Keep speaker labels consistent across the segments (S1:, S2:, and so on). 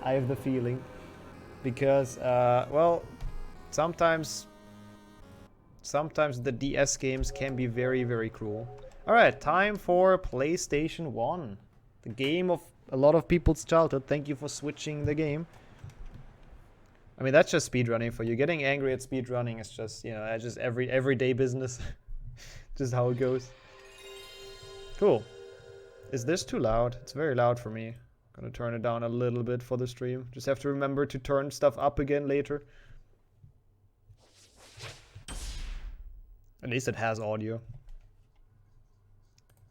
S1: I have the feeling. Because, well, sometimes the DS games can be very, very cruel. Alright, time for PlayStation 1. The game of a lot of people's childhood. Thank you for switching the game. I mean, that's just speedrunning for you. Getting angry at speedrunning is just, you know, that's just everyday business. Just how it goes. Cool. Is this too loud? It's very loud for me. Gonna turn it down a little bit for the stream. Just have to remember to turn stuff up again later. At least it has audio.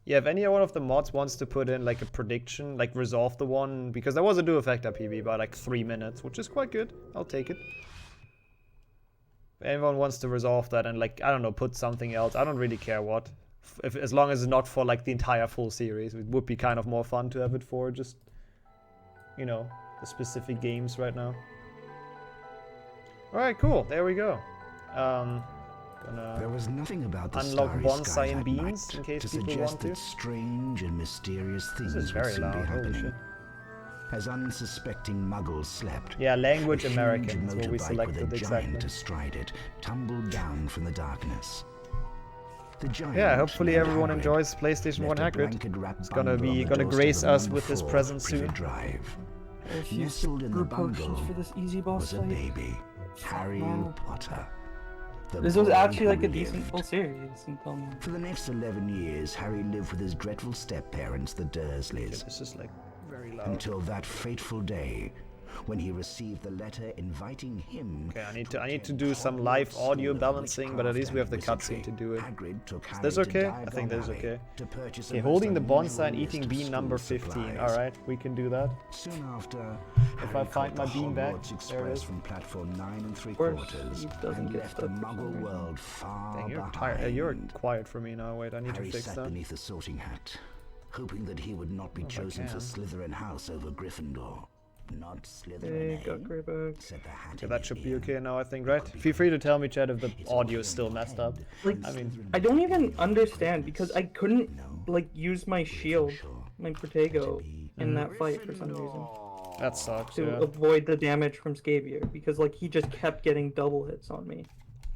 S1: Yeah, if any one of the mods wants to put in like a prediction, like resolve the one, because there was a do effect PB by like 3 minutes, which is quite good. I'll take it. If anyone wants to resolve that and like, I don't know, put something else, I don't really care what. As long as it's not for like the entire full series, it would be kind of more fun to have it for just, you know, the specific games right now. Alright, cool. There we go.
S2: There was nothing about the
S1: unlock
S2: starry
S1: bonsai
S2: skies
S1: and
S2: at
S1: beans
S2: night
S1: in case
S2: to
S1: people
S2: suggest
S1: want to.
S2: that strange and mysterious things
S1: This is
S2: would
S1: very
S2: soon be
S1: loud. Holy
S2: happening.
S1: shit.
S2: As unsuspecting muggles slept,
S1: Yeah, language
S2: a huge
S1: American is what we
S2: motorbike
S1: selected
S2: with a giant
S1: exactly.
S2: astride it tumbled down from the darkness. The giant,
S1: Yeah, hopefully
S2: named
S1: everyone
S2: Hagrid,
S1: enjoys PlayStation 1
S2: left a
S1: Hagrid.
S2: blanket-wrapped
S1: It's gonna
S2: bundle on the doorstep
S1: grace
S2: of
S1: us
S2: number
S1: with his
S2: 4
S1: presence
S2: Privet
S1: soon.
S2: Drive.
S3: If you
S2: Nestled in the
S3: brew potions
S2: bundle
S3: for this easy boss
S2: was a
S3: fight.
S2: baby, Hary
S3: No.
S2: Potter. The
S3: This was
S2: boy
S3: actually
S2: who
S3: like a decent
S2: lived.
S3: full series until now.
S2: For the next 11 years, Harry lived with his dreadful step-parents, the Dursleys,
S1: This is like very loud.
S2: until that fateful day when he received the letter inviting him.
S1: Okay, I need to do some live audio balancing, but at least we have the cutscene to do it. Is this okay? I think this is okay. Okay, holding the bonsai and eating bean number 15. Alright, we can do that.
S2: Soon after,
S1: If I find my bean back, there it is.
S2: From platform 9 and
S3: course,
S2: 3/4
S3: he doesn't
S2: and
S3: get
S2: left the
S3: stuck for some
S2: Muggle
S3: reason.
S2: world far
S1: Dang, you're
S2: behind.
S1: tired. You're quiet for me now. Wait, I need
S2: Harry
S1: to fix
S2: sat
S1: that.
S2: beneath the sorting hat, hoping that he would not be
S1: If I
S2: chosen for
S1: can.
S2: Slytherin House over Gryffindor. Not Slytherin,
S3: Hey,
S2: eh?
S3: got Greyback.
S2: Said the hat
S1: Okay, that should be okay now, I think, right? Feel free to tell me, Chad, if the audio is still messed up.
S3: Like,
S1: I mean,
S3: I don't even understand because I couldn't like use my shield, my Protego, in that fight for some reason
S1: that sucks,
S3: to
S1: yeah.
S3: avoid the damage from Scabier because like he just kept getting double hits on me.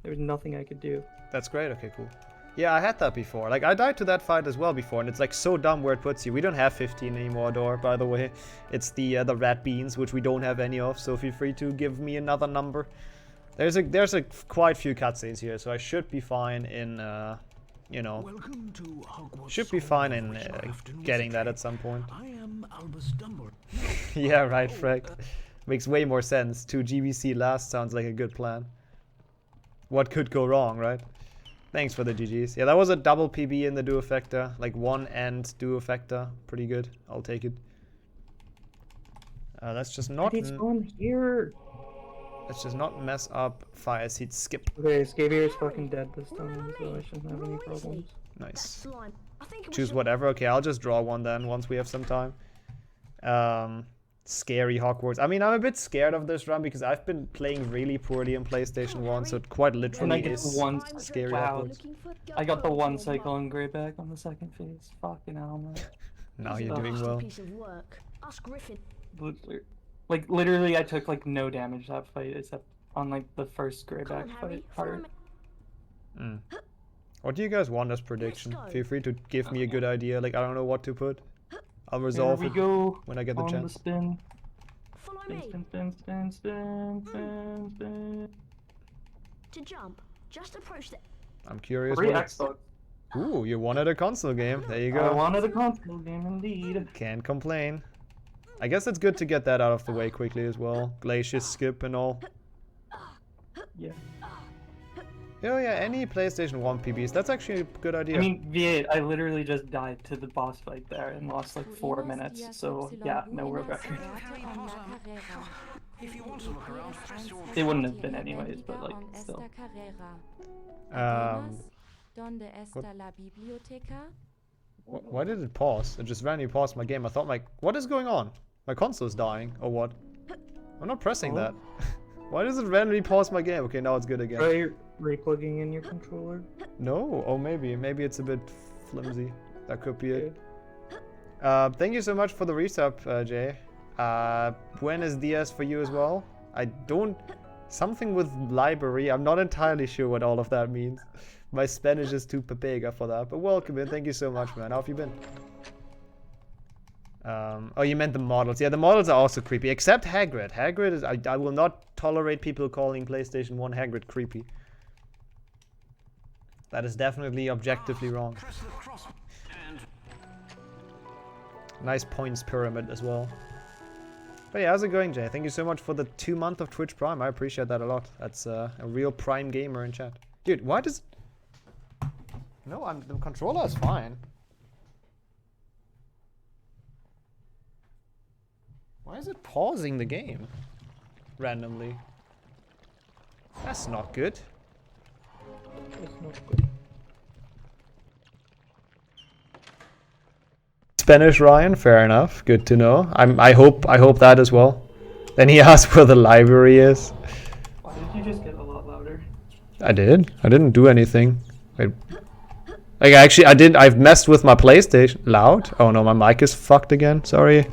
S3: There was nothing I could do.
S1: That's great, okay, cool. Yeah, I had that before. Like, I died to that fight as well before, and it's like so dumb where it puts you. We don't have 15 anymore, Dor, by the way. It's the rat beans, which we don't have any of, so feel free to give me another number. There's a quite few cutscenes here, so I should be fine in, you know, should be fine in getting that at some point.
S4: I am Albus Dumbledore.
S1: Yeah, right, Frank. Makes way more sense. 2 GBC last sounds like a good plan. What could go wrong, right? Thanks for the GGs. Yeah, that was a double PB in the duo effector. Like 1 and duo effector. Pretty good. I'll take it. Let's just not...
S3: He's on here.
S1: Let's just not mess up fire seed skip.
S3: Okay, Scabier is fucking dead this time, so I shouldn't have any problems.
S1: Nice. Choose whatever. Okay, I'll just draw one then once we have some time. Scary Hogwarts. I mean, I'm a bit scared of this run because I've been playing really poorly in PlayStation 1, so it quite
S3: And I
S1: literally
S3: get
S1: is
S3: one.
S1: scary
S3: Wow.
S1: Hogwarts.
S3: I got the one cycle on Greyback on the second phase. Fucking hell, man.
S1: Now you're doing well.
S5: Piece of work. Ask Griffin.
S3: Literally, I took like no damage that fight except on like the first Greyback
S5: Come on, Harry,
S3: fight
S5: follow
S3: part.
S1: Mm. What do you guys want as prediction?
S5: go.
S1: Feel free to give me a good idea. Like, I don't know what to put. I'll
S3: Here
S1: resolve
S3: we
S1: it
S3: go.
S1: when I get the
S3: On
S1: chance.
S3: the spin.
S5: Follow
S3: Spin,
S5: me.
S3: spin, spin, spin, spin, spin, spin.
S5: To jump, just approach the.
S1: I'm curious
S3: Free
S1: what it's...
S3: Xbox.
S1: Ooh, you wanted a console game. There you
S3: I
S1: go.
S3: wanted a console game indeed.
S1: Can't complain. I guess it's good to get that out of the way quickly as well. Glacier skip and all.
S3: Yeah.
S1: Oh yeah, any PlayStation 1 PBs. That's actually a good idea.
S3: I mean, V8, I literally just died to the boss fight there and lost like 4 minutes. So yeah, no world record.
S4: If you want to look around, press your
S3: They wouldn't have been anyways, but like still.
S1: Why did it pause? It just randomly paused my game. I thought what is going on? My console's dying, or what? I'm not pressing that. Why does it randomly pause my game? Okay, now it's good again.
S3: Try replugging in your controller.
S1: No, oh maybe it's a bit flimsy. That could be it. Thank you so much for the resub, Jay. Buenos dias for you as well. I don't... Something with library. I'm not entirely sure what all of that means. My Spanish is too papega for that. But welcome in. Thank you so much, man. How have you been? Oh, you meant the models. Yeah, the models are also creepy. Except Hagrid. Hagrid is... I will not tolerate people calling PlayStation 1 Hagrid creepy. That is definitely objectively wrong.
S4: Press the cross and
S1: Nice points pyramid as well. But yeah, how's it going, Jay? Thank you so much for the 2 months of Twitch Prime. I appreciate that a lot. That's a real Prime gamer in chat. Dude, why does... No, the controller is fine. Why is it pausing the game? Randomly. That's not good.
S3: It's not good.
S1: Spanish, Ryan. Fair enough. Good to know. I hope that as well. Then he asked where the library is.
S3: Why did you just get a lot louder?
S1: I did. I didn't do anything. Wait. Like actually, I did. I've messed with my PlayStation. Loud? Oh no, my mic is fucked again. Sorry.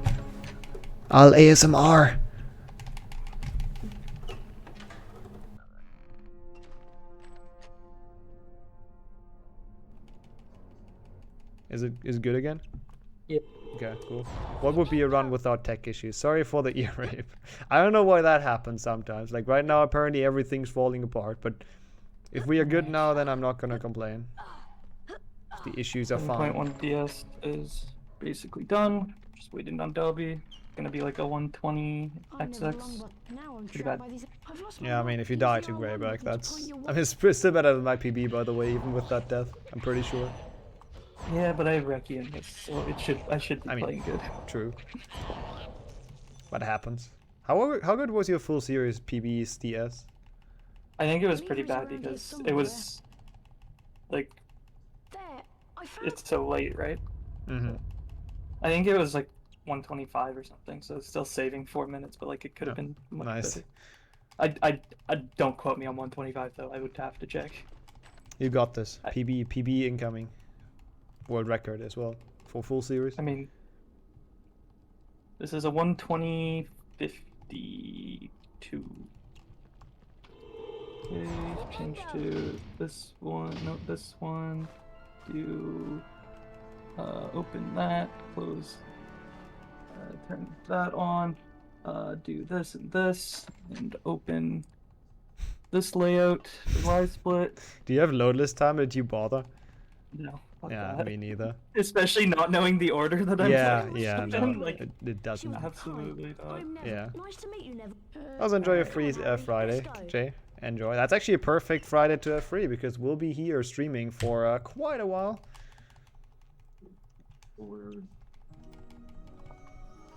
S1: I'll ASMR. Is it good again?
S3: Yeah.
S1: Okay, cool. What would be a run without tech issues? Sorry for the ear rape. I don't know why that happens sometimes. Like right now, apparently everything's falling apart. But if we are good now, then I'm not gonna complain. The issues are fine.
S3: 7.1 DS is basically done. Just waiting on Delby. Gonna be like a 120 XX. Pretty bad.
S1: Yeah, I mean, if you die to Greyback, that's... I mean, it's still better than my PB, by the way, even with that death. I'm pretty sure.
S3: Yeah, but I have Reki in this, so I should be playing good.
S1: True. What happens? How good was your full series PB's DS?
S3: I think it was pretty bad because it was like it's so late, right?
S1: Mm-hmm.
S3: I think it was like 125 or something, so it's still saving 4 minutes, but like it could have been much
S1: Nice.
S3: better. I don't quote me on 125 though. I would have to check.
S1: You got this. PB incoming. World record as well for full series.
S3: I mean, this is a 120.52. Okay, change to this one. No, this one. Do open that. Close. Turn that on. Do this and this, and open this layout. Y split.
S1: Do you have loadless time? Did you bother?
S3: No.
S1: Yeah,
S3: that.
S1: me neither.
S3: Especially not knowing the order that I'm playing.
S1: Yeah, no,
S3: Like,
S1: it doesn't.
S3: absolutely not.
S1: Yeah.
S5: Nice to meet you, Never.
S1: Also enjoy your free Friday, Jay. Enjoy. That's actually a perfect Friday to have free because we'll be here streaming for quite a while.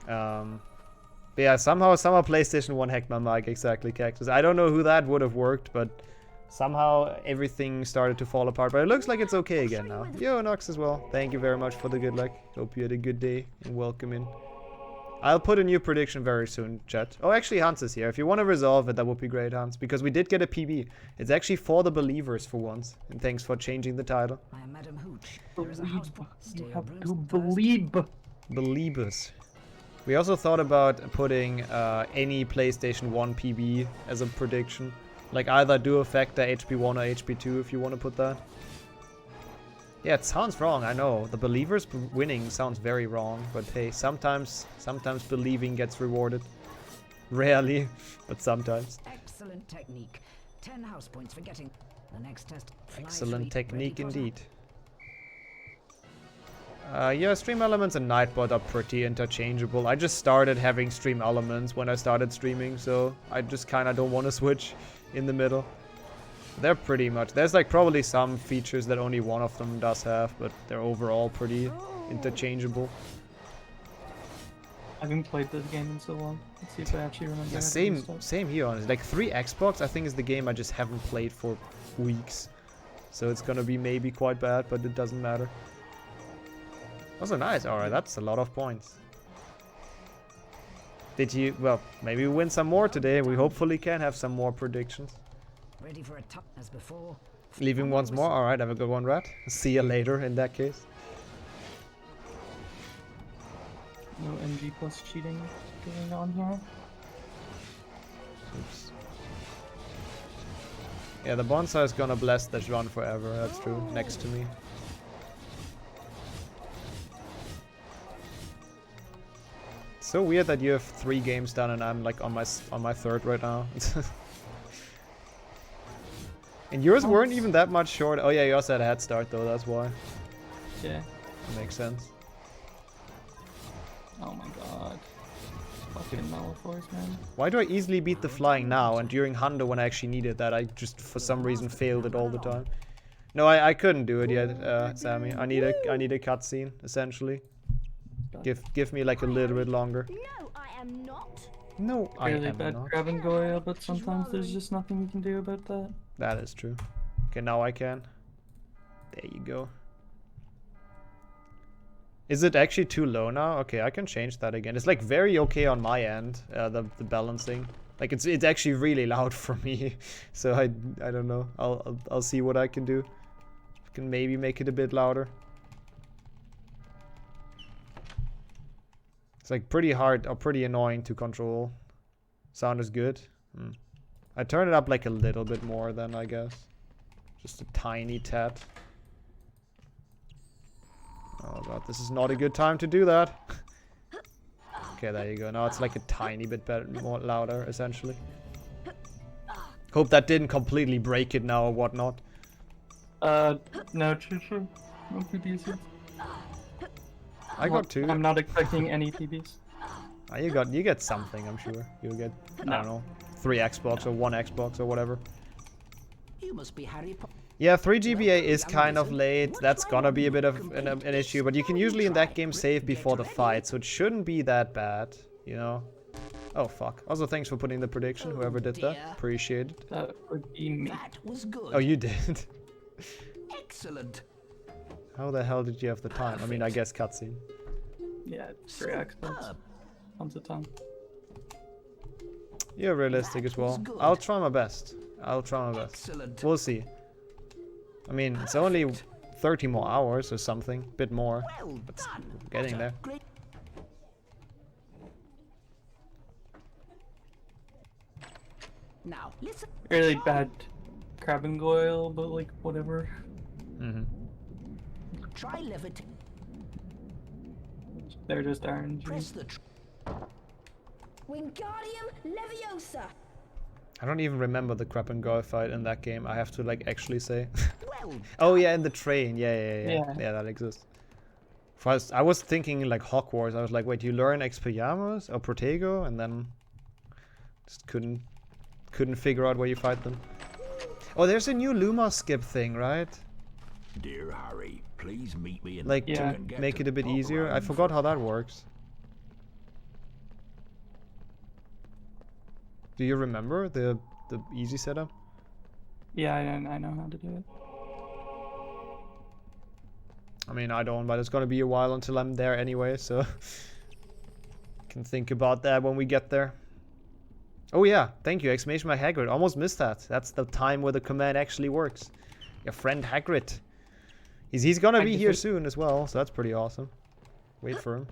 S1: But yeah, somehow PlayStation 1 hacked my mic, exactly, Cactus. I don't know who that would have worked, but somehow everything started to fall apart. But it looks like it's okay again now. Yo, Nox as well. Thank you very much for the good luck. Hope you had a good day and welcome in. I'll put a new prediction very soon, chat. Oh, actually, Hans is here. If you want to resolve it, that would be great, Hans. Because we did get a PB. It's actually for the believers for once. And thanks for changing the title.
S6: I am Madam Hooch. There is a house.
S3: You have to believe.
S1: Believers. We also thought about putting any PlayStation 1 PB as a prediction. Like either Duo Factor, HP1 or HP2 if you want to put that. Yeah, it sounds wrong, I know. The believers winning sounds very wrong, but hey, sometimes believing gets rewarded. Rarely, but sometimes.
S6: Excellent technique. 10 house points for getting the next test.
S1: Excellent technique indeed. Yeah, Stream Elements and Nightbot are pretty interchangeable. I just started having Stream Elements when I started streaming, so I just kinda don't want to switch in the middle. They're pretty much... There's like probably some features that only one of them does have, but they're overall pretty interchangeable.
S3: I haven't played this game in so long. Let's see if I actually remember.
S1: Yeah, same here, honestly. Like 3 Xbox, I think, is the game I just haven't played for weeks. So it's gonna be maybe quite bad, but it doesn't matter. Also nice. Alright, that's a lot of points. Did you... Well, maybe we win some more today. We hopefully can have some more predictions.
S6: Ready for a top as before.
S1: Leaving once more. Alright, have a good one, Rat. See you later in that case.
S3: No MG plus cheating going on here.
S1: Oops. Yeah, the bonsai is gonna bless this run forever, that's true, next to me. It's so weird that you have 3 games done and I'm like on my third right now. And yours weren't even that much short. Oh yeah, you also had a head start though, that's why.
S3: Yeah.
S1: That makes sense.
S3: Oh my god. Fucking Malifaux, man.
S1: Why do I easily beat the flying now, and during Hundo when I actually needed that, I just for some reason failed it all the time? No, I couldn't do it yet, Sammy. I need a cutscene, essentially. Give me like a little bit longer.
S5: No, I am not.
S1: No, I
S3: Really
S1: am
S3: bad
S1: not.
S3: grab and go, but sometimes there's just nothing you can do about that.
S1: That is true. Okay, now I can. There you go. Is it actually too low now? Okay, I can change that again. It's like very okay on my end, the balancing. Like it's actually really loud for me. So I don't know. I'll see what I can do. I can maybe make it a bit louder. It's like pretty hard or pretty annoying to control. Sound is good. I turn it up like a little bit more then, I guess. Just a tiny tad. Oh god, this is not a good time to do that. Okay, there you go. Now it's like a tiny bit better, more louder, essentially. Hope that didn't completely break it now or whatnot.
S3: No, true. No PBs yet.
S1: I got 2.
S3: I'm not expecting any PBs.
S1: You get something, I'm sure. You'll get, I don't know, 3 Xbox or 1 Xbox or whatever.
S6: You must be Hary Potter.
S1: Yeah, 3 GBA is kind of late. That's gonna be a bit of an issue, but you can usually in that game save before the fight, so it shouldn't be that bad, you know? Oh, fuck. Also, thanks for putting the prediction, whoever did that. Appreciate it.
S3: That would be me.
S6: That was good.
S1: Oh, you did?
S6: Excellent.
S1: How the hell did you have the time? I mean, I guess cutscene.
S3: Yeah, 3 experts. Tons of time.
S1: You're realistic as well. I'll try my best.
S6: Excellent.
S1: We'll see. I mean, it's only 30 more hours or something. Bit more.
S6: Well
S1: But
S6: done.
S1: getting there.
S6: Great. Now listen.
S3: Really bad crab and goyle, but like whatever.
S6: Try levitate.
S3: They're just RNG.
S6: Press the.
S5: Wingardium Leviosa.
S1: I don't even remember the crap and go fight in that game. I have to like actually say.
S6: Well.
S1: Oh yeah, in the train. Yeah,
S3: Yeah.
S1: that exists. First, I was thinking like Hogwarts. I was like, wait, you learn Expelliarmus or Protego, and then just couldn't figure out where you fight them. Oh, there's a new Luma skip thing, right?
S2: Dear Harry, please meet me in
S1: Like
S3: Yeah.
S1: to make it a bit easier. I forgot how that works. Do you remember the easy setup?
S3: Yeah, I know how to do it.
S1: I mean, I don't, but it's gonna be a while until I'm there anyway, so can think about that when we get there. Oh yeah, thank you, exclamation mark Hagrid. Almost missed that. That's the time where the command actually works. Your friend Hagrid. He's gonna be here soon as well, so that's pretty awesome. Wait for him.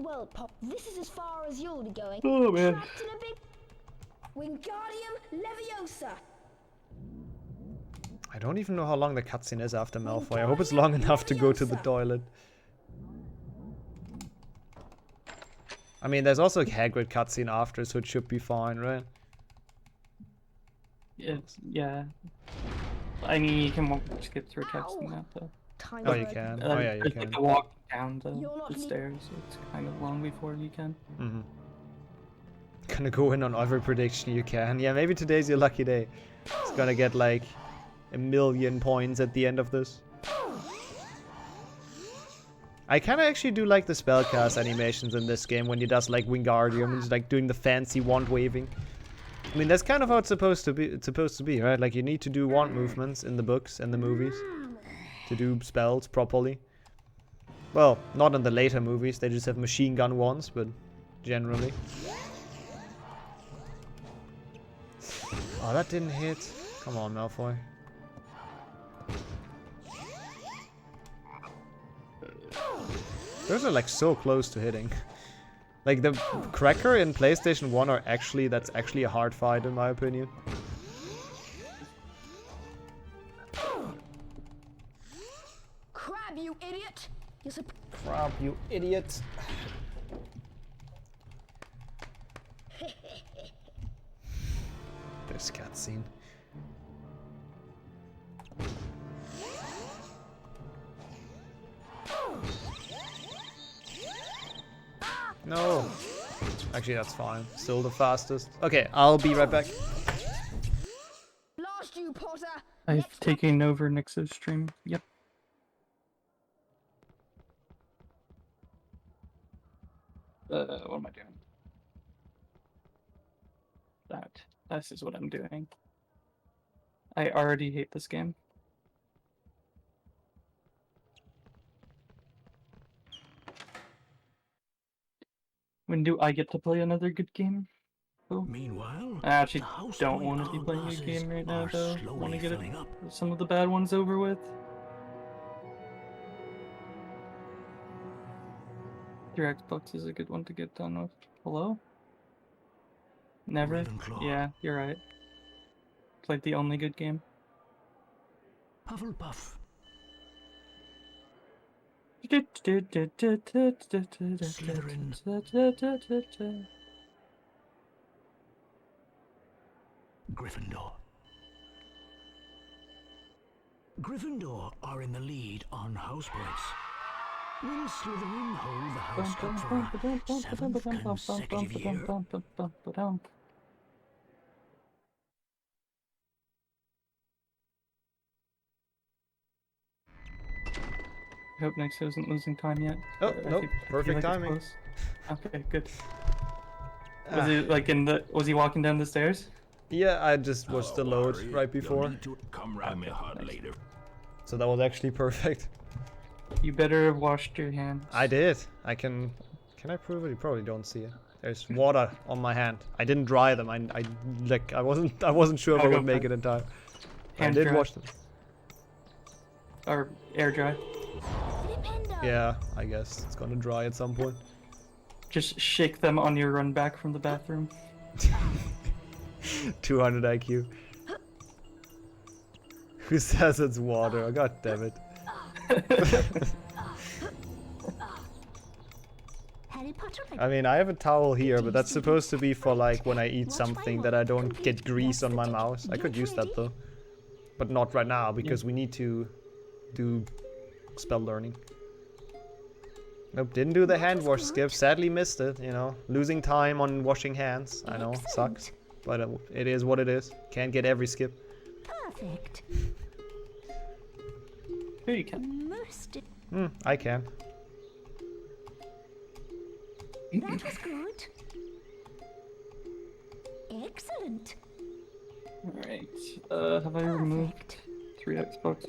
S5: Well, Pop, this is as far as you'll be going.
S3: Oh man.
S5: Trapped in a big Wingardium Leviosa.
S1: I don't even know how long the cutscene is after Malfoy. I hope it's long enough to go to the toilet. I mean, there's also a Hagrid cutscene after, so it should be fine, right?
S3: Yeah. I mean, you can skip through text and that though.
S5: Time
S1: Oh, you
S5: for-
S1: can. Oh yeah, you
S3: Just
S1: can.
S3: like to walk down
S5: You're not
S3: the
S5: le-
S3: stairs, so it's kind of long before you can.
S1: Gonna go in on every prediction you can. Yeah, maybe today's your lucky day. It's gonna get like 1,000,000 points at the end of this. I kinda actually do like the spellcast animations in this game when he does like Wingardium and he's like doing the fancy wand waving. I mean, that's kind of how it's supposed to be, right? Like you need to do wand movements in the books and the movies to do spells properly. Well, not in the later movies, they just have machine gun wands, but generally. Oh, that didn't hit. Come on, Malfoy. Those are like so close to hitting. Like the Cracker in PlayStation 1 are actually, that's actually a hard fight in my opinion.
S5: Crab, you idiot! You're
S1: Crap, you idiot. This cutscene. No. Actually, that's fine. Still the fastest. Okay, I'll be right back.
S5: Blast you, Potter!
S3: I've taken over Nix's stream. Yep. What am I doing? This is what I'm doing. I already hate this game. When do I get to play another good game? Oh.
S4: Meanwhile,
S3: I actually
S4: the house
S3: don't
S4: point
S3: want to be playing a
S4: hourglasses
S3: game right now,
S4: are
S3: though. I
S4: slowly
S3: want to get
S4: filling up.
S3: some of the bad ones over with. Your Xbox is a good one to get done with. Hello? Never?
S4: Ravenclaw.
S3: Yeah, you're right. It's like the only good game.
S4: Hufflepuff. Slytherin. Gryffindor. Gryffindor are in the lead on house points. Will Slytherin hold the house cup for a 7th consecutive year?
S3: I hope Nix isn't losing time yet.
S1: Oh,
S3: I
S1: nope.
S3: feel
S1: Perfect
S3: like it's
S1: timing.
S3: close. Okay, good. Was he like was he walking down the stairs?
S1: Yeah, I just watched the load
S4: Hary,
S1: right
S4: you'll
S1: before.
S4: need to come round me hard later.
S1: So that was actually perfect.
S3: You better have washed your hands.
S1: I did. I can I prove it? You probably don't see it. There's water on my hand. I didn't dry them. I wasn't sure if I would make it in time. But I
S3: Hand
S1: did
S3: dry.
S1: wash them.
S3: Or air dry.
S1: Yeah, I guess it's gonna dry at some point.
S3: Just shake them on your run back from the bathroom.
S1: 200 IQ. Who says it's water? Oh, God damn it.
S5: Hary Potter.
S1: I mean, I have a towel here, but that's supposed to be for like when I eat something that I don't get grease on my mouse. I could use that though. But not right now because we need to do spell learning. Nope, didn't do the hand wash skip. Sadly missed it, you know. Losing time on washing hands. I know, sucks. But it is what it is. Can't get every skip.
S5: Perfect.
S3: Here you can.
S5: Most.
S1: I can.
S5: That was good. Excellent.
S3: Alright. Have I removed 3 Xbox?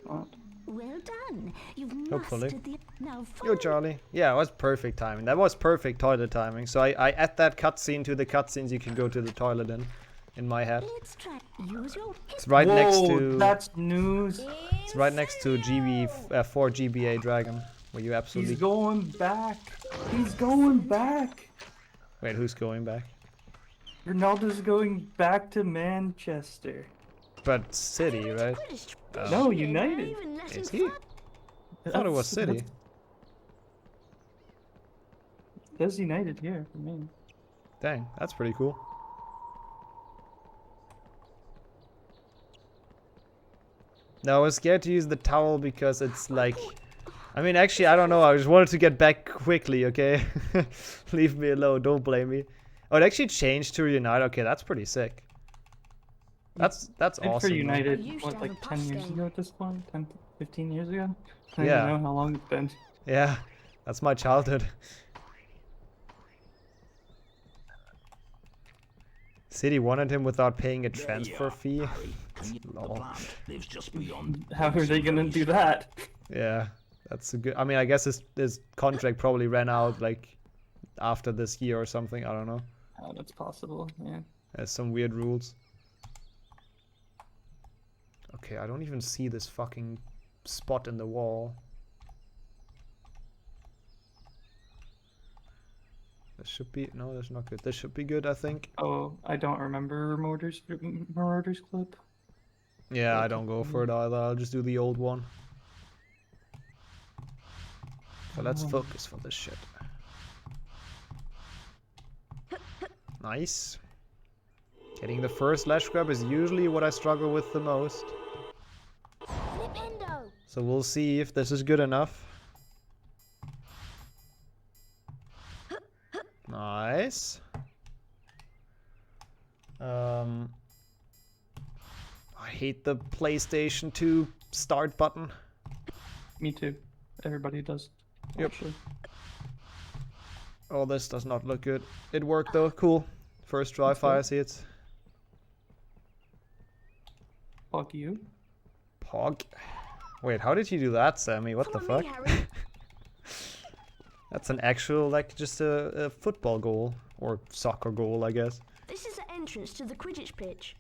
S3: Not.
S5: Well done. You've
S1: Hopefully.
S5: mastered the. Now
S1: Yo, Charlie. Yeah, it was perfect timing. That was perfect toilet timing. So I add that cutscene to the cutscenes you can go to the toilet in my head.
S5: Let's try. Use your.
S1: It's right next
S3: Whoa,
S1: to
S3: that's news.
S1: it's right next to 4 GBA Dragon, where you absolutely.
S3: He's going back. He's going back.
S1: Wait, who's going back?
S3: Ronaldo's going back to Manchester.
S1: But City, right?
S3: No, United.
S1: Is he? I thought it was City.
S3: There's United here for me.
S1: Dang, that's pretty cool. No, I was scared to use the towel because it's like... I mean, actually, I don't know. I just wanted to get back quickly, okay? Leave me alone. Don't blame me. Oh, it actually changed to United. Okay, that's pretty sick. That's
S3: And
S1: awesome.
S3: for
S1: man.
S3: United,
S5: I used
S3: what,
S5: to have
S3: like
S5: a
S3: 10 years
S5: Mustang.
S3: ago at this point? 10, 15 years ago? I don't
S1: Yeah.
S3: even know how long it's been.
S1: Yeah, that's my childhood. City wanted him without paying a
S4: There you
S1: transfer
S4: are,
S1: fee.
S4: Hary. The
S1: Lol.
S4: plant lives just beyond.
S3: How are they gonna do that?
S1: Yeah, that's a good. I mean, I guess his contract probably ran out like after this year or something. I don't know.
S3: Oh, that's possible, yeah.
S1: There's some weird rules. Okay, I don't even see this fucking spot in the wall. should be... No, that's not good. This should be good, I think.
S3: Oh, I don't remember Marauders clip.
S1: Yeah, I don't go for it either. I'll just do the old one. So let's focus for this shit. Nice. Getting the first ledge grab is usually what I struggle with the most.
S5: Flipendo.
S1: So we'll see if this is good enough. Nice. I hate the PlayStation 2 start button.
S3: Me too. Everybody does.
S1: Yep.
S3: Actually.
S1: Oh, this does not look good. It worked though. Cool. First try, fire seeds.
S3: Fuck you.
S1: Pog. Wait, how did you do that, Sammy? What the
S5: Follow
S1: fuck?
S5: me, Harry.
S1: That's an actual, like, just a football goal. Or soccer goal, I guess.
S5: This is the entrance to the Quidditch pitch.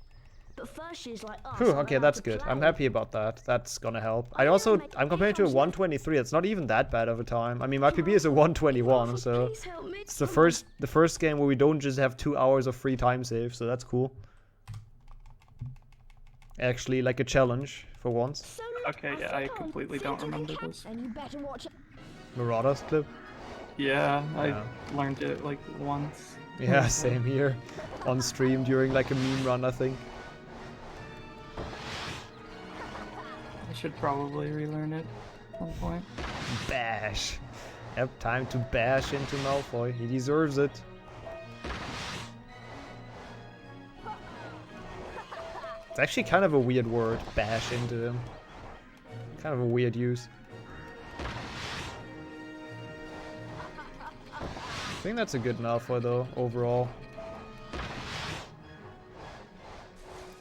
S5: But first she's like us.
S1: Whew,
S5: are
S1: okay,
S5: allowed
S1: that's
S5: to
S1: good.
S5: play.
S1: I'm happy about that. That's gonna help.
S5: I'm gonna make
S1: I'm comparing to a
S5: comes
S1: 123. It's not even that bad of a time. I mean, my PB is a 121, so
S5: Please help me.
S1: it's the first game where we don't just have 2 hours of free time save, so that's cool. Actually, like a challenge for once.
S5: So
S3: Okay, yeah, I completely don't remember this.
S5: And you better watch it.
S1: Marauders clip.
S3: Yeah,
S1: Yeah.
S3: I learned it like once.
S1: Yeah, same here. On stream during like a meme run, I think.
S3: I should probably relearn it at some point.
S1: Bash. Yep, time to bash into Malfoy. He deserves it. It's actually kind of a weird word, bash into him. Kind of a weird use. I think that's a good Malfoy though, overall.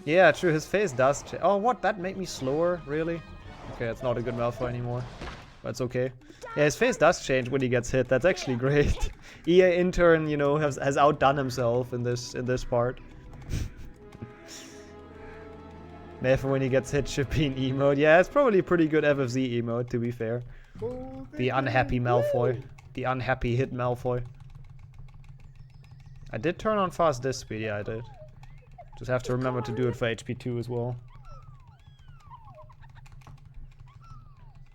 S1: Yeah, true, his face does change. Oh, what? That made me slower? Really? Okay, it's not a good Malfoy anymore. That's okay. Yeah, his face does change when he gets hit. That's actually great. EA intern, you know, has outdone himself in this part. Malfoy when he gets hit should be an emote. Yeah, it's probably a pretty good FFZ emote, to be fair. The unhappy Malfoy. The unhappy hit Malfoy. I did turn on fast disc speed, yeah I did. Just have to remember to do it for HP2 as well.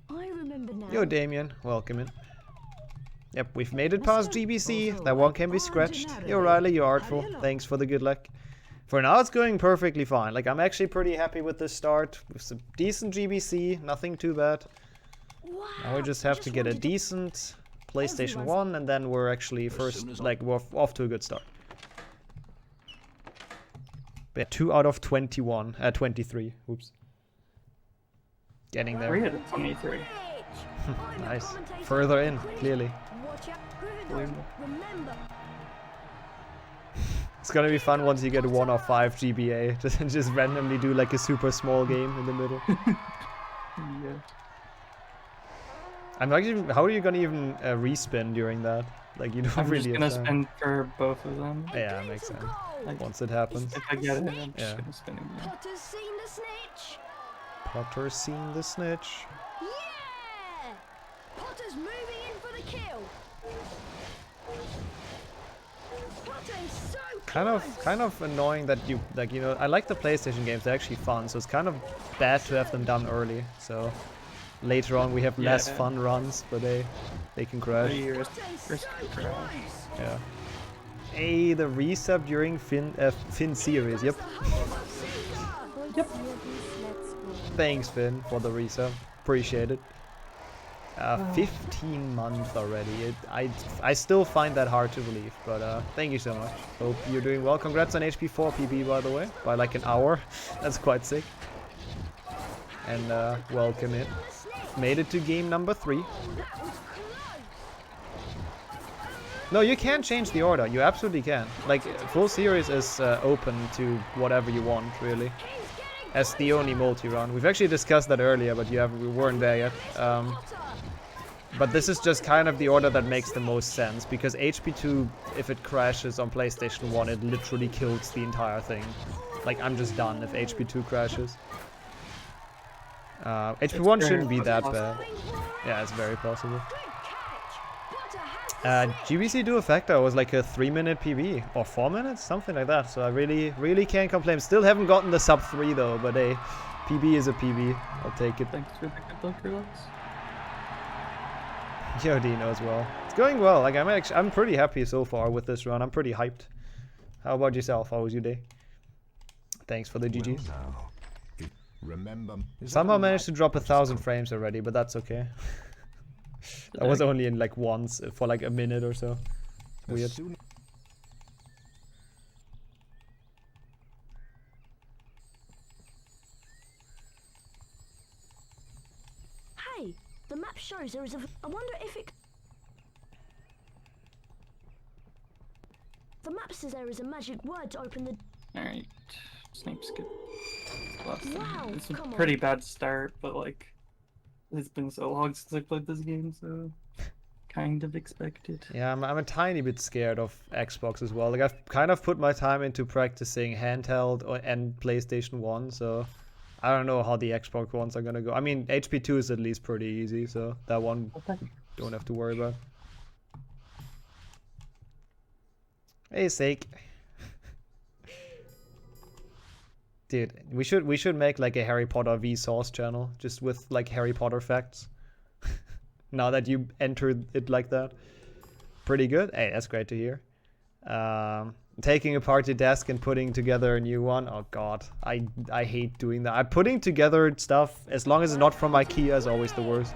S5: I remember now.
S1: Yo Damien, welcome in. Yep, we've made it past GBC. That one can be scratched. Yo Riley, you're artful. Thanks for the good luck. For now it's going perfectly fine. Like I'm actually pretty happy with this start. With some decent GBC, nothing too bad.
S5: Wow.
S1: Now we just have to get a decent PlayStation 1 and then we're actually we're off to a good start. Yeah, 2 out of 21, 23, oops. Getting there.
S3: 3 out of 23.
S1: Nice. Further in, clearly.
S5: Watch out.
S3: Unbelievable.
S5: Remember.
S1: It's gonna be fun once you get 1 or 5 GBA. Just randomly do like a super small game in the middle.
S3: Yeah.
S1: I'm not even, how are you gonna even respin during that? Like you don't
S3: I'm
S1: really
S3: just gonna
S1: have time.
S3: spin for both of them.
S1: Yeah, makes sense.
S3: Like,
S1: Once it happens.
S3: if I get it, I'm just
S1: Yeah.
S3: gonna spin again.
S5: Potter's seen the snitch.
S1: Potter's seen the snitch.
S5: Yeah. Potter's moving in for the kill. Potter's so
S1: Kind of annoying that you know, I like the PlayStation games, they're actually fun, so it's kind of bad to have them done early. So later on we have less
S3: Yeah.
S1: fun runs, but they can crash.
S3: Risk
S5: Potter's so
S3: crash.
S1: Yeah. Hey, the resub during Finn series. Yep.
S5: Yep.
S1: Thanks, Finn, for the resub. Appreciate it. 15 months already. I still find that hard to believe, but thank you so much. Hope you're doing well. Congrats on HP4 PB, by the way, by like an hour. That's quite sick. And welcome in. Made it to game number 3. No, you can change the order. You absolutely can. Like, full series is open to whatever you want, really. As the only multi-run. We've actually discussed that earlier, but we weren't there yet. But this is just kind of the order that makes the most sense, because HP2, if it crashes on PlayStation 1, it literally kills the entire thing. Like, I'm just done if HP2 crashes. HP1 shouldn't be that bad. Yeah, it's very possible. GBC Duo Factor was like a 3-minute PB or 4 minutes, something like that. So I really can't complain. Still haven't gotten the sub 3 though, but hey, PB is a PB. I'll take it.
S3: Thanks for the good luck, Relax.
S1: Yo, Dino as well. It's going well. Like I'm pretty happy so far with this run. I'm pretty hyped. How about yourself? How was your day? Thanks for the GGs.
S2: Now, remember,
S1: Somehow managed to drop 1,000 frames already, but that's okay. That was only in like once for like a minute or so. Weird.
S5: Hey, the map shows there is a. I wonder if it. The map says there is a magic word to open the.
S3: Alright. Snape skip.
S5: Wow,
S3: It's a
S5: come on.
S3: pretty bad start, but like, it's been so long since I played this game, so kind of expected.
S1: Yeah, I'm a tiny bit scared of Xbox as well. Like I've kind of put my time into practicing handheld and PlayStation 1, so I don't know how the Xbox ones are gonna go. I mean, HP2 is at least pretty easy, so that one don't have to worry about. Hey, Sake. Dude, we should make like a Harry Potter Vsauce channel just with like Harry Potter facts. Now that you entered it like that. Pretty good. Hey, that's great to hear. Taking apart your desk and putting together a new one. Oh god, I hate doing that. I'm putting together stuff as long as it's not from IKEA is always the worst.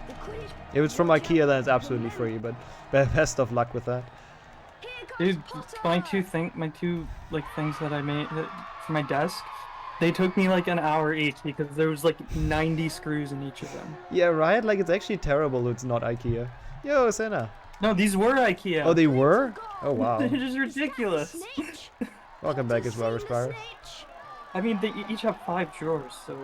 S1: If it's from IKEA, then it's absolutely free. But best of luck with that.
S3: Dude, my two like things that I made for my desk, they took me like an hour each because there was like 90 screws in each of them.
S1: Yeah, right. Like it's actually terrible. It's not IKEA. Yo, Senna.
S3: No, these were IKEA.
S1: Oh, they were? Oh wow.
S3: They're just ridiculous.
S1: Welcome back as well, Respire.
S3: I mean, they each have 5 drawers, so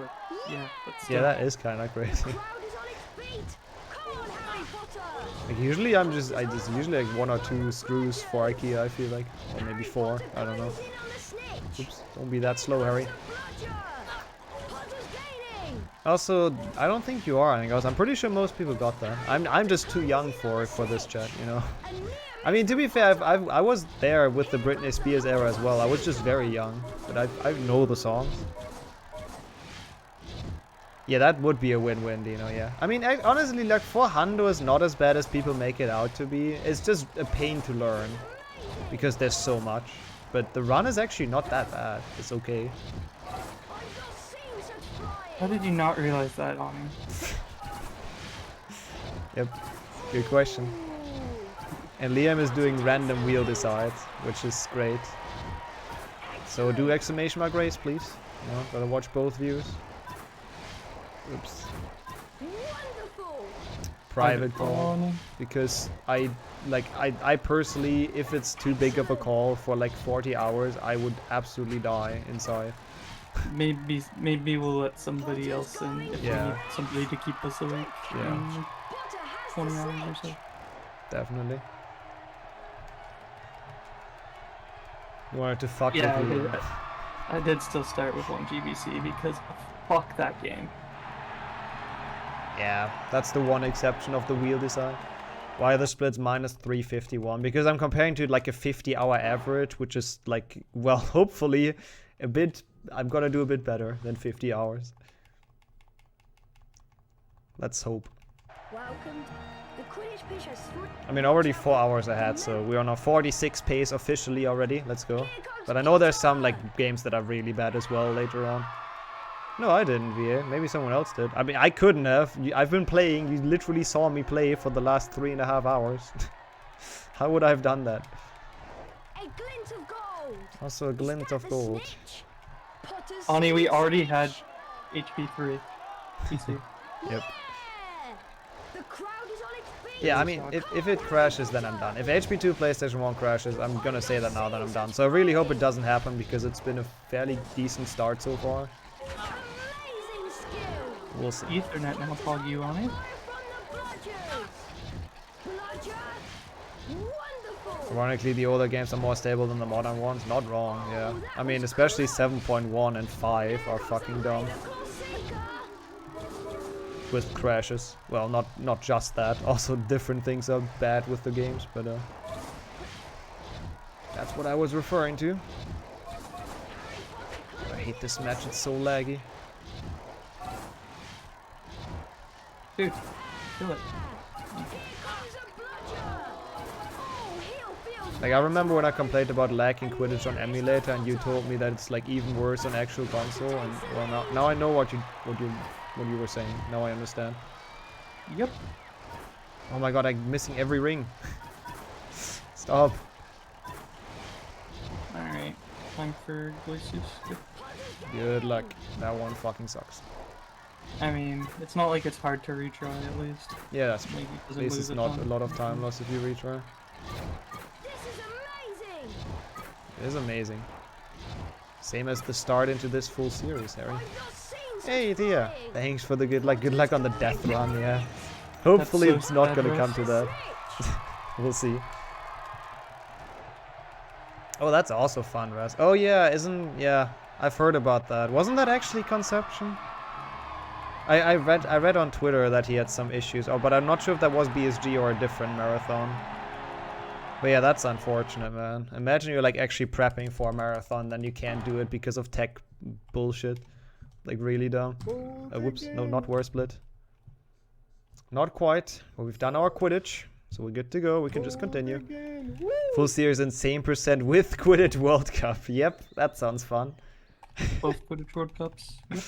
S3: yeah. But still.
S1: Yeah, that is kind of crazy.
S5: Crowd is on its feet. Come on, Hary Potter.
S1: Like usually I just usually like 1 or 2 screws for IKEA. I feel like, or maybe 4. I don't know. Oops, don't be that slow, Harry. Also, I don't think you are, Angos. I'm pretty sure most people got that. I'm just too young for this chat, you know. I mean, to be fair, I was there with the Britney Spears era as well. I was just very young, but I know the songs. Yeah, that would be a win-win, you know. Yeah. I mean, honestly, like 400 is not as bad as people make it out to be. It's just a pain to learn because there's so much. But the run is actually not that bad. It's okay.
S3: How did you not realize that, Ani?
S1: Yep, good question. And Liam is doing random wheel decides, which is great. So do exclamation mark race, please. You know, gotta watch both views. Oops. Private call. Because I personally, if it's too big of a call for like 40 hours, I would absolutely die inside.
S3: Maybe we'll let somebody else in if we need somebody to keep us awake.
S1: Yeah.
S3: 20 hours or so.
S1: Definitely. You wanted to fuck
S3: Yeah,
S1: with you.
S3: I did still start with 1 GBC because fuck that game.
S1: Yeah, that's the one exception of the wheel design. Why are the splits minus 351? Because I'm comparing to like a 50-hour average, which is like, well, hopefully a bit. I'm gonna do a bit better than 50 hours. Let's hope.
S5: Welcome. The Quidditch pitch has
S1: I mean, already 4 hours ahead, so we're on a 46 pace officially already. Let's go. But I know there's some like games that are really bad as well later on. No, I didn't, VA. Maybe someone else did. I mean, I couldn't have. I've been playing. You literally saw me play for the last 3.5 hours. How would I have done that?
S5: a glint of gold.
S1: Also a glint of gold.
S3: Ani, we already had HP3 PC.
S1: Yep.
S5: The crowd is on its feet.
S1: Yeah, I mean, if it crashes, then I'm done. If HP2 PlayStation 1 crashes, I'm gonna say that now that I'm done. So I really hope it doesn't happen because it's been a fairly decent start so far.
S5: Amazing skill.
S1: We'll see.
S3: Ethernet now pog you on it.
S1: Ironically, the older games are more stable than the modern ones. Not wrong, yeah. I mean, especially 7.1 and 5 are fucking dumb. with crashes. Well, not just that. Also, different things are bad with the games, but that's what I was referring to. I hate this match. It's so laggy.
S3: Dude, kill it.
S1: Like, I remember when I complained about lag in Quidditch on emulator, and you told me that it's like even worse on actual console. And well, now I know what you were saying. Now I understand.
S3: Yep.
S1: Oh my god, I'm missing every ring. Stop.
S3: Alright, time for Glacius.
S1: Good luck. That one fucking sucks.
S3: I mean, it's not like it's hard to retry at least.
S1: Yeah, that's
S3: Maybe it
S1: at
S3: doesn't
S1: least
S3: lose
S1: it's
S3: a
S1: not
S3: ton.
S1: a lot of time lost if you retry.
S5: This is amazing!
S1: It is amazing. Same as the start into this full series, Harry.
S5: I've not seen such
S1: Hey, Tia.
S5: thing.
S1: Thanks for the good luck on the death run, yeah. Hopefully
S3: so
S1: it's not
S3: sad,
S1: gonna
S3: Russ.
S1: come to that. We'll see. Oh, that's also fun, Raz. Oh yeah, yeah, I've heard about that. Wasn't that actually Conception? I read on Twitter that he had some issues. Oh, but I'm not sure if that was BSG or a different marathon. But yeah, that's unfortunate, man. Imagine you're like actually prepping for a marathon, then you can't do it because of tech bullshit. Like really dumb. Whoops, no, not war split. Not quite. But we've done our Quidditch, so we're good to go. We can just continue. Full series and same percent with Quidditch World Cup. Yep, that sounds fun.
S3: Both Quidditch World Cups. Yep.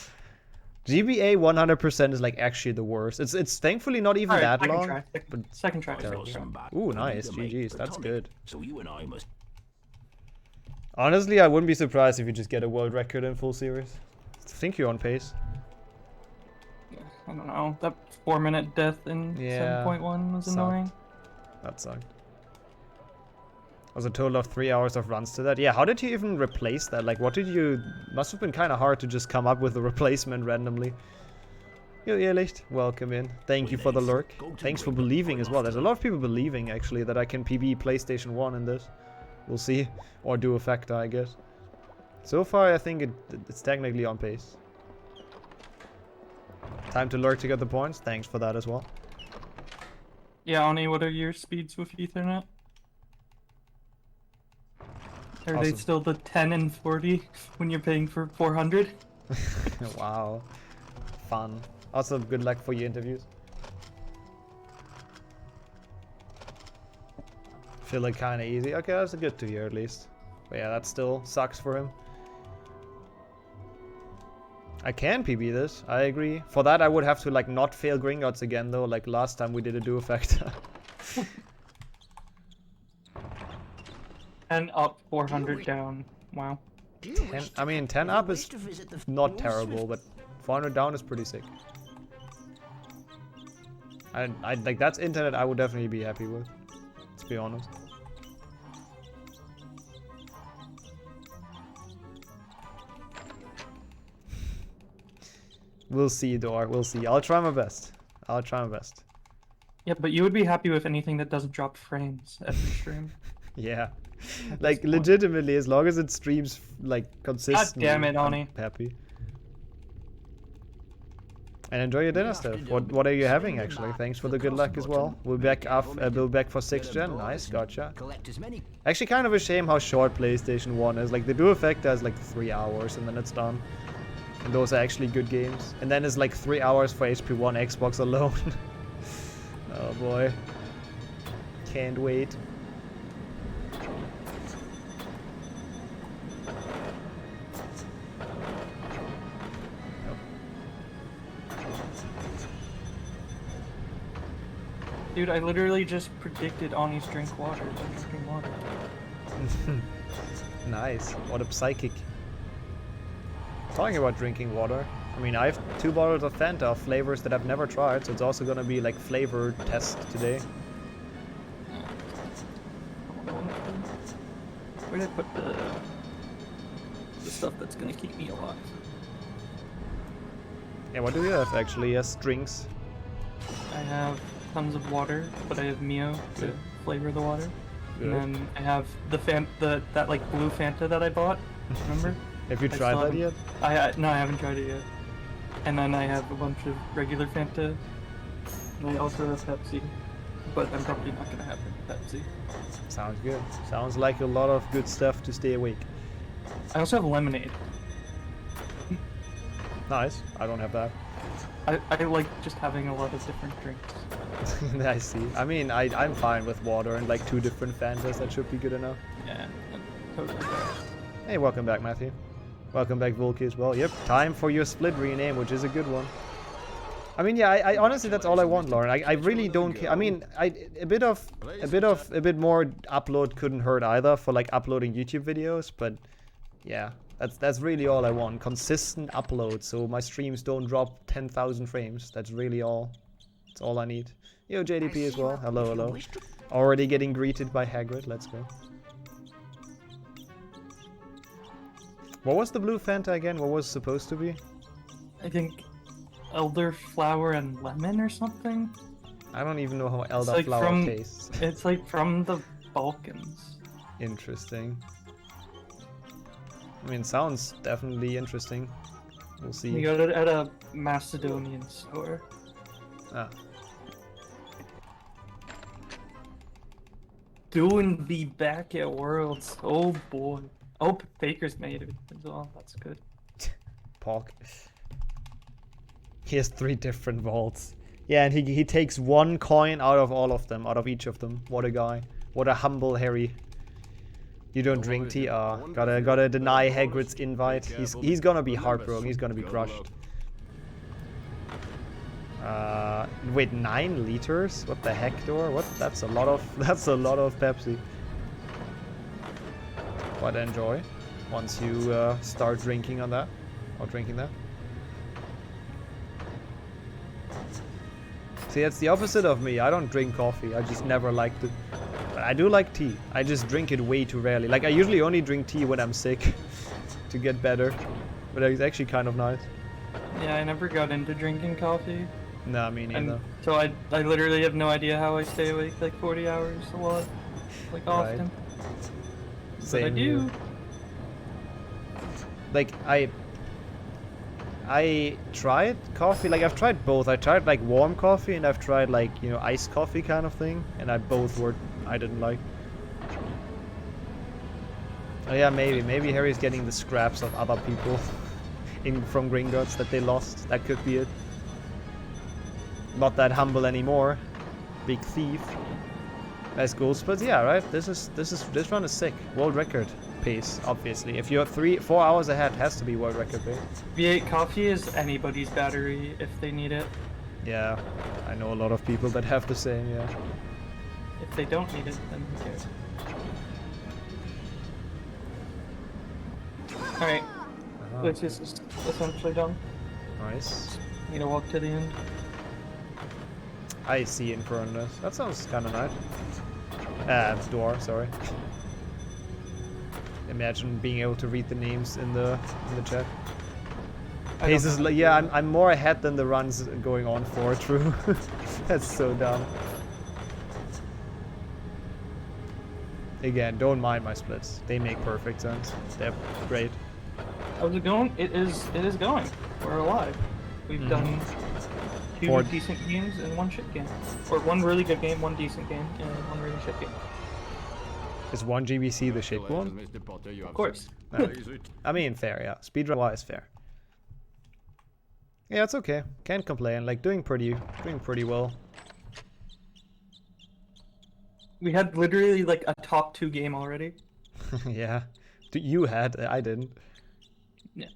S1: GBA 100% is like actually the worst. It's thankfully not even
S3: Alright,
S1: that
S3: second
S1: long.
S3: try.
S1: but
S3: Second try.
S1: terrible.
S3: Second try.
S1: Ooh, nice. GG's. That's good.
S4: So you and I must.
S1: Honestly, I wouldn't be surprised if you just get a world record in full series. I think you're on pace.
S3: I don't know. That 4-minute death in
S1: Yeah,
S3: 7.1 was
S1: sucked.
S3: annoying.
S1: That sucked. Was a total of 3 hours of runs to that. Yeah, how did you even replace that? Like, what did you... Must have been kind of hard to just come up with a replacement randomly. Yo, Licht, welcome in. Thank you for the lurk. Thanks for believing as well. There's a lot of people believing, actually, that I can PB PlayStation 1 in this. We'll see. Or do a factor, I guess. So far, I think it's technically on pace. Time to lurk to get the points. Thanks for that as well.
S3: Yeah, Ani, what are your speeds with Ethernet? Are they
S1: Awesome.
S3: still the 10 and 40 when you're paying for 400?
S1: Wow. Fun. Also, good luck for your interviews. Feel like kind of easy. Okay, that's good to hear at least. But yeah, that still sucks for him. I can PB this, I agree. For that, I would have to like not fail Gringotts again though, like last time we did a duo factor.
S3: And up 400 down. Wow.
S1: 10 up is not terrible, but 400 down is pretty sick. I like that's internet I would definitely be happy with. Let's be honest. We'll see, Dor. We'll see. I'll try my best. I'll try my best.
S3: Yeah, but you would be happy with anything that doesn't drop frames every stream.
S1: Yeah.
S3: At
S1: Like,
S3: this point.
S1: legitimately, as long as it streams, like, consistently.
S3: damn it,
S1: I'm
S3: Ani.
S1: happy. And enjoy your dinner, Steph. What are you having, actually? Thanks for the good luck as well. We'll back for 6th gen. Nice, gotcha.
S4: Collect as many.
S1: Actually, kind of a shame how short PlayStation 1 is. Like, the Dual Factor is like 3 hours, and then it's done. And those are actually good games. And then it's like 3 hours for HP1 Xbox alone. Oh boy. Can't wait.
S3: Dude, I literally just predicted Ani's drink water. I'm drinking water.
S1: Nice. What a psychic. Talking about drinking water. I mean, I have 2 bottles of Fanta of flavors that I've never tried, so it's also gonna be like flavor test today.
S3: Where did I put the stuff that's gonna keep me alive?
S1: Yeah, what do you have actually? Yes, drinks.
S3: I have tons of water, but I have Mio to
S1: Good.
S3: flavor the water.
S1: Good.
S3: And then I have that like blue Fanta that I bought. Remember?
S1: Have you
S3: I
S1: tried
S3: still
S1: that yet?
S3: No, I haven't tried it yet. And then I have a bunch of regular Fanta. And I also have Pepsi. But I'm probably not gonna have Pepsi.
S1: Sounds good. Sounds like a lot of good stuff to stay awake.
S3: I also have lemonade.
S1: Nice. I don't have that.
S3: I like just having a lot of different drinks.
S1: I see. I mean, I'm fine with water and like 2 different Fantas. That should be good enough.
S3: Yeah, totally fair.
S1: Hey, welcome back, Matthew. Welcome back, Volky, as well. Yep, time for your split rename, which is a good one. I mean, yeah, I honestly, that's all I want, Lauren. I really don't care. I mean, a bit more upload couldn't hurt either for like uploading YouTube videos, but yeah, that's really all I want. Consistent upload, so my streams don't drop 10,000 frames. That's really all. That's all I need. Yo, JDP as well. Hello, hello. Already getting greeted by Hagrid. Let's go. What was the blue Fanta again? What was it supposed to be?
S3: I think elderflower and lemon or something.
S1: I don't even know how
S3: It's like
S1: elderflower tastes.
S3: It's like from the Balkans.
S1: Interesting. I mean, sounds definitely interesting. We'll see.
S3: You got it at a Macedonian store.
S1: Ah.
S3: Doing the back at Worlds. Oh boy. Oh, Baker's made it as well. That's good.
S1: Pork. He has 3 different vaults. Yeah, and he takes 1 coin out of all of them, out of each of them. What a guy. What a humble Harry. You don't drink tea? Ah, gotta deny Hagrid's invite. He's gonna be heartbroken. He's gonna be crushed. Wait, 9 liters? What the heck, door? What? That's a lot of Pepsi. But enjoy once you start drinking on that, or drinking that. See, it's the opposite of me. I don't drink coffee. I just never liked it. But I do like tea. I just drink it way too rarely. Like, I usually only drink tea when I'm sick to get better. But it's actually kind of nice.
S3: Yeah, I never got into drinking coffee.
S1: Nah, me neither.
S3: And so I literally have no idea how I stay awake like 40 hours a lot, like often.
S1: Right.
S3: But
S1: Same
S3: I do.
S1: here. Like, I tried coffee, like I've tried both. I tried like warm coffee and I've tried like, you know, iced coffee kind of thing. And I didn't like. Oh yeah, maybe Harry's getting the scraps of other people from Gringotts that they lost. That could be it. Not that humble anymore. Big thief. Nice goals, but yeah, right. This run is sick. World record pace, obviously. If you're 3-4 hours ahead, has to be world record pace.
S3: V8 coffee is anybody's battery if they need it.
S1: Yeah, I know a lot of people that have the same. Yeah.
S3: If they don't need it, then who cares? All right, which is essentially done.
S1: Nice.
S3: Need to walk to the end.
S1: I see in front of this. That sounds kind of nice. Door, sorry. Imagine being able to read the names in the chat. Pace is like, yeah, I'm more ahead than the runs going on for. True. That's so dumb. Again, don't mind my splits. They make perfect sense. They're great.
S3: How's it going? It is going. We're alive. We've done 2 decent games and 1 shit game. Or 1 really good game, 1 decent game, and 1 really shit game.
S1: Is 1 GBC the shit one?
S3: Of course.
S1: I mean, fair, yeah. Speedrun wise, fair. Yeah, it's okay. Can't complain. Like, doing pretty well.
S3: We had literally like a top 2 game already.
S1: Yeah. You had, I didn't.
S3: Yeah.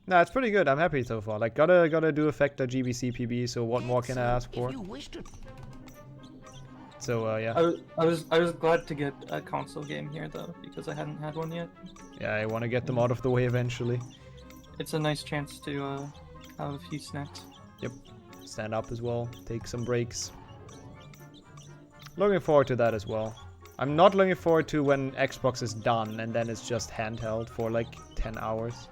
S1: No, it's pretty good. I'm happy so far. Like, gotta do Effector GBC PB. So what more can I ask for? So yeah.
S3: I was glad to get a console game here though, because I hadn't had one yet.
S1: Yeah, I want to get them out of the way eventually.
S3: It's a nice chance to have a few snacks.
S1: Yep. Stand up as well. Take some breaks. Looking forward to that as well. I'm not looking forward to when Xbox is done and then it's just handheld for like 10 hours.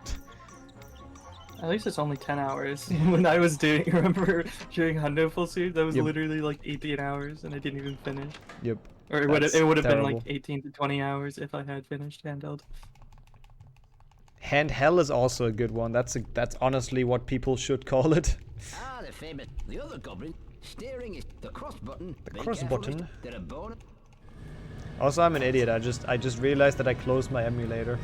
S3: At least it's only 10 hours. When I was remember during Hundo Full Suit, that was literally like 18 hours and I didn't even finish.
S1: Yep.
S3: Or it would have been like 18 to 20 hours if I had finished handheld.
S1: Handheld is also a good one. That's honestly what people should call it.
S7: Ah, the famous. The other goblin. Steering is the cross button.
S1: The
S7: Be
S1: cross
S7: careful,
S1: button.
S7: They're a bonus.
S1: Also, I'm an idiot. I just realized that I closed my emulator.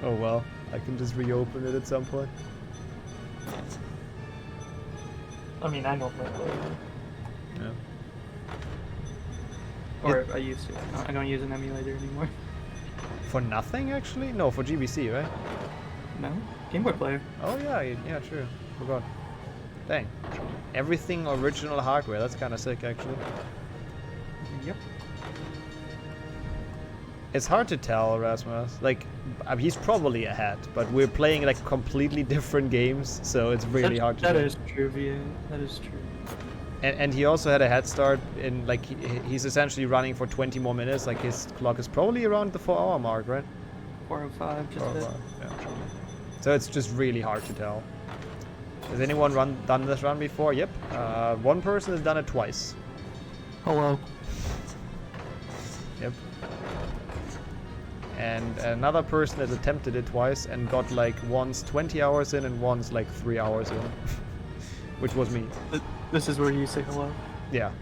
S1: Oh well, I can just reopen it at some point.
S3: I mean, I don't play it.
S1: Yeah.
S3: Or I used to. I don't use an emulator anymore.
S1: For nothing, actually? No, for GBC, right?
S3: No? Game Boy player.
S1: Oh yeah, yeah, true. Forgot. Dang. Everything original hardware. That's kind of sick, actually.
S3: Yep.
S1: It's hard to tell, Rasmus. Like, he's probably ahead, but we're playing like completely different games, so it's really hard to tell.
S3: That is true, VA. That is true.
S1: And he also had a head start in, like, he's essentially running for 20 more minutes. Like, his clock is probably around the 4-hour mark, right?
S3: 4:05, just hit.
S1: 4:05, yeah. So it's just really hard to tell. Has anyone done this run before? Yep. One person has done it twice.
S3: Hello.
S1: Yep. And another person has attempted it twice and got like once 20 hours in and once like 3 hours in. Which was me.
S3: This is where you say hello.
S1: Yeah.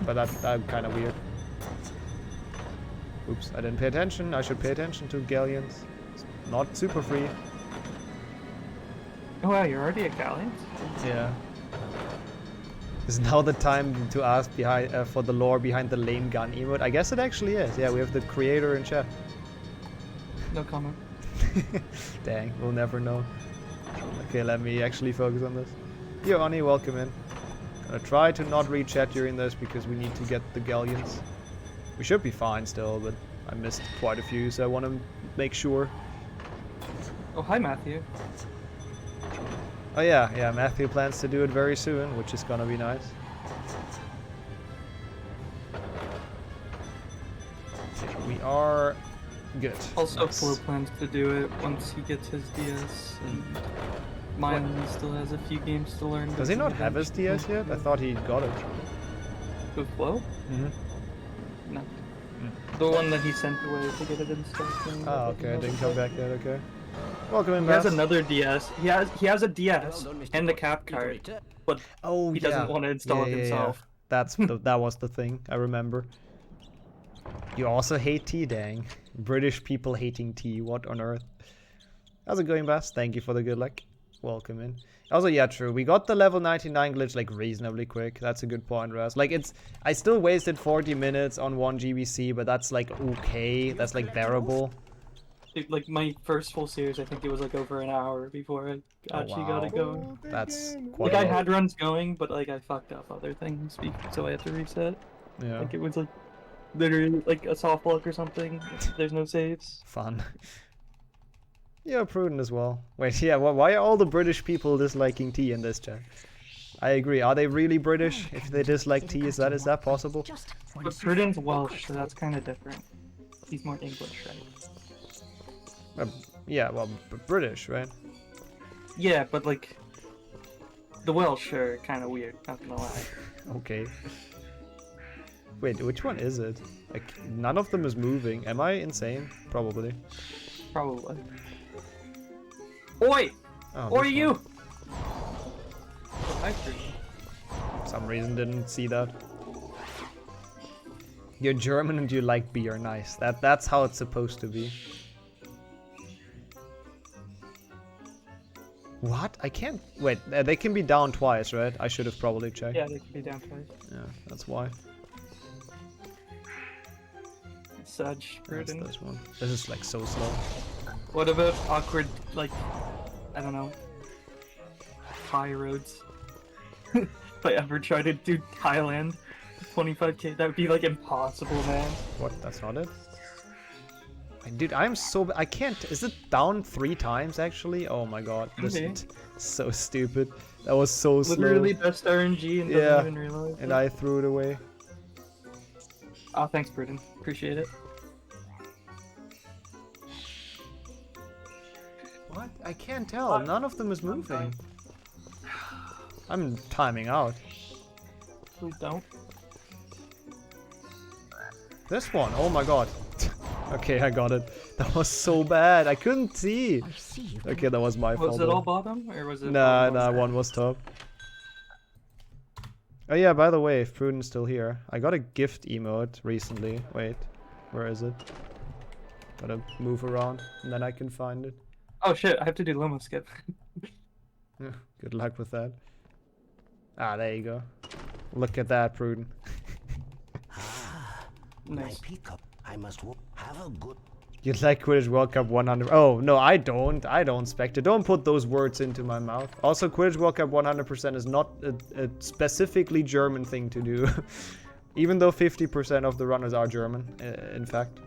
S1: But that's kind of weird. Oops, I didn't pay attention. I should pay attention to galleons. It's not super free.
S3: Oh wow, you're already at Galleons?
S1: Yeah. Is now the time to ask for the lore behind the lame gun emote? I guess it actually is. Yeah, we have the creator in chat.
S3: No comment.
S1: Dang, we'll never know. Okay, let me actually focus on this. Yo, Ani, welcome in. Gonna try to not read chat during this because we need to get the galleons. We should be fine still, but I missed quite a few, so I want to make sure.
S3: Oh, hi Matthew.
S1: Oh yeah, Matthew plans to do it very soon, which is gonna be nice. Okay, we are good.
S3: Also,
S1: Nice.
S3: Flo plans to do it once he gets his DS, and mine still has a few games to learn.
S1: Does he not have his DS yet? I thought he got it.
S3: With Flo?
S1: Mm-hmm.
S3: No. The one that he sent away to get it installed.
S1: Oh, okay, didn't come back yet, okay. Welcome in,
S3: He has
S1: Bass.
S3: another DS. He has a DS
S7: Well done, Mr.
S3: and the
S7: Potter.
S3: cap
S7: You got
S3: card,
S7: it, too.
S3: but
S1: Oh,
S3: he
S1: yeah.
S3: doesn't want to install it himself.
S1: That's that was the thing, I remember. You also hate tea, dang. British people hating tea, what on earth? How's it going, Bass? Thank you for the good luck. Welcome in. Also, yeah, true. We got the level 99 glitch like reasonably quick. That's a good point, Raz. Like, I still wasted 40 minutes on one GBC, but that's like okay. That's like bearable.
S3: Like my first full series, I think it was like over an hour before I actually got it going.
S1: That's
S3: Like
S1: quite
S3: I
S1: a lot.
S3: had runs going, but like I fucked up other things, so I had to reset.
S1: Yeah,
S3: Like it was like literally like a soft block or something. There's no saves.
S1: fun. Yeah, prudent as well. Wait, yeah, why are all the British people disliking tea in this chat? I agree. Are they really British? If they dislike tea, is that possible?
S5: Just
S3: But Prudent's Welsh, so that's kind of different. He's more English, right?
S1: Yeah, well, British, right?
S3: Yeah, but like the Welsh are kind of weird. Not gonna lie.
S1: Okay. Wait, which one is it? Like, none of them is moving. Am I insane? Probably.
S3: Probably. Oi!
S1: Oh,
S3: Or
S1: this
S3: you!
S1: one.
S3: I agree.
S1: For some reason didn't see that. You're German and you like beer. Nice. That's how it's supposed to be. What? I can't... Wait, they can be down twice, right? I should have probably checked.
S3: Yeah, they could be down twice.
S1: Yeah, that's why.
S3: Such
S1: That's
S3: Prudent.
S1: this one. This is like so slow.
S3: What about awkward, like, I don't know, high roads? If I ever try to do Thailand, 25k, that would be like impossible, man.
S1: What? That's not it? Dude, I'm so... I can't... Is it down 3 times, actually? Oh my god. This
S3: Okay.
S1: is so stupid. That was so slow.
S3: Literally best RNG and doesn't
S1: Yeah,
S3: even realize
S1: and
S3: it.
S1: I threw it away.
S3: Oh, thanks, Prudent. Appreciate it.
S1: What? I can't tell.
S3: What?
S1: None of them is moving. I'm timing out.
S3: Please don't.
S1: This one. Oh my god. Okay, I got it. That was so bad. I couldn't see.
S6: I see you've
S1: Okay, that was my fault.
S3: Was it all bottom or was it?
S1: Nah,
S3: bottom
S1: nah,
S3: top?
S1: one was top. Oh yeah, by the way, if Pruden's still here, I got a gift emote recently. Wait, where is it? Gotta move around, and then I can find it.
S3: Oh shit! I have to do Lomo skip.
S1: Yeah, good luck with that. Ah, there you go. Look at that, Pruden.
S2: My
S3: Nice.
S2: peacock, I must have a good...
S1: You'd like Quidditch World Cup 100. Oh, no, I don't. I don't, Spectre. Don't put those words into my mouth. Also, Quidditch World Cup 100% is not a specifically German thing to do. Even though 50% of the runners are German, in fact.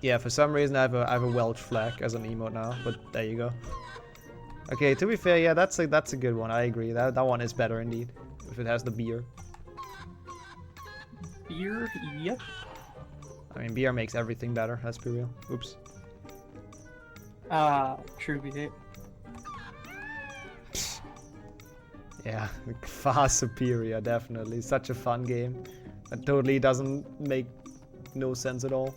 S1: Yeah, for some reason I have a Welsh flag as an emote now, but there you go. Okay, to be fair, yeah, that's a good one. I agree. That one is better indeed. If it has the beer.
S3: Beer? Yep.
S1: I mean, beer makes everything better. Let's be real. Oops.
S3: True behave.
S1: Yeah, far superior, definitely. Such a fun game. That totally doesn't make no sense at all.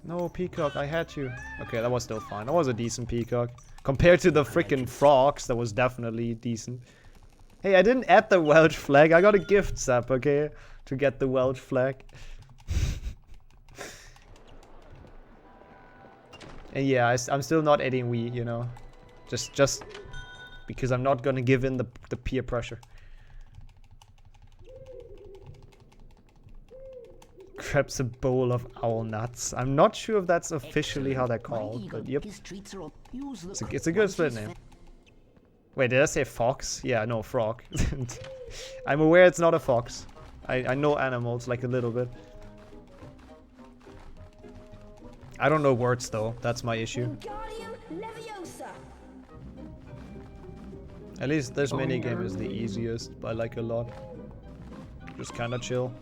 S1: No, Peacock, I had you. Okay, that was still fine. That was a decent Peacock. Compared to the freaking frogs, that was definitely decent. Hey, I didn't add the Welsh flag. I got a gift, Sap, okay? To get the Welsh flag. And yeah, I'm still not adding we, you know. Just because I'm not gonna give in the peer pressure. Grabs a bowl of owl nuts. I'm not sure if that's officially how they're called, but yep. It's a good split name. Wait, did I say fox? Yeah, no, frog. I'm aware it's not a fox. I know animals like a little bit. I don't know words though, that's my issue.
S5: Wingardium Leviosa.
S1: At least this minigame is the easiest by like a lot. Just kinda chill.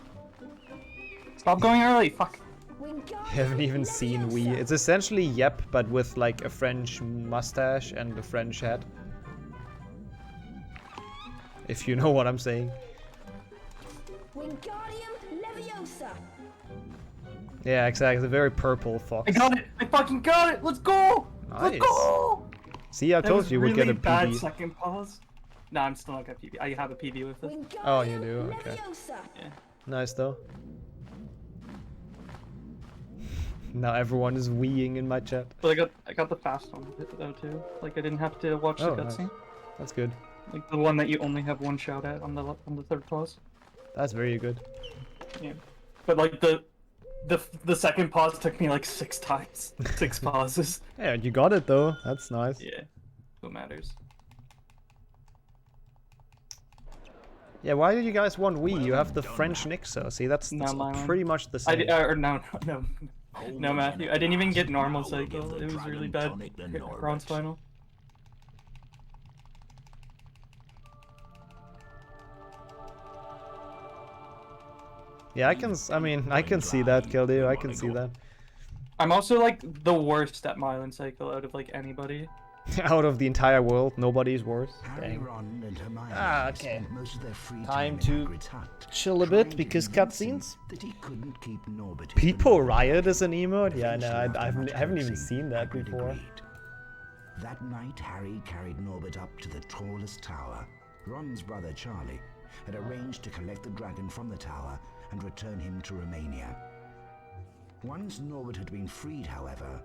S3: Stop going early. Fuck.
S5: Wingardium
S1: Haven't even seen Wii.
S5: Leviosa.
S1: It's essentially Yep, but with like a French mustache and a French hat. If you know what I'm saying.
S5: Wingardium Leviosa.
S1: Yeah, exactly. The very purple fox.
S3: I got it. I fucking got it. Let's go. Let's
S1: Nice.
S3: go.
S1: See, I
S3: That
S1: told
S3: was
S1: you you would
S3: really
S1: get a
S3: bad
S1: PB.
S3: second pause. No, I'm still not got PB. I have a PB with it.
S5: Wingardium
S1: Oh, you do? Okay.
S5: Leviosa.
S1: Nice though. Now everyone is weeing in my chat.
S3: But I got the fast one with it though too. Like I didn't have to watch the
S1: Oh, nice.
S3: cutscene.
S1: That's good.
S3: Like the one that you only have one shout at on the third pause.
S1: That's very good.
S3: Yeah. But like the second pause took me like 6 times. 6 pauses.
S1: Yeah, you got it though. That's nice.
S3: Yeah. What matters?
S1: Yeah, why did you guys want Wii? You have the French Nixo. See, that's
S3: No, mine.
S1: pretty much the
S3: I
S1: same.
S3: or no, Matthew. I didn't even get normal cycle. It was really bad. Bronze final.
S1: Yeah, I can see that, Kildeo. I can see that.
S3: I'm also like the worst at Mylan cycle out of like anybody.
S1: Out of the entire world, nobody's worse.
S2: Harry,
S1: Dang.
S2: Ron, and Hermione
S1: Okay.
S2: spent most of their free
S1: Time
S2: time
S1: to
S2: in Hagrid's hut,
S1: chill a
S2: trying
S1: bit
S2: to
S1: because
S2: convince him
S1: cutscenes.
S2: that he couldn't keep Norbert in the
S1: People
S2: north.
S1: Riot is an emote? Yeah, no,
S2: Eventually,
S1: I
S2: after much
S1: haven't even
S2: coaxing,
S1: seen that
S2: Hagrid
S1: before.
S2: agreed. That night, Harry carried Norbert up to the tallest tower. Ron's brother Charlie had arranged to collect the dragon from the tower and return him to Romania. Once Norbert had been freed, however,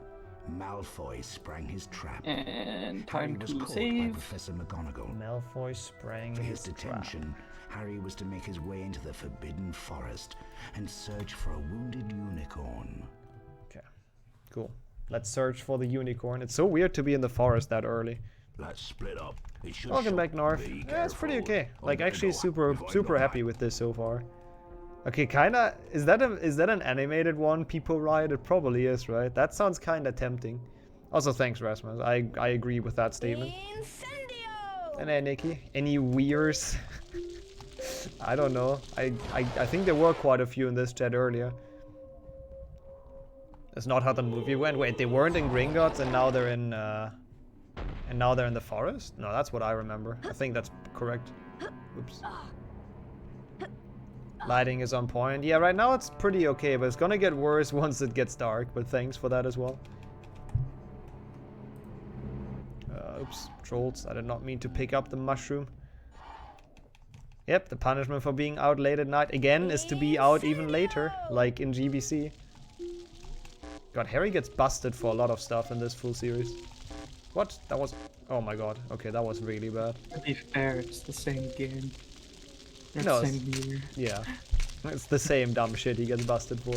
S2: Malfoy sprang his trap.
S3: And
S2: Harry
S3: time
S2: was
S3: to
S2: caught by
S3: save.
S2: Professor McGonagall.
S1: Malfoy sprang
S2: For his
S1: his trap.
S2: detention, Harry was to make his way into the Forbidden Forest and search for a wounded unicorn.
S1: Okay, cool. Let's search for the unicorn. It's so weird to be in the forest that early.
S4: Let's split up. It should
S1: Welcome
S4: show-
S1: back, North.
S4: Be
S1: Yeah, it's pretty
S4: careful.
S1: okay. Like,
S4: I'm
S1: actually,
S4: gonna go
S1: super
S4: back.
S1: happy with this so far. Okay, kinda. Is that an animated one? People Riot? It probably is, right? That sounds kinda tempting. Also, thanks, Rasmus. I agree with that statement.
S5: Incendio.
S1: And hey, Nikki, any weirs? I don't know. I think there were quite a few in this chat earlier. That's not how the movie went. Wait, they weren't in Gringotts and now they're in the forest? No, that's what I remember. I think that's correct. Oops. Lighting is on point. Yeah, right now it's pretty okay, but it's gonna get worse once it gets dark. But thanks for that as well. Oops, trolls. I did not mean to pick up the mushroom. Yep, the punishment for being out late at night again is to be out even later, like in GBC. God, Hary gets busted for a lot of stuff in this full series. What? That was... Oh my god. Okay, that was really bad.
S3: To be fair, it's the same game. It's
S1: No,
S3: the same year.
S1: Yeah. It's the same dumb shit he gets busted for.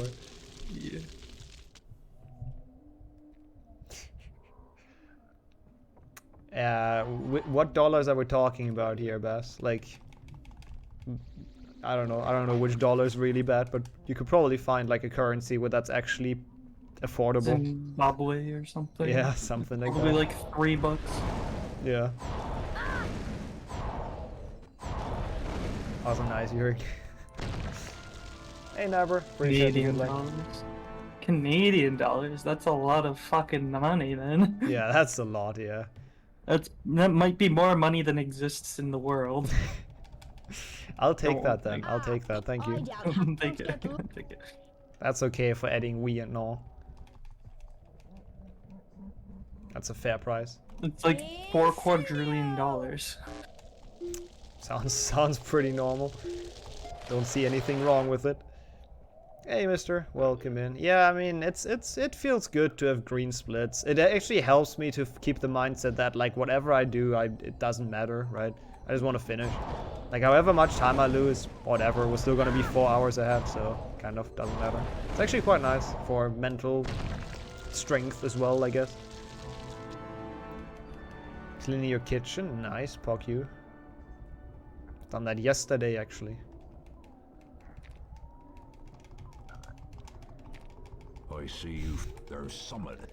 S3: Yeah.
S1: What dollars are we talking about here, Bass? Like, I don't know which dollar is really bad, but you could probably find like a currency where that's actually affordable.
S3: Zimbabwe or something.
S1: Yeah, something like
S3: Probably
S1: that.
S3: like $3.
S1: Yeah. Awesome, nice, Yuri. Hey, Nabber.
S3: Canadian dollars. Canadian dollars? That's a lot of fucking money, then.
S1: Yeah, that's a lot, yeah.
S3: That might be more money than exists in the world.
S1: I'll take that then. I'll take that. Thank you.
S3: Take it. Take it.
S1: That's okay for adding we and no. That's a fair price.
S3: It's like $4 quadrillion.
S1: Sounds pretty normal. Don't see anything wrong with it. Hey, mister, welcome in. Yeah, I mean, it feels good to have green splits. It actually helps me to keep the mindset that, like, whatever I do, it doesn't matter, right? I just want to finish. Like, however much time I lose, whatever, we're still gonna be 4 hours ahead, so kind of doesn't matter. It's actually quite nice for mental strength as well, I guess. Cleaning your kitchen, nice, pock you. Done that yesterday, actually.
S2: I see you. There's some of it.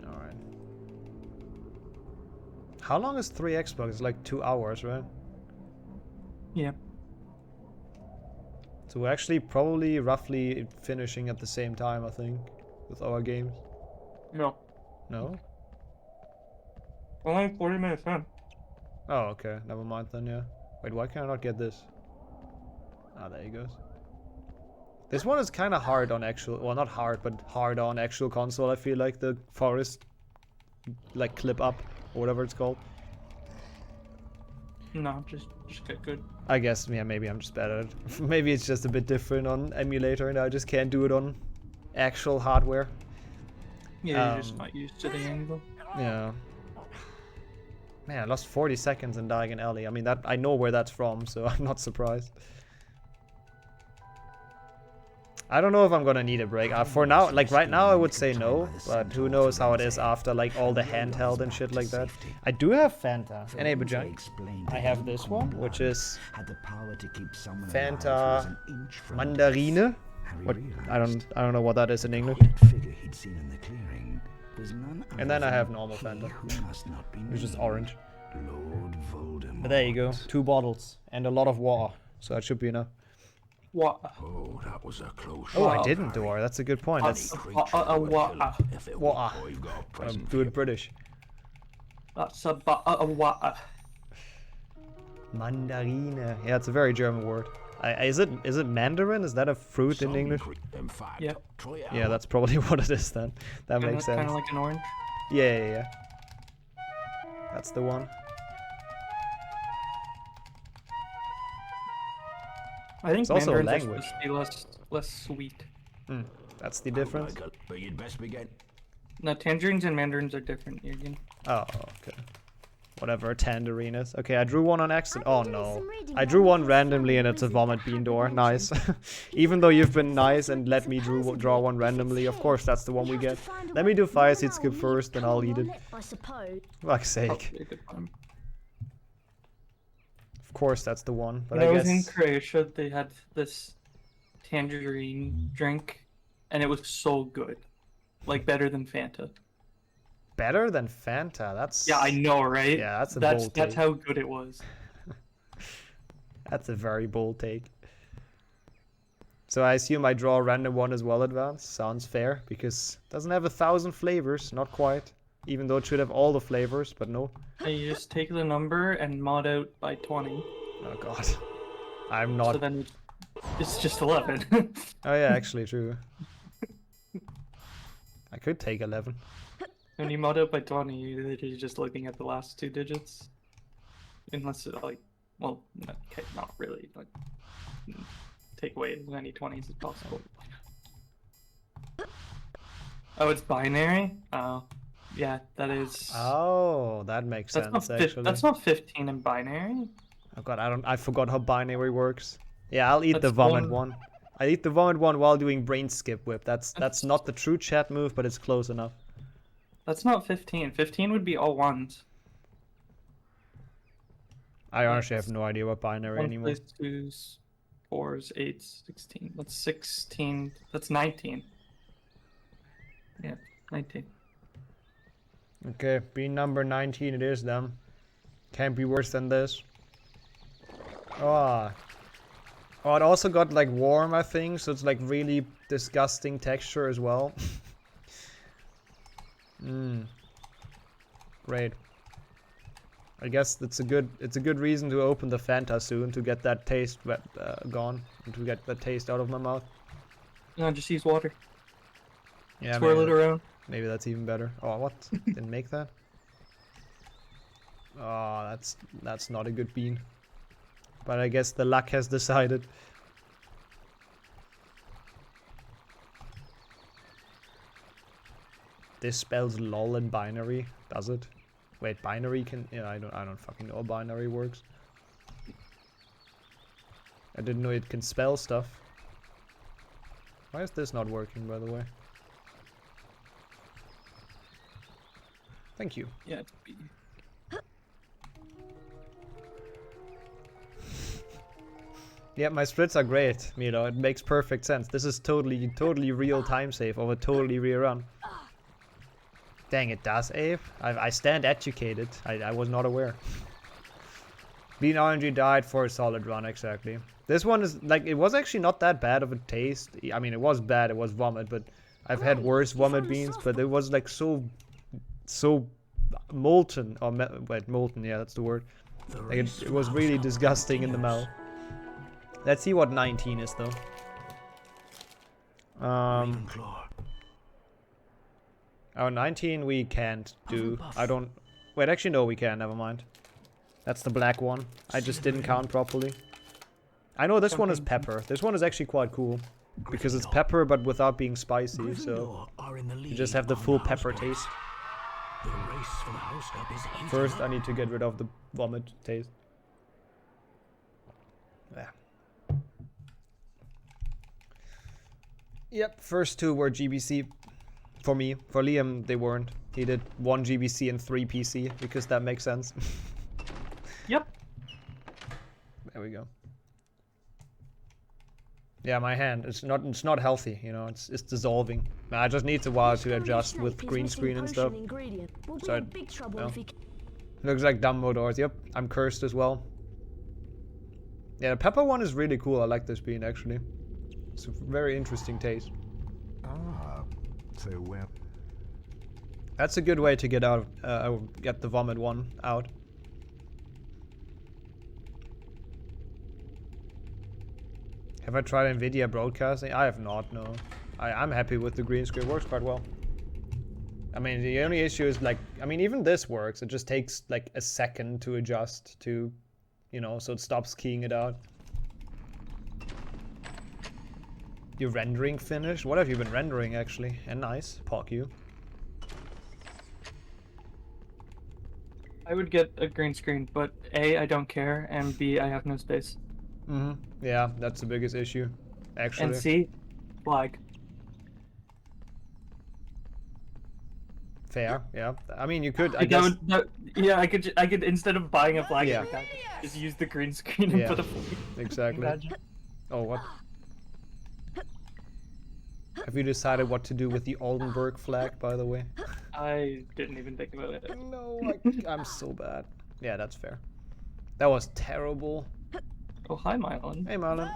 S1: Alright. How long is 3 Xbox? It's like 2 hours, right?
S3: Yeah.
S1: So we're actually probably roughly finishing at the same time, I think, with our games.
S3: No.
S1: No?
S3: Only 40 minutes in.
S1: Oh, okay. Never mind then, yeah. Wait, why can I not get this? Ah, there he goes. This one is kind of hard on actual... Well, not hard, but hard on actual console, I feel like. The forest, like, clip up, or whatever it's called.
S3: No, just get good.
S1: I guess, yeah, maybe I'm just bad at it. Maybe it's just a bit different on emulator, and I just can't do it on actual hardware.
S3: Yeah, you're just not used to the angle.
S1: Yeah. Man, I lost 40 seconds in Diagon Alley. I mean, that I know where that's from, so I'm not surprised. I don't know if I'm gonna need a break. For now, like right now, I would say no, but who knows how it is after like all the handheld and shit like that. I do have Fanta and Abujang. I have this one, which is Fanta Mandarine. What? I don't know what that is in English. And then I have normal Fanta, which is orange. But there you go, 2 bottles and a lot of water, so that should be enough.
S3: What?
S2: Oh, that was a close
S1: Oh,
S2: shot.
S1: I didn't do it. That's a good point. That's
S3: Water.
S1: water. I'm good British.
S3: That's a water.
S1: Mandarine. Yeah, it's a very German word. Is it Mandarin? Is that a fruit in English?
S3: Yeah.
S1: Yeah, that's probably what it is then. That makes sense.
S3: Kind of like an orange.
S1: Yeah. That's the one.
S3: I think
S1: It's also a
S3: mandarins are
S1: language.
S3: supposed to be less sweet.
S1: That's the difference.
S2: But you'd best begin.
S3: No, tangerines and mandarins are different, Jürgen.
S1: Oh, okay. Whatever, tangerine is. Okay, I drew one on accident. Oh no. I drew one randomly and it's a vomit bean door. Nice. Even though you've been nice and let me draw one randomly, of course that's the one we get. Let me do fire seed skip first and I'll eat it.
S5: I suppose.
S1: Fuck's sake.
S3: Probably a good time.
S1: Of course that's the one, but
S3: When I
S1: I
S3: was in
S1: guess...
S3: Croatia, they had this tangerine drink, and it was so good. Like, better than Fanta.
S1: Better than Fanta? That's...
S3: Yeah, I know, right?
S1: Yeah, that's a bold
S3: That's
S1: take.
S3: how good it was.
S1: That's a very bold take. So I assume I draw a random one as well, Advance. Sounds fair, because it doesn't have 1,000 flavors, not quite. Even though it should have all the flavors, but no.
S3: And you just take the number and mod out by 20.
S1: Oh god. I'm not.
S3: So then it's just 11.
S1: Oh yeah, actually true. I could take 11.
S3: When you mod it by 20, you're just looking at the last 2 digits. Unless it, like, well, okay, not really. Like, take away as many 20s as possible. Oh, it's binary? Oh, yeah, that is.
S1: Oh, that makes sense actually.
S3: That's not 15 in binary.
S1: Oh god, I forgot how binary works. Yeah, I'll eat the
S3: That's
S1: vomit
S3: one-
S1: one. I eat the vomit one while doing brain skip whip. That's not the true chat move, but it's close enough.
S3: That's not 15. 15 would be all ones.
S1: I honestly have no idea what binary
S3: 1
S1: anymore.
S3: plus 2s, 4s, 8s, 16. That's 16. That's 19. Yeah, 19.
S1: Okay, being number 19 it is then. Can't be worse than this. Oh. Oh, it also got like warm, I think, so it's like really disgusting texture as well. Great. I guess it's a good reason to open the Fanta soon to get that taste gone and to get that taste out of my mouth.
S3: No, just use water.
S1: Yeah,
S3: Swirl it around.
S1: maybe that's even better. Oh, what? Didn't make that? Oh, that's not a good bean. But I guess the luck has decided. This spells lol in binary, does it? Wait, binary can... Yeah, I don't fucking know how binary works. I didn't know it can spell stuff. Why is this not working, by the way? Thank you.
S3: Yeah, it's B.
S1: Yeah, my splits are great, Milo. It makes perfect sense. This is totally real time save of a totally real run. Dang, it does, Abe. I stand educated. I was not aware. Bean RNG died for a solid run, exactly. This one is, like, it was actually not that bad of a taste. I mean, it was bad, it was vomit, but I've had worse vomit beans, but it was, like, so molten. Or, wait, molten, yeah, that's the word. Like, it was really disgusting in the mouth. Let's see what 19 is, though. Oh, 19 we can't do. I don't... Wait, actually, no, we can. Never mind. That's the black one. I just didn't count properly. I know this one is pepper. This one is actually quite cool. Because it's pepper, but without being spicy, so... You just have the full pepper taste. First, I need to get rid of the vomit taste. Yeah. Yep, first 2 were GBC. For me. For Liam, they weren't. He did 1 GBC and 3 PC, because that makes sense.
S3: Yep.
S1: There we go. Yeah, my hand, it's not healthy, you know, it's dissolving. I just need a while to adjust with green screen and stuff. So looks like Dumbledore's. Yep, I'm cursed as well. Yeah, the pepper one is really cool. I like this bean, actually. It's a very interesting taste.
S2: Ah, so where?
S1: That's a good way to get out, get the vomit one out. Have I tried NVIDIA broadcasting? I have not, no. I'm happy with the green screen. It works quite well. I mean, the only issue is, like, I mean, even this works. It just takes, like, a second to adjust to, you know, so it stops keying it out. Your rendering finished? What have you been rendering, actually? And nice. Park you.
S3: I would get a green screen, but A, I don't care, and B, I have no space.
S1: Yeah, that's the biggest issue, actually.
S3: And C, lag.
S1: Fair, yeah. I mean, you could, I
S3: Like,
S1: guess...
S3: yeah, I could instead of buying a flag,
S1: Yeah.
S3: just use the green screen and
S1: Yeah,
S3: put a flag.
S1: exactly.
S3: Imagine.
S1: Oh, what? Have you decided what to do with the Oldenburg flag, by the way?
S3: I didn't even think about it.
S1: No, I'm so bad. Yeah, that's fair. That was terrible.
S3: Oh, hi, Mylon.
S1: Hey, Marlon.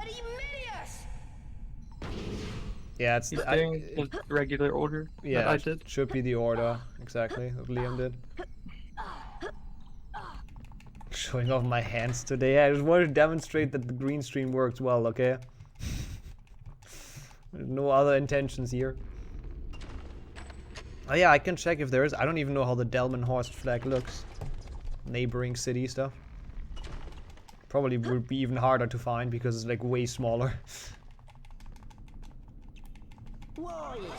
S1: Yeah, it's...
S3: He's doing the regular order that I
S1: it
S3: did.
S1: should be the order, exactly, that Liam did. showing off my hands today. I just wanted to demonstrate that the green screen works well, okay? There's no other intentions here. Oh yeah, I can check if there is. I don't even know how the Delmenhorst flag looks. Neighboring city stuff. Probably would be even harder to find because it's like way smaller.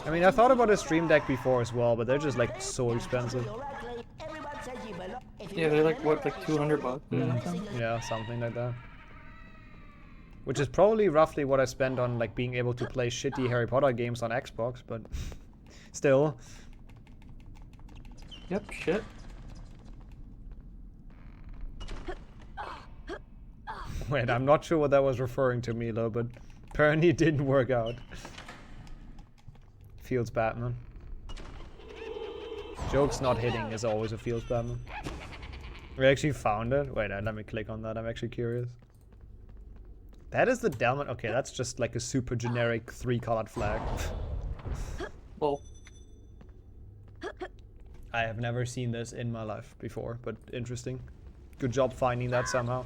S1: I mean, I thought about a stream deck before as well, but they're just like so expensive.
S3: Yeah, they're like what, like $200?
S1: Yeah, something like that. Which is probably roughly what I spent on like being able to play shitty Harry Potter games on Xbox, but still.
S3: Yep, shit.
S1: Wait, I'm not sure what that was referring to, Milo, but apparently it didn't work out. Feels Batman. Joke's not hitting is always a Feels Batman. We actually found it. Wait, let me click on that. I'm actually curious. That is the Delman. Okay, that's just like a super generic 3-colored flag.
S3: Well,
S1: I have never seen this in my life before, but interesting. Good job finding that somehow.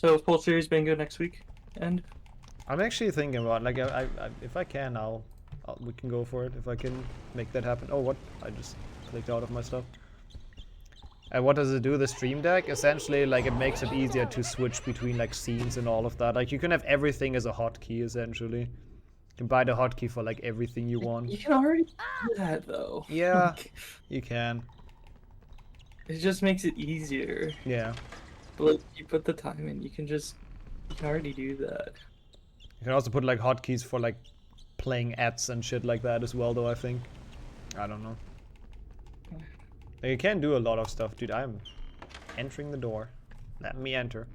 S3: so full series bingo next week, and
S1: I'm actually thinking about like if I can, we can go for it if I can make that happen. Oh, what? I just clicked out of my stuff. And what does it do? The stream deck essentially like it makes it easier to switch between like scenes and all of that. Like you can have everything as a hotkey essentially. You can buy the hotkey for like everything you want.
S3: you can already do that though.
S1: Yeah,
S3: Like,
S1: you can.
S3: it just makes it easier.
S1: Yeah.
S3: But like, you put the time in, you can already do that.
S1: You can also put like hotkeys for like playing ads and shit like that as well, though, I think. I don't know. Like, you can do a lot of stuff, dude. I'm entering the door. Let me enter.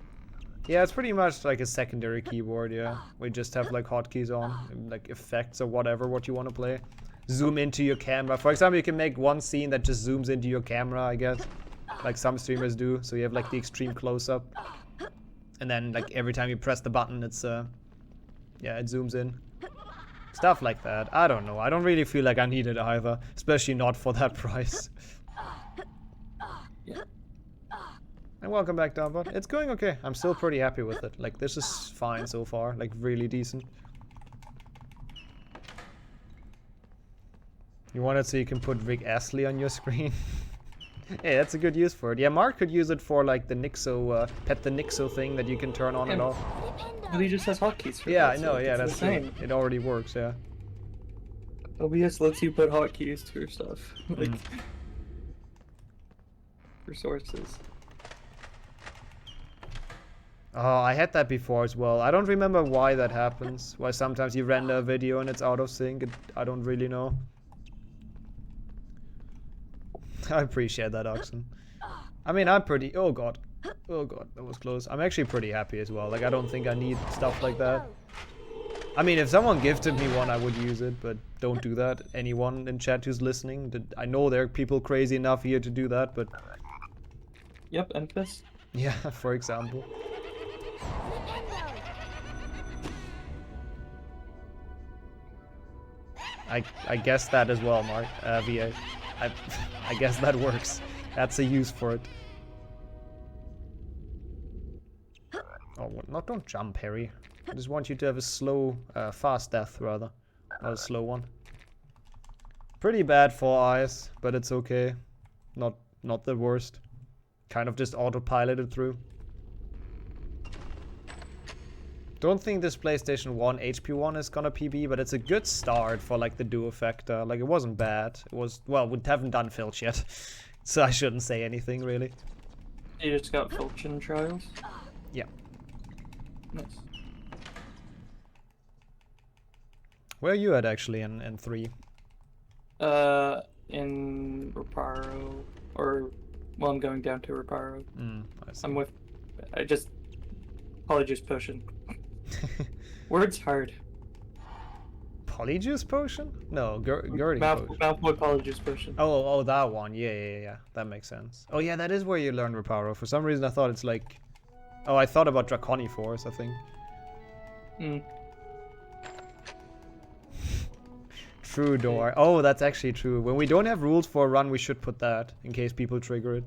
S1: Yeah, it's pretty much like a secondary keyboard, yeah. We just have like hotkeys on, like effects or whatever, what you want to play. Zoom into your camera. For example, you can make one scene that just zooms into your camera, I guess. Like some streamers do. So you have like the extreme close-up. And then like every time you press the button, it's yeah, it zooms in. Stuff like that. I don't know. I don't really feel like I need it either. Especially not for that price.
S3: Yeah.
S1: And welcome back, Downbot. It's going okay. I'm still pretty happy with it. Like, this is fine so far. Like, really decent. You want it so you can put Rick Astley on your screen? Hey, that's a good use for it. Yeah, Mark could use it for, like, the Nixo, Pet the Nixo thing that you can turn on and off.
S3: But he just has hotkeys for
S1: Yeah,
S3: that,
S1: I know.
S3: so
S1: Yeah,
S3: it's
S1: that's
S3: the
S1: true.
S3: same.
S1: It already works, yeah.
S3: OBS lets you put hotkeys to your stuff. Like, for sources.
S1: Oh, I had that before as well. I don't remember why that happens. Why sometimes you render a video and it's out of sync. I don't really know. I appreciate that, Oxen. I mean, I'm pretty... Oh god. Oh god, that was close. I'm actually pretty happy as well. Like, I don't think I need stuff like that. I mean, if someone gifted me one, I would use it, but don't do that. Anyone in chat who's listening, I know there are people crazy enough here to do that, but...
S3: Yep, Enfys.
S1: Yeah, for example. I guess that as well, Mark. VA. I guess that works. That's a use for it. Oh, no, don't jump, Harry. I just want you to have a slow, fast death, rather. Not a slow one. Pretty bad for eyes, but it's okay. Not the worst. Kind of just autopiloted through. Don't think this PlayStation 1 HP1 is gonna PB, but it's a good start for like the duo factor. Like, it wasn't bad. It was, well, we haven't done Filch yet, so I shouldn't say anything really.
S3: You just got Filch in Trials?
S1: Yeah.
S3: Nice.
S1: Where are you at actually in 3?
S3: In Reparo, or, well, I'm going down to Reparo.
S1: I see.
S3: I'm with, Polyjuice Potion. Word's hard.
S1: Polyjuice Potion? No, Gurdy
S3: Malfoy
S1: Potion.
S3: Polyjuice Potion.
S1: Oh, that one. Yeah. That makes sense. Oh yeah, that is where you learn Reparo. For some reason I thought it's like... Oh, I thought about Draconi Force, I think. True door. Oh, that's actually true. When we don't have rules for a run, we should put that in case people trigger it.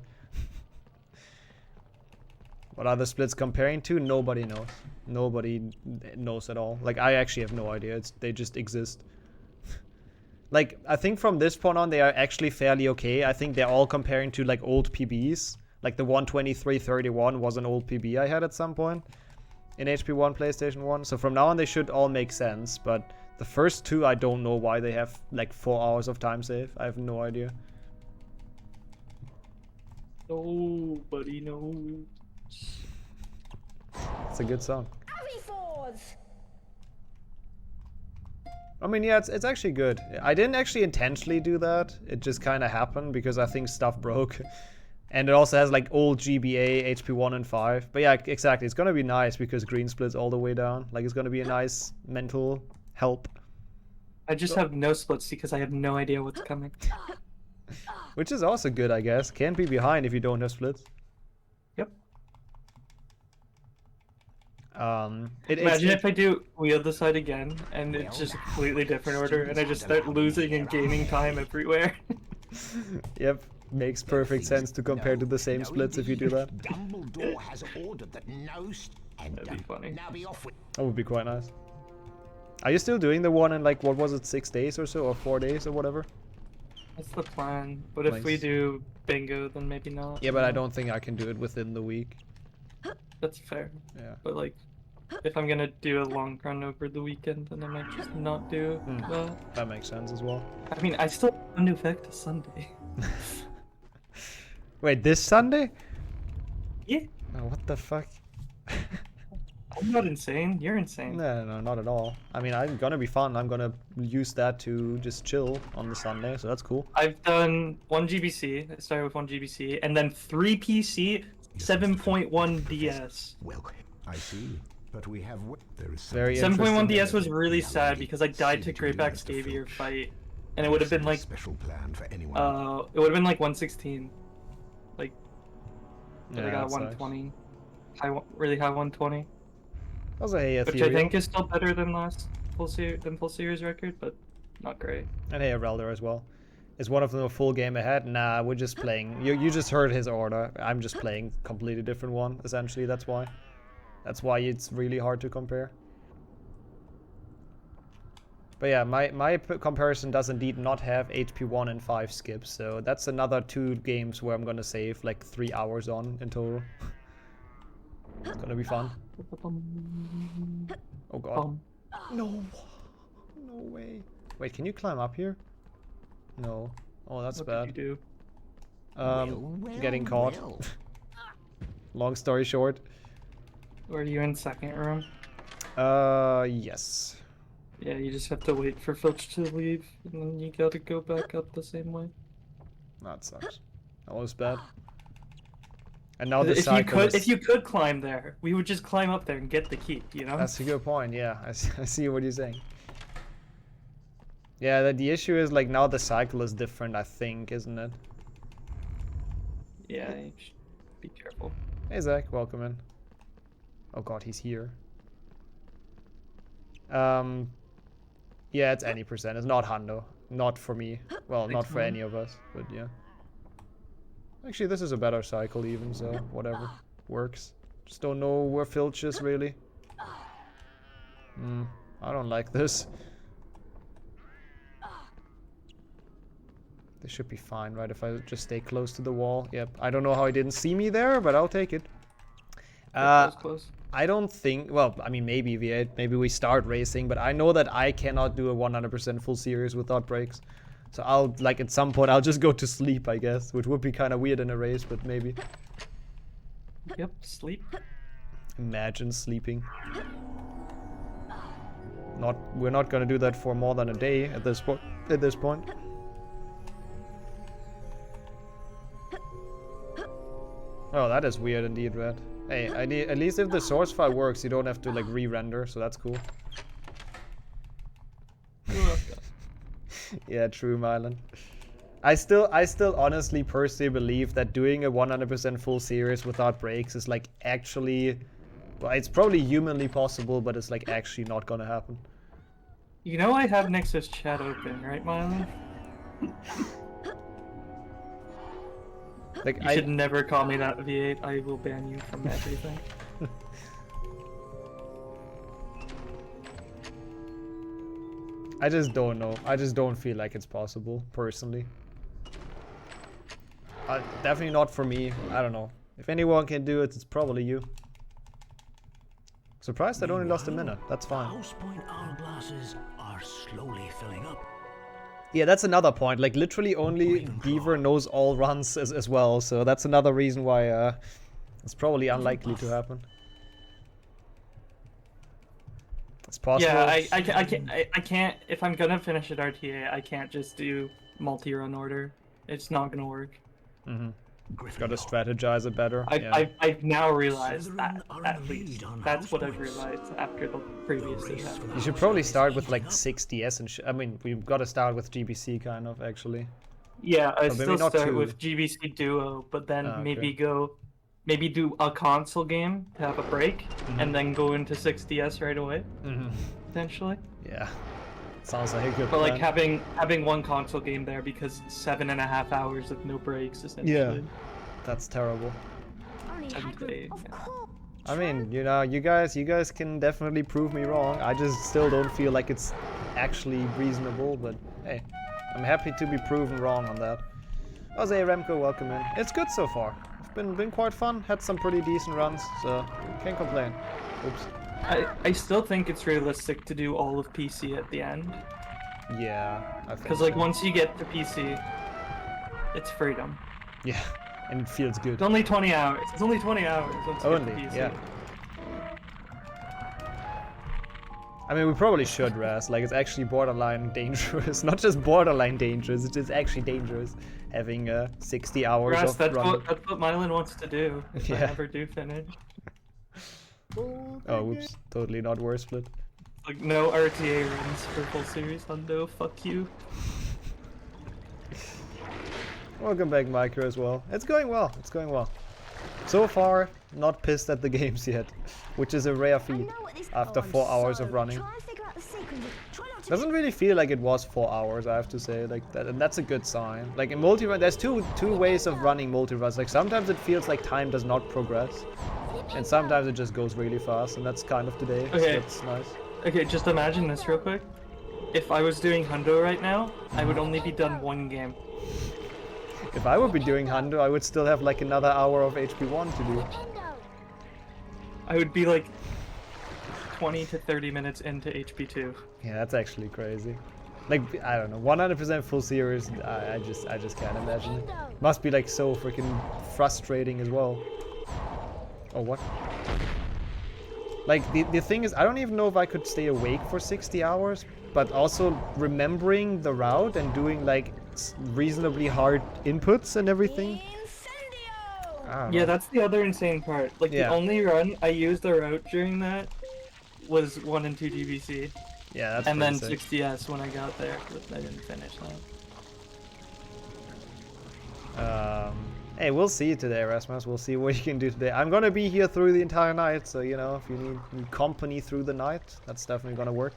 S1: What are the splits comparing to? Nobody knows. Nobody knows at all. Like, I actually have no idea. They just exist. Like, I think from this point on, they are actually fairly okay. I think they're all comparing to, like, old PBs. Like, the 123.31 was an old PB I had at some point in HP1 PlayStation 1. So from now on, they should all make sense. But the first two, I don't know why they have, like, 4 hours of time save. I have no idea.
S3: Nobody knows.
S1: It's a good song. I mean, yeah, it's actually good. I didn't actually intentionally do that. It just kind of happened because I think stuff broke. And it also has like old GBA, HP1 and 5. But yeah, exactly. It's going to be nice because green splits all the way down. Like, it's going to be a nice mental help.
S3: I just have no splits because I have no idea what's coming.
S1: Which is also good, I guess. Can't be behind if you don't have splits.
S3: Yep.
S1: Imagine
S3: if I do wheel the side again and it's just a completely different order and I just start losing and gaining time everywhere.
S1: Yep, makes perfect sense to compare to the same splits if you do that.
S2: Dumbledore has ordered that no
S3: That'd be funny.
S2: now be off with.
S1: That would be quite nice. Are you still doing the one in like, what was it, 6 days or so, or 4 days or whatever?
S3: That's the plan. But if we do bingo, then maybe not.
S1: Yeah, but I don't think I can do it within the week.
S3: That's fair.
S1: Yeah.
S3: But like, if I'm gonna do a long run over the weekend, then I might just not do that.
S1: That makes sense as well.
S3: I mean, I still have a new fact to Sunday.
S1: Wait, this Sunday?
S3: Yeah.
S1: Oh, what the fuck?
S3: I'm not insane. You're insane.
S1: No, not at all. I mean, I'm gonna be fun. I'm gonna use that to just chill on the Sunday, so that's cool.
S3: I've done 1 GBC. I started with 1 GBC, and then 3 PC, 7.1 DS.
S2: Well, I see. But we have there is
S1: Very
S3: 7.1 DS
S1: interesting.
S3: was really sad because I died to Greyback Scabier fight, and it would have been like
S2: special plan for anyone.
S3: it would have been like 116. Like, but
S1: Yeah,
S3: I got
S1: that
S3: 120. Really high 120.
S1: Also, hey,
S3: Which I think is still better than full series record, but not great.
S1: And hey, Relder as well. Is one of them a full game ahead? Nah, we're just playing. You just heard his order. I'm just playing completely different one, essentially, that's why. That's why it's really hard to compare. But yeah, my comparison does indeed not have HP1 and 5 skips, so that's another 2 games where I'm gonna save like 3 hours on in total. It's gonna be fun. Oh god. No. No way. Wait, can you climb up here? No. Oh, that's
S3: What
S1: bad.
S3: did you do?
S1: Getting caught. Long story short.
S3: Were you in second room?
S1: Yes.
S3: Yeah, you just have to wait for Filch to leave, and then you gotta go back up the same way.
S1: That sucks. That was bad. And now the
S3: If you could climb there, we would just climb up there and get the key, you know?
S1: That's a good point, yeah. I see what you're saying. Yeah, the issue is, like, now the cycle is different, I think, isn't it?
S3: Yeah, you should be careful.
S1: Hey, Zach, welcome in. Oh god, he's here. Yeah, it's any percent. It's not hundo. Not for me. Well, not for any of us, but yeah. Actually, this is a better cycle even, so whatever. Works. Just don't know where Filch is, really. I don't like this. This should be fine, right? If I just stay close to the wall. Yep. I don't know how he didn't see me there, but I'll take it.
S3: Close.
S1: I don't think... Well, I mean, maybe V8. Maybe we start racing, but I know that I cannot do a 100% full series without breaks. So I'll, like, at some point, I'll just go to sleep, I guess. Which would be kind of weird in a race, but maybe.
S3: Yep, sleep.
S1: Imagine sleeping. We're not gonna do that for more than a day at this point. Oh, that is weird indeed, Red. Hey, at least if the source file works, you don't have to like re-render, so that's cool. Yeah, true, Mylan. I still honestly personally believe that doing a 100% full series without breaks is like actually, well, it's probably humanly possible, but it's like actually not gonna happen.
S3: You know I have Nexus chat open, right, Mylon?
S1: Like
S3: You should never call me that, V8. I will ban you from everything.
S1: I just don't know. I just don't feel like it's possible, personally. Definitely not for me. I don't know. If anyone can do it, it's probably you. Surprised I'd only lost a minute. That's fine.
S4: House point hourglasses are slowly filling up.
S1: Yeah, that's another point. Like, literally only Beaver knows all runs as well. So that's another reason why it's probably unlikely to happen. It's possible.
S3: Yeah, I can't. If I'm gonna finish at RTA, I can't just do multi-run order. It's not gonna work.
S1: Mm-hmm. Gotta strategize it better.
S3: I've now realized that,
S4: Slytherin are
S3: at
S4: in the lead
S3: least.
S4: on
S3: That's
S4: house
S3: what I've
S4: points.
S3: realized after the previous attempt.
S1: You should probably start with like 6DS and I mean, we've got to start with GBC kind of, actually.
S3: Yeah, I
S1: Or maybe
S3: still
S1: not
S3: start
S1: two.
S3: with GBC Duo, but then
S1: Ah,
S3: maybe do a console game to have a break, and then go into 6DS right away, potentially.
S1: Yeah. Sounds like a good
S3: But like
S1: plan.
S3: having one console game there because 7.5 hours with no breaks essentially.
S1: Yeah. That's terrible.
S5: Only
S3: I'd
S5: Hagrid,
S3: say,
S5: of
S3: yeah.
S5: course.
S1: I mean, you know, you guys can definitely prove me wrong. I just still don't feel like it's actually reasonable, but hey, I'm happy to be proven wrong on that. Jose Remco, welcome in. It's good so far. It's been quite fun. Had some pretty decent runs, so can't complain. Oops.
S3: I still think it's realistic to do all of PC at the end,
S1: Yeah, I think.
S3: because like once you get to PC, it's freedom.
S1: Yeah, and it feels good.
S3: It's only 20 hours. It's only 20 hours once you
S1: Only,
S3: get to PC.
S1: yeah. I mean, we probably should rest. Like, it's actually borderline dangerous. Not just borderline dangerous, it's actually dangerous having 60 hours
S3: Grass,
S1: of
S3: that's
S1: running.
S3: what Mylan wants to do if I
S1: Yeah.
S3: ever do finish.
S1: Oh, whoops. Totally not worse split.
S3: Like no RTA runs for full series Hundo. Fuck you.
S1: Welcome back, Micro, as well. It's going well. It's going well. So far, not pissed at the games yet, which is a rare
S5: I
S1: feat
S5: know what this.
S1: after
S5: I'm
S1: 4 hours
S5: so-
S1: of running.
S5: Try and figure out the sequence. Try not to.
S1: Doesn't really feel like it was 4 hours, I have to say, like that, and that's a good sign. Like in multi-run, there's two ways of running multi-runs. Like sometimes it feels like time does not progress, and sometimes it just goes really fast, and that's kind of today. So
S3: Okay.
S1: that's nice.
S3: Okay, just imagine this real quick. If I was doing Hundo right now, I would only be done one game.
S1: If I would be doing Hundo, I would still have like another hour of HP1 to do.
S3: I would be like 20 to 30 minutes into HP2.
S1: Yeah, that's actually crazy. Like, I don't know, 100% full series, I just can't imagine it. Must be like so freaking frustrating as well. Oh, what? Like, the thing is, I don't even know if I could stay awake for 60 hours, but also remembering the route and doing like reasonably hard inputs and everything.
S5: Incendio!
S1: I don't
S3: Yeah,
S1: know.
S3: that's the other insane part. Like
S1: Yeah.
S3: the only run I used the route during that was 1 and 2 GBC,
S1: Yeah, that's
S3: and then
S1: pretty sick.
S3: 60S when I got there, but I didn't finish that.
S1: Hey, we'll see today, Rasmus. We'll see what you can do today. I'm gonna be here through the entire night, so you know, if you need company through the night, that's definitely gonna work.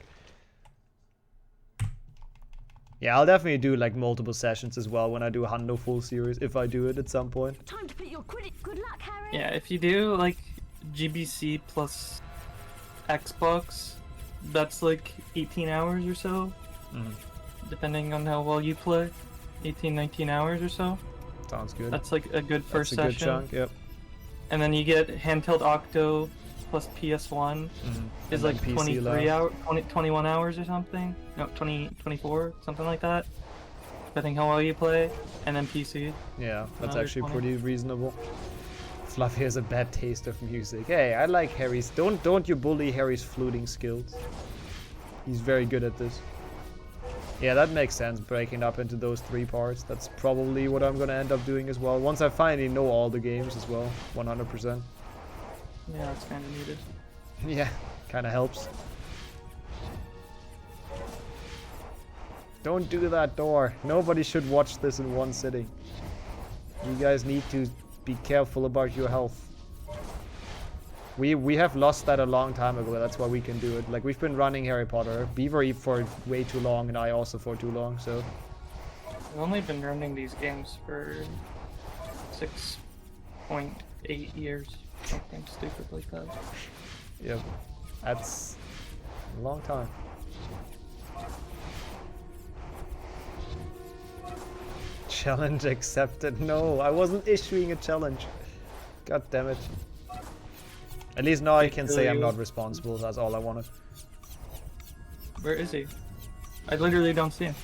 S1: Yeah, I'll definitely do like multiple sessions as well when I do Hundo full series, if I do it at some point.
S5: Time to put your credit. Good luck, Harry.
S3: Yeah, if you do like GBC plus Xbox, that's like 18 hours or so, depending on how well you play. 18, 19 hours or so.
S1: Sounds good.
S3: That's like a good first
S1: That's a good
S3: session.
S1: chunk, yep.
S3: And then you get handheld Octo plus PS1 is
S1: And
S3: like
S1: then PC
S3: 23
S1: left.
S3: 21 hours or something. No, 20, 24, something like that. Depending how well you play. And then PC.
S1: Yeah, that's
S3: Another
S1: actually
S3: 20.
S1: pretty reasonable. Fluffy has a bad taste of music. Hey, I like Harry's. Don't you bully Harry's fluting skills. He's very good at this. Yeah, that makes sense, breaking up into those 3 parts. That's probably what I'm gonna end up doing as well. Once I finally know all the games as well, 100%.
S3: Yeah, that's kind of needed.
S1: Yeah, kinda helps. Don't do that door. Nobody should watch this in one sitting. You guys need to be careful about your health. We have lost that a long time ago. That's why we can do it. Like, we've been running Harry Potter, Beaver for way too long, and I also for too long, so...
S3: I've only been running these games for 6.8 years. Something stupid like that.
S1: Yep. That's a long time. Challenge accepted. No, I wasn't issuing a challenge. God damn it. At least now I can say I'm not responsible. That's all I wanted.
S3: Where is he? I literally don't see him.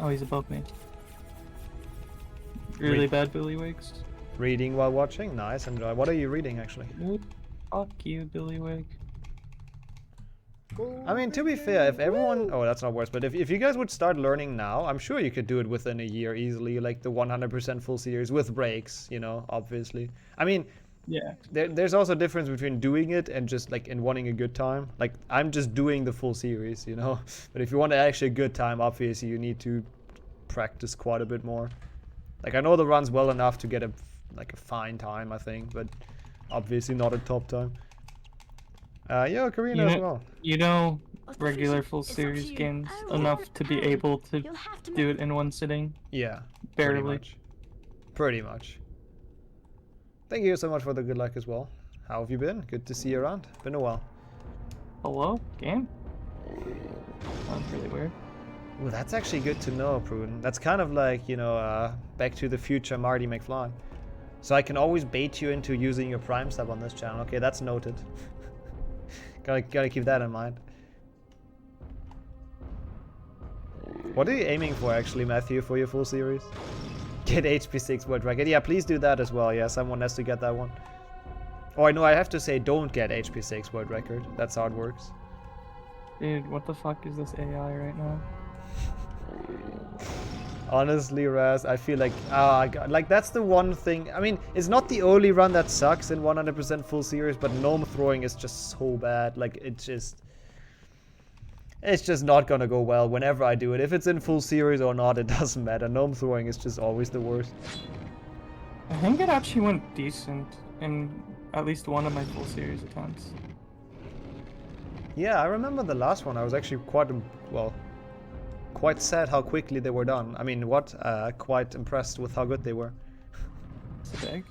S3: Oh, he's above me. Really bad Billywigs.
S1: Reading while watching? Nice, enjoy. What are you reading, actually?
S3: Nope. Fuck you, Billywig.
S1: I mean, to be fair, if everyone... Oh, that's not worse, but if you guys would start learning now, I'm sure you could do it within a year easily, like the 100% full series with breaks, you know, obviously. I mean...
S3: Yeah.
S1: There's also a difference between doing it and just like in wanting a good time. Like I'm just doing the full series, you know. But if you want actually a good time, obviously you need to practice quite a bit more. Like I know the run's well enough to get a fine time, I think, but obviously not a top time. Yeah, Karina as well.
S3: You know, regular full series games enough to be able to do it in one sitting.
S1: Yeah.
S3: Barely.
S1: Pretty much. Thank you so much for the good luck as well. How have you been? Good to see you around. Been a while.
S3: Hello? Game? Sounds really weird.
S1: Well, that's actually good to know, Pruden. That's kind of like, you know, Back to the Future Marty McFly. So I can always bait you into using your Prime sub on this channel. Okay, that's noted. gotta keep that in mind. What are you aiming for, actually, Matthew, for your full series? Get HP6 world record. Yeah, please do that as well. Yeah, someone has to get that one. Oh, I know. I have to say, don't get HP6 world record. That's how it works.
S3: Dude, what the fuck is this AI right now?
S1: Honestly, Raz, I feel like like that's the one thing. I mean, it's not the only run that sucks in 100% full series, but gnome throwing is just so bad. Like it's just not gonna go well whenever I do it. If it's in full series or not, it doesn't matter. Gnome throwing is just always the worst.
S3: I think it actually went decent in at least one of my full series attempts.
S1: Yeah, I remember the last one. I was actually quite sad how quickly they were done. I mean, quite impressed with how good they were.
S3: It's big.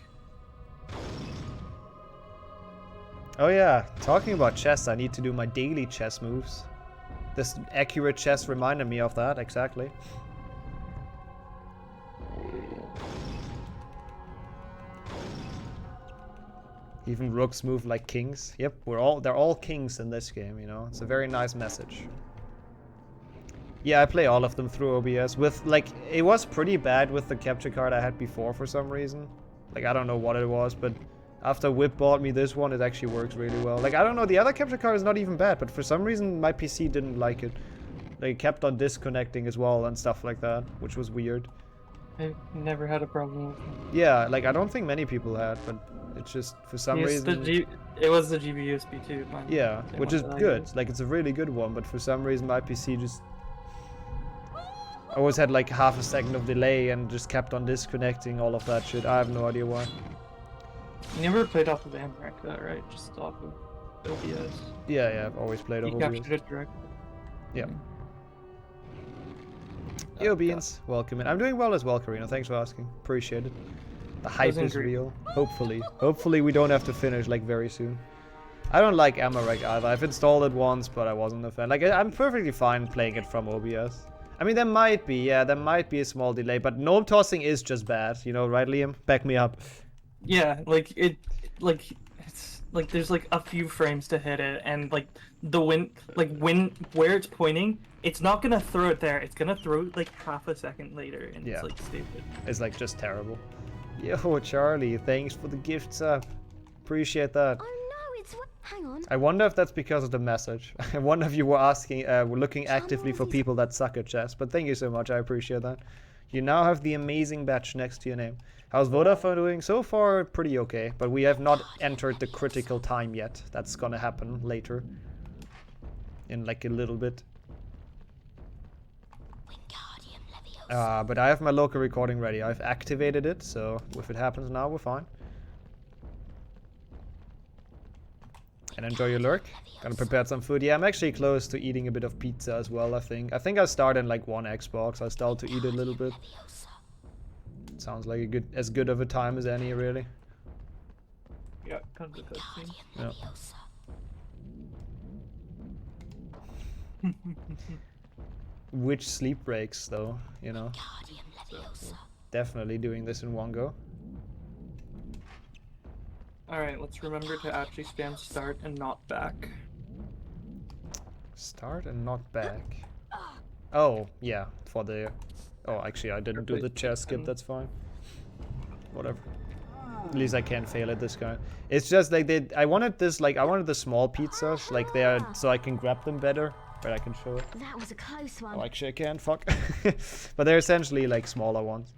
S1: Oh yeah, talking about chess, I need to do my daily chess moves. This accurate chess reminded me of that, exactly. Even rooks move like kings. Yep, they're all kings in this game, you know. It's a very nice message. Yeah, I play all of them through OBS with it was pretty bad with the capture card I had before for some reason. Like I don't know what it was, but after Whip bought me this one, it actually works really well. Like, I don't know, the other capture card is not even bad, but for some reason my PC didn't like it. They kept on disconnecting as well and stuff like that, which was weird.
S3: I've never had a problem with it.
S1: Yeah, like, I don't think many people had, but it's just, for some reason...
S3: It was the GBUSB too.
S1: Yeah, which is good. Like, it's a really good one, but for some reason my PC just... always had like half a second of delay and just kept on disconnecting all of that shit. I have no idea why.
S3: You never played off of AMRAC though, right? Just off of OBS.
S1: Yeah, I've always played off
S3: OBS. You captured it directly.
S1: Yeah. Yo, Beans, welcome in. I'm doing well as well, Karina. Thanks for asking. Appreciate it. The hype is real. Hopefully. Hopefully we don't have to finish like very soon. I don't like AMRAC either. I've installed it once, but I wasn't a fan. Like, I'm perfectly fine playing it from OBS. I mean, there might be a small delay, but gnome tossing is just bad, you know, right, Liam? Back me up.
S3: Yeah, it's like there's like a few frames to hit it, and like the wind, where it's pointing, it's not gonna throw it there. It's gonna throw it like half a second later, and it's like stupid. It's
S1: like just terrible. Yo, Charlie, thanks for the gifts up. Appreciate that.
S5: Hang on.
S1: I wonder if that's because of the message. I wonder if you were asking, were looking actively for people that suck at chess. But thank you so much. I appreciate that. You now have the amazing badge next to your name. How's Vodafone doing? So far, pretty okay. But we have not entered the critical time yet. That's gonna happen later. In like a little bit. But I have my local recording ready. I've activated it, so if it happens now, we're fine. And enjoy your lurk. Gonna prepare some food. Yeah, I'm actually close to eating a bit of pizza as well, I think. I think I start in like one Xbox. I start to eat a little bit. Sounds like as good of a time as any, really.
S3: Yeah, kind of a cutscene.
S1: Yeah. Which sleep breaks, though, you know. Definitely doing this in one go.
S3: Alright, let's remember to actually spam start and not back.
S1: Start and not back. Oh, yeah, for the... Oh, actually, I didn't do the chair skip, that's fine. Whatever. At least I can't fail at this guy. It's just like I wanted this, like, I wanted the small pizzas, like they are, so I can grab them better. But I can show it.
S5: That was a close one.
S1: Oh, actually I can't, fuck. But they're essentially like smaller ones.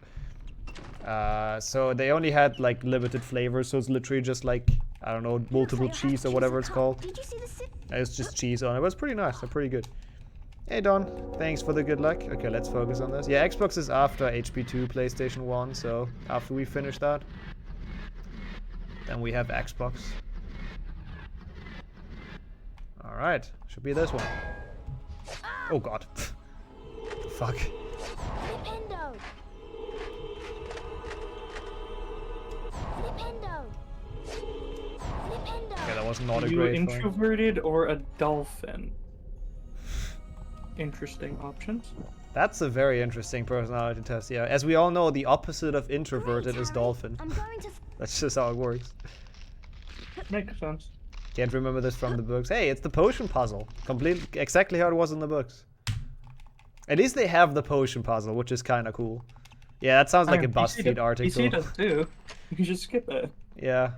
S1: So they only had like limited flavors, so it's literally just like, I don't know, multiple cheese or whatever it's called.
S5: Did you see the
S1: It's just cheese on it. It was pretty nice, they're pretty good. Hey Don, thanks for the good luck. Okay, let's focus on this. Yeah, Xbox is after HP2 PlayStation 1, so after we finish that, then we have Xbox. Alright, should be this one. Oh god. Fuck.
S5: Flipendo. Flipendo. Flipendo.
S1: Okay, that was not a
S3: You
S1: great fight.
S3: introverted or a dolphin? Interesting options.
S1: That's a very interesting personality test, yeah. As we all know, the opposite of introverted is dolphin.
S5: I'm going to.
S1: That's just how it works.
S3: Makes sense.
S1: Can't remember this from the books. Hey, it's the potion puzzle. Exactly how it was in the books. At least they have the potion puzzle, which is kind of cool. Yeah, that sounds like a BuzzFeed article.
S3: PC does too. You can just skip it.
S1: Yeah,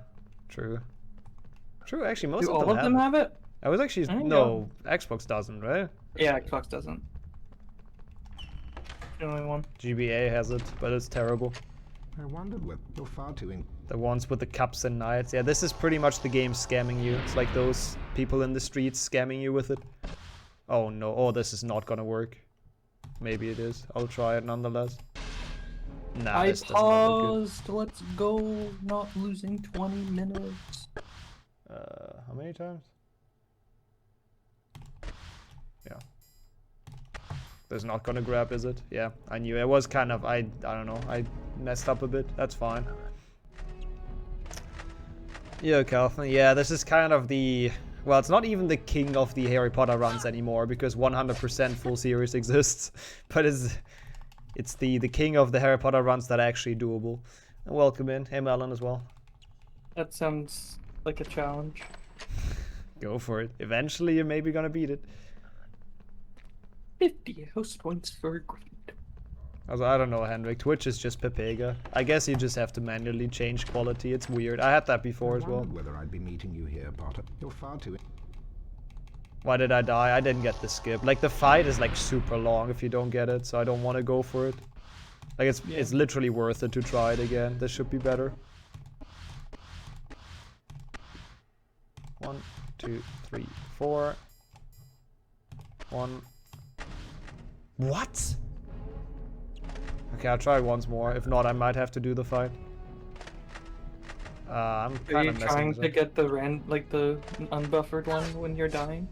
S1: true. True, actually, most
S3: Do
S1: of them
S3: all of them have it?
S1: I was actually... No, Xbox doesn't, right?
S3: Yeah, Xbox doesn't. The only one.
S1: GBA has it, but it's terrible.
S2: I wondered whether you're far too in.
S1: The ones with the cups and knights. Yeah, this is pretty much the game scamming you. It's like those people in the streets scamming you with it. Oh no, oh, this is not gonna work. Maybe it is. I'll try it nonetheless. Nah,
S3: I
S1: this does not look good.
S3: paused. Let's go. Not losing 20 minutes.
S1: How many times? Yeah. There's not gonna grab, is it? Yeah, I knew. It was kind of, I don't know, I messed up a bit. That's fine. Yeah, Calvin. Yeah, this is kind of the... Well, it's not even the king of the Hary Potter runs anymore, because 100% full series exists. But it's the king of the Hary Potter runs that are actually doable. And welcome in. Hey, Melon as well.
S3: That sounds like a challenge.
S1: Go for it. Eventually, you're maybe gonna beat it.
S3: 50 house points for Greed.
S1: Also, I don't know, Hendrik. Twitch is just Pepega. I guess you just have to manually change quality. It's weird. I had that before as well.
S2: I wondered whether I'd be meeting you here, Potter. You're far too.
S1: Why did I die? I didn't get the skip. Like, the fight is like super long if you don't get it, so I don't want to go for it. Like, it's literally worth it to try it again. This should be better. 1, 2, 3, 4. 1. What? Okay, I'll try once more. If not, I might have to do the fight. I'm
S3: Are
S1: kind
S3: you
S1: of messing
S3: trying
S1: this
S3: to
S1: up.
S3: get the the unbuffered one when you're dying?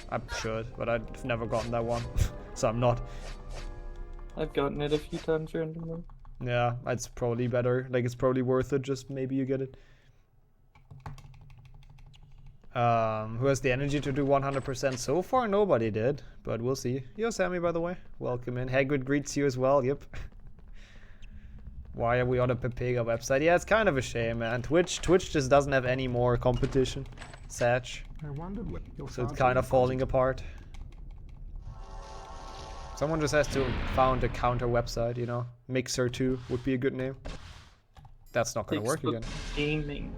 S1: I should, but I've never gotten that one, so I'm not.
S3: I've gotten it a few times randomly.
S1: Yeah, it's probably better. Like, it's probably worth it. Just maybe you get it. Who has the energy to do 100%? So far, nobody did, but we'll see. Yo, Sammy, by the way. Welcome in. Hagrid greets you as well. Yep. Why are we on a Pepega website? Yeah, it's kind of a shame, man. Twitch just doesn't have any more competition. Satch.
S2: I wondered what you're
S1: So
S2: far
S1: it's
S2: too
S1: kind of falling apart. Someone just has to found a counter website, you know. Mixer 2 would be a good name. That's not gonna work again.
S3: Gaming.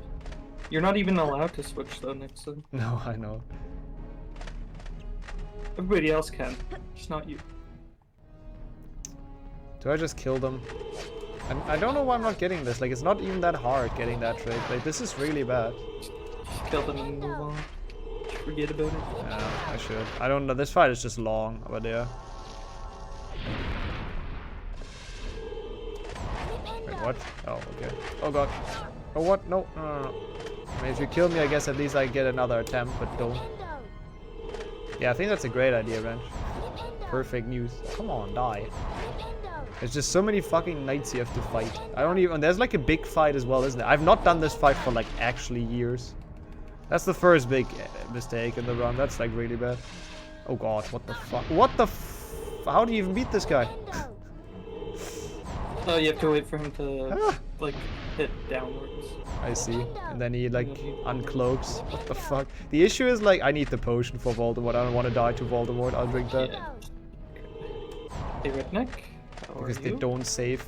S3: You're not even allowed to switch though, Nixon.
S1: No, I know.
S3: Everybody else can, just not you.
S1: Do I just kill them? I don't know why I'm not getting this. Like, it's not even that hard getting that trait. Like, this is really bad.
S3: Just kill them and move on. Just forget about it.
S1: Yeah, I should. I don't know. This fight is just long, but yeah. Wait, what? Oh, okay. Oh god. Oh, what? No, no, no, no. I mean, if you kill me, I guess at least I get another attempt, but don't. Yeah, I think that's a great idea, Wrench. Perfect news. Come on, die. There's just so many fucking knights you have to fight. I don't even... There's like a big fight as well, isn't it? I've not done this fight for like actually years. That's the first big mistake in the run. That's like really bad. Oh god, what the fuck? What the how do you even beat this guy?
S3: Oh, you have to wait for him to like hit downwards.
S1: I see. And then he like uncloaks. What the fuck? The issue is like I need the potion for Voldemort. I don't want to die to Voldemort. I'll drink that.
S3: Yeah. Hey, Redneck. How are
S1: Because they
S3: you?
S1: don't save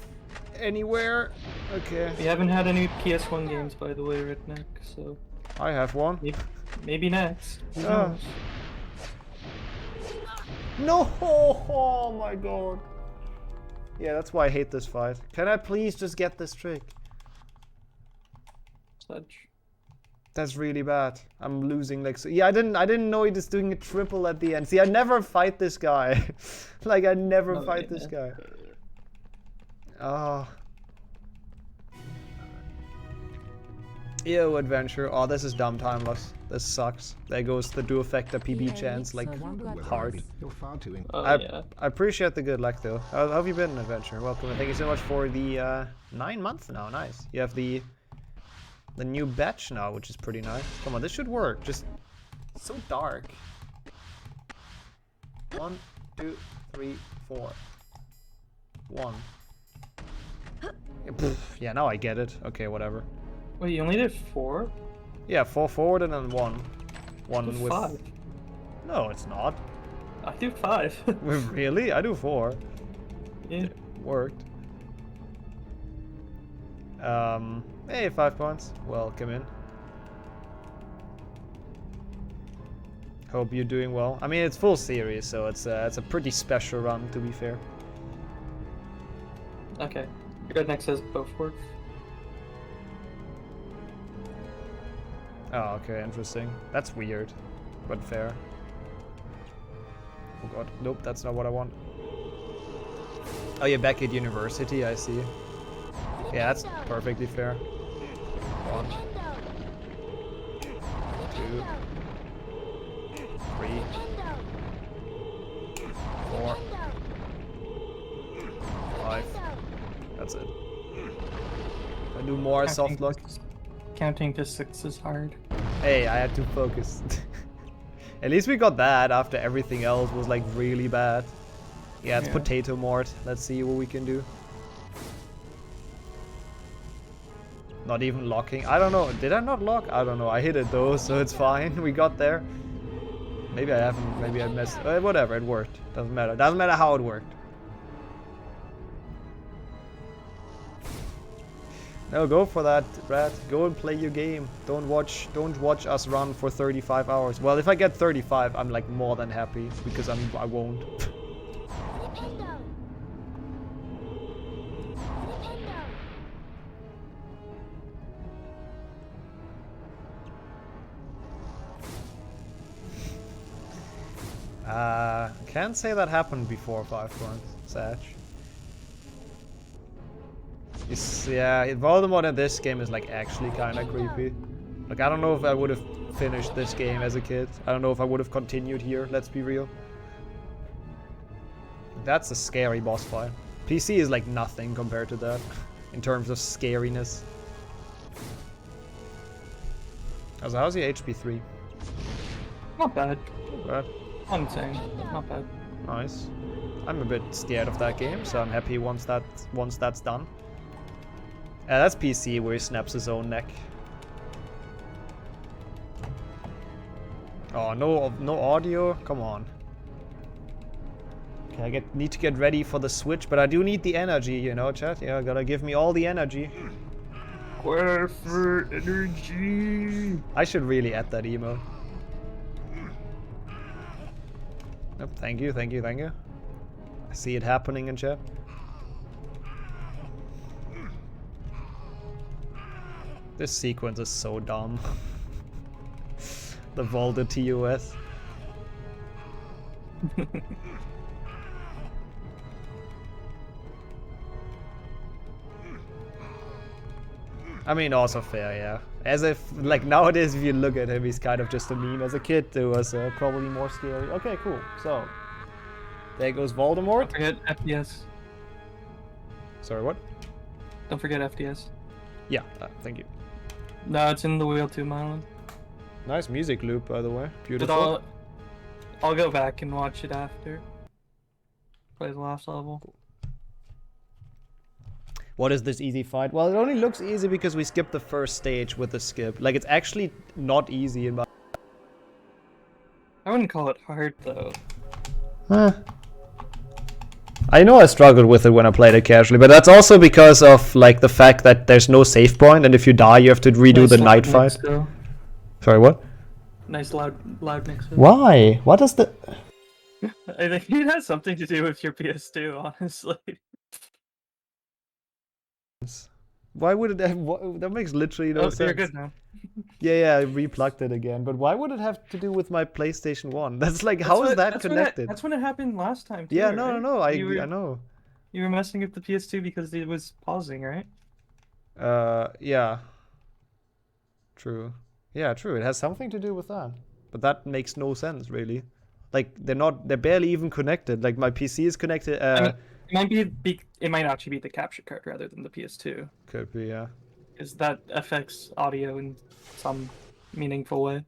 S1: anywhere. Okay.
S3: We haven't had any PS1 games, by the way, Redneck. So
S1: I have one.
S3: maybe next. Who
S1: Ah.
S3: knows?
S1: No! Oh my god. Yeah, that's why I hate this fight. Can I please just get this trick?
S3: Such.
S1: That's really bad. I'm losing like so. Yeah, I didn't know he was doing a triple at the end. See, I never fight this guy. Like I never
S3: Oh,
S1: fight
S3: yeah.
S1: this guy. Ah. Ew, adventure. Oh, this is dumb time loss. This sucks. There goes the dual factor PB chance, like hard.
S2: You're far too
S3: Oh,
S1: I
S3: yeah.
S1: appreciate the good luck though. How have you been, adventure? Welcome and thank you so much for the 9 months now. Nice. You have the new batch now, which is pretty nice. Come on, this should work. Just so dark. 1, 2, 3, 4. 1. Yeah, now I get it. Okay, whatever.
S3: Wait, you only did 4?
S1: Yeah, 4 forward and then 1. One
S3: I did
S1: with
S3: 5.
S1: No, it's not.
S3: I do 5.
S1: Really? I do 4.
S3: Yeah.
S1: Worked. Hey, 5 points. Welcome in. Hope you're doing well. I mean, it's full series, so it's a pretty special run, to be fair.
S3: Okay. Redneck says both work.
S1: Oh, okay, interesting. That's weird, but fair. Oh god, nope, that's not what I want. Oh, you're back at university, I see. Yeah, that's perfectly fair. 1, 2, 3, 4, 5. That's it. I do more soft look.
S3: Counting to 6 is hard.
S1: Hey, I had to focus. At least we got that after everything else was like really bad. Yeah, it's potato mort. Let's see what we can do. Not even locking. I don't know. Did I not lock? I don't know. I hit it though, so it's fine. We got there. Maybe I haven't. Maybe I messed. Whatever. It worked. Doesn't matter. Doesn't matter how it worked. No, go for that, Brad. Go and play your game. Don't watch us run for 35 hours. Well, if I get 35, I'm like more than happy because I won't. Can't say that happened before 5 points, Satch. Yeah, Voldemort in this game is like actually kind of creepy. Like, I don't know if I would have finished this game as a kid. I don't know if I would have continued here, let's be real. That's a scary boss fight. PC is like nothing compared to that, in terms of scariness. How's your HP 3?
S3: Not bad.
S1: Not bad.
S3: I'm saying, not bad.
S1: Nice. I'm a bit scared of that game, so I'm happy once that's done. That's PC where he snaps his own neck. Oh, no audio? Come on. Okay, I need to get ready for the Switch, but I do need the energy, you know, chat? Yeah, gotta give me all the energy.
S3: Quest for energy.
S1: I should really add that emote. Yep, thank you, thank you, thank you. I see it happening in chat. This sequence is so dumb. The Volta TOS. I mean, also fair, yeah. As if, like, nowadays, if you look at him, he's kind of just a meme. As a kid, it was probably more scary. Okay, cool. So, there goes Voldemort.
S3: Don't forget FPS.
S1: Sorry, what?
S3: Don't forget FPS.
S1: Yeah, thank you.
S3: No, it's in the wheel too, Marlon.
S1: Nice music loop, by the way.
S3: But
S1: Beautiful.
S3: I'll go back and watch it after. Play the last level.
S1: What is this easy fight? Well, it only looks easy because we skipped the first stage with the skip. Like, it's actually not easy in my...
S3: I wouldn't call it hard, though.
S1: I know I struggled with it when I played it casually, but that's also because of, like, the fact that there's no save point, and if you die, you have to redo the night fight.
S3: Though.
S1: Sorry, what?
S3: Nice loud mix.
S1: Why? What is the...
S3: I think it has something to do with your PS2, honestly.
S1: Why would it have... That makes literally no
S3: Oh,
S1: sense.
S3: you're good now.
S1: Yeah, I replugged it again, but why would it have to do with my PlayStation 1? That's like, how is that connected?
S3: That's when it happened last time, too,
S1: Yeah,
S3: right?
S1: no, I know.
S3: You were messing with the PS2 because it was pausing, right?
S1: Yeah. True. Yeah, true. It has something to do with that. But that makes no sense, really. Like, they're barely even connected. Like, my PC is connected,
S3: I mean, it might actually be the capture card rather than the PS2.
S1: Could be, yeah.
S3: Because that affects audio in some meaningful way.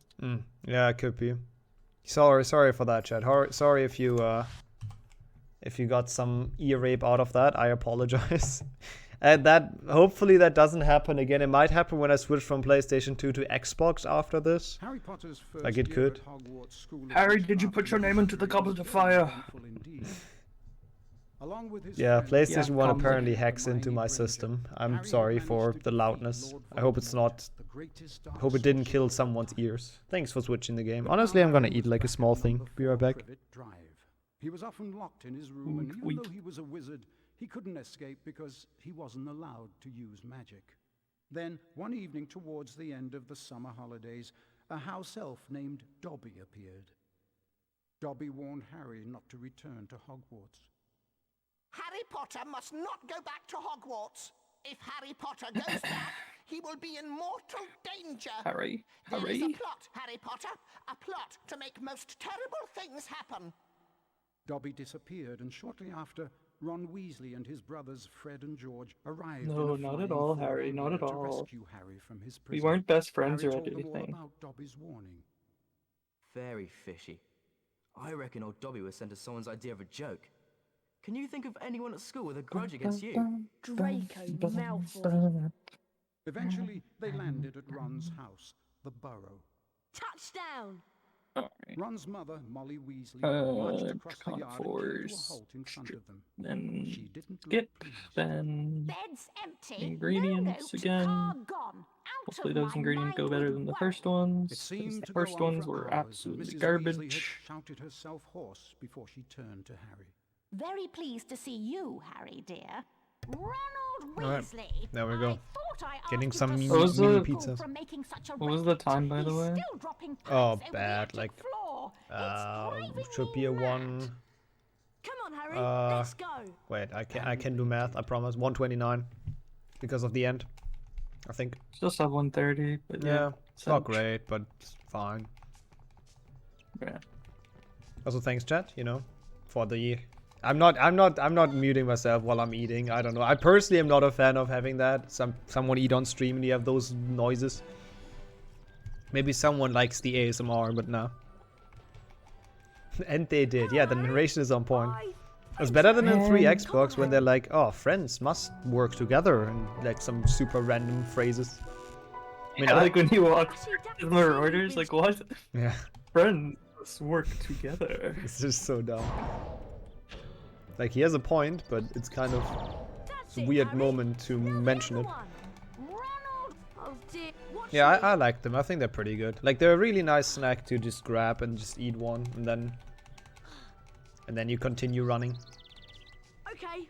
S1: Yeah, it could be. Sorry for that, chat. Sorry if you got some ear rape out of that. I apologize. And hopefully that doesn't happen again. It might happen when I switch from PlayStation 2 to Xbox after this.
S8: Harry Potter's first
S1: Like it could.
S3: Harry, did you put your name into the Goblet of Fire?
S1: Yeah, PlayStation 1 apparently hacks into my system. I'm sorry for the loudness. I hope it's not... Hope it didn't kill someone's ears. Thanks for switching the game. Honestly, I'm gonna eat like a small thing. Be right back.
S8: He was often locked in his room, and even though he was a wizard, he couldn't escape because he wasn't allowed to use magic. Then, one evening towards the end of the summer holidays, a house elf named Dobby appeared. Dobby warned Harry not to return to Hogwarts.
S9: Harry Potter must not go back to Hogwarts. If Harry Potter goes back, he will be in mortal danger.
S3: Harry?
S9: There is a plot, Harry Potter. A plot to make most terrible things happen.
S8: Dobby disappeared, and shortly after, Ron Weasley and his brothers Fred and George arrived.
S3: No,
S8: in a
S3: not at
S8: flying
S3: all,
S8: four
S3: Harry, not at
S8: to
S3: all.
S8: rescue Harry from his
S3: We
S8: prison.
S3: weren't best friends
S8: Harry
S3: or
S8: told them all
S3: anything.
S8: about Dobby's warning.
S10: Very fishy. I reckon old Dobby was sent as someone's idea of a joke. Can you think of anyone at school with a grudge against you?
S5: Draco Malfoy.
S8: Eventually, they landed at Ron's house, the Burrow.
S5: Touchdown!
S8: Ron's mother, Molly Weasley, marched across the yard and came to a
S3: Force.
S8: halt in front of them.
S3: Then
S8: She didn't look
S3: skip,
S8: pleased.
S3: then
S9: Bed's empty.
S3: ingredients
S9: no note,
S3: again.
S9: car gone. Out
S3: Hopefully
S9: of
S3: those
S9: my
S3: ingredients go
S9: mind
S3: better
S9: with
S3: than the
S9: worry.
S3: first ones.
S8: It
S3: 'Cause
S8: seemed
S3: the
S8: to
S3: first
S8: go on
S3: ones
S8: for
S3: were
S8: hours, and
S3: absolutely
S8: Mrs. Weasley
S3: garbage.
S8: had shouted herself hoarse before she turned to Harry.
S9: Very pleased to see you, Harry dear. Ronald
S1: Alright,
S9: Weasley.
S1: there we go.
S9: I thought I
S1: Getting
S9: asked
S1: some
S9: you to
S1: mini-
S3: What was
S9: stop
S3: the-
S9: people
S1: pizzas.
S9: from making such a
S3: What was the
S9: racket.
S3: time, by the
S9: He's
S3: way?
S9: still dropping
S1: Oh,
S9: pants over the
S1: bad,
S9: attic
S1: like,
S9: floor. It's
S1: should be
S9: driving
S1: a
S9: me
S1: one...
S9: mad.
S5: Come on, Harry,
S1: Uh,
S5: let's go.
S1: Wait, I can do math, I promise. 129. Because of the end. I think.
S3: Just have 130, but yeah.
S1: It's not great, but it's fine.
S3: Yeah.
S1: Also, thanks, chat. For the. I'm not muting myself while I'm eating. I don't know. I personally am not a fan of having that. Someone eat on stream and you have those noises. Maybe someone likes the ASMR, but no. And they did. Yeah, the narration is on point. It's better than in 3 Xbox when they're like, oh, friends must work together, and like some super random phrases. I mean,
S3: Yeah, like when you walk through the orders, like what?
S1: Yeah.
S3: Friends, let's work together.
S1: It's just so dumb. Like, he has a point, but it's kind of a weird moment to mention it.
S5: Oh dear. Watch
S1: Yeah,
S5: me.
S1: I like them. I think they're pretty good. Like, they're a really nice snack to just grab and just eat one, and then you continue running.
S5: Okay.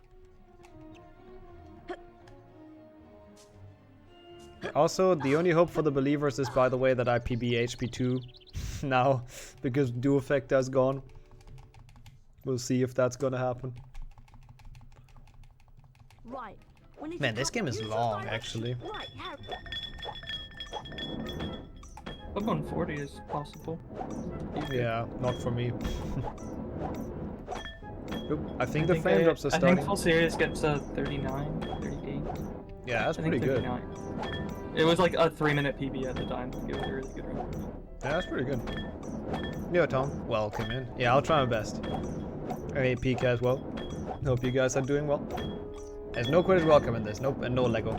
S1: Also, the only hope for the believers is, by the way, that I PB HP2 now, because Duo Effect has gone. We'll see if that's gonna happen.
S5: Right. We need
S1: Man,
S5: to
S1: this game is
S5: use the
S1: long,
S5: virus.
S1: actually.
S5: Right, Harry.
S3: Up on 40 is possible.
S1: Yeah, not for me. Oop, I think the frame drops are
S3: I
S1: starting.
S3: think full series gets 39, 38.
S1: Yeah, that's
S3: I
S1: pretty
S3: think
S1: good.
S3: 39. It was like a 3-minute PB at the time. It was a really good run.
S1: Yeah, that's pretty good. Yo, Tom, welcome in. Yeah, I'll try my best. Hey, PK as well. Hope you guys are doing well. There's no credit welcome in this. Nope, and no Lego.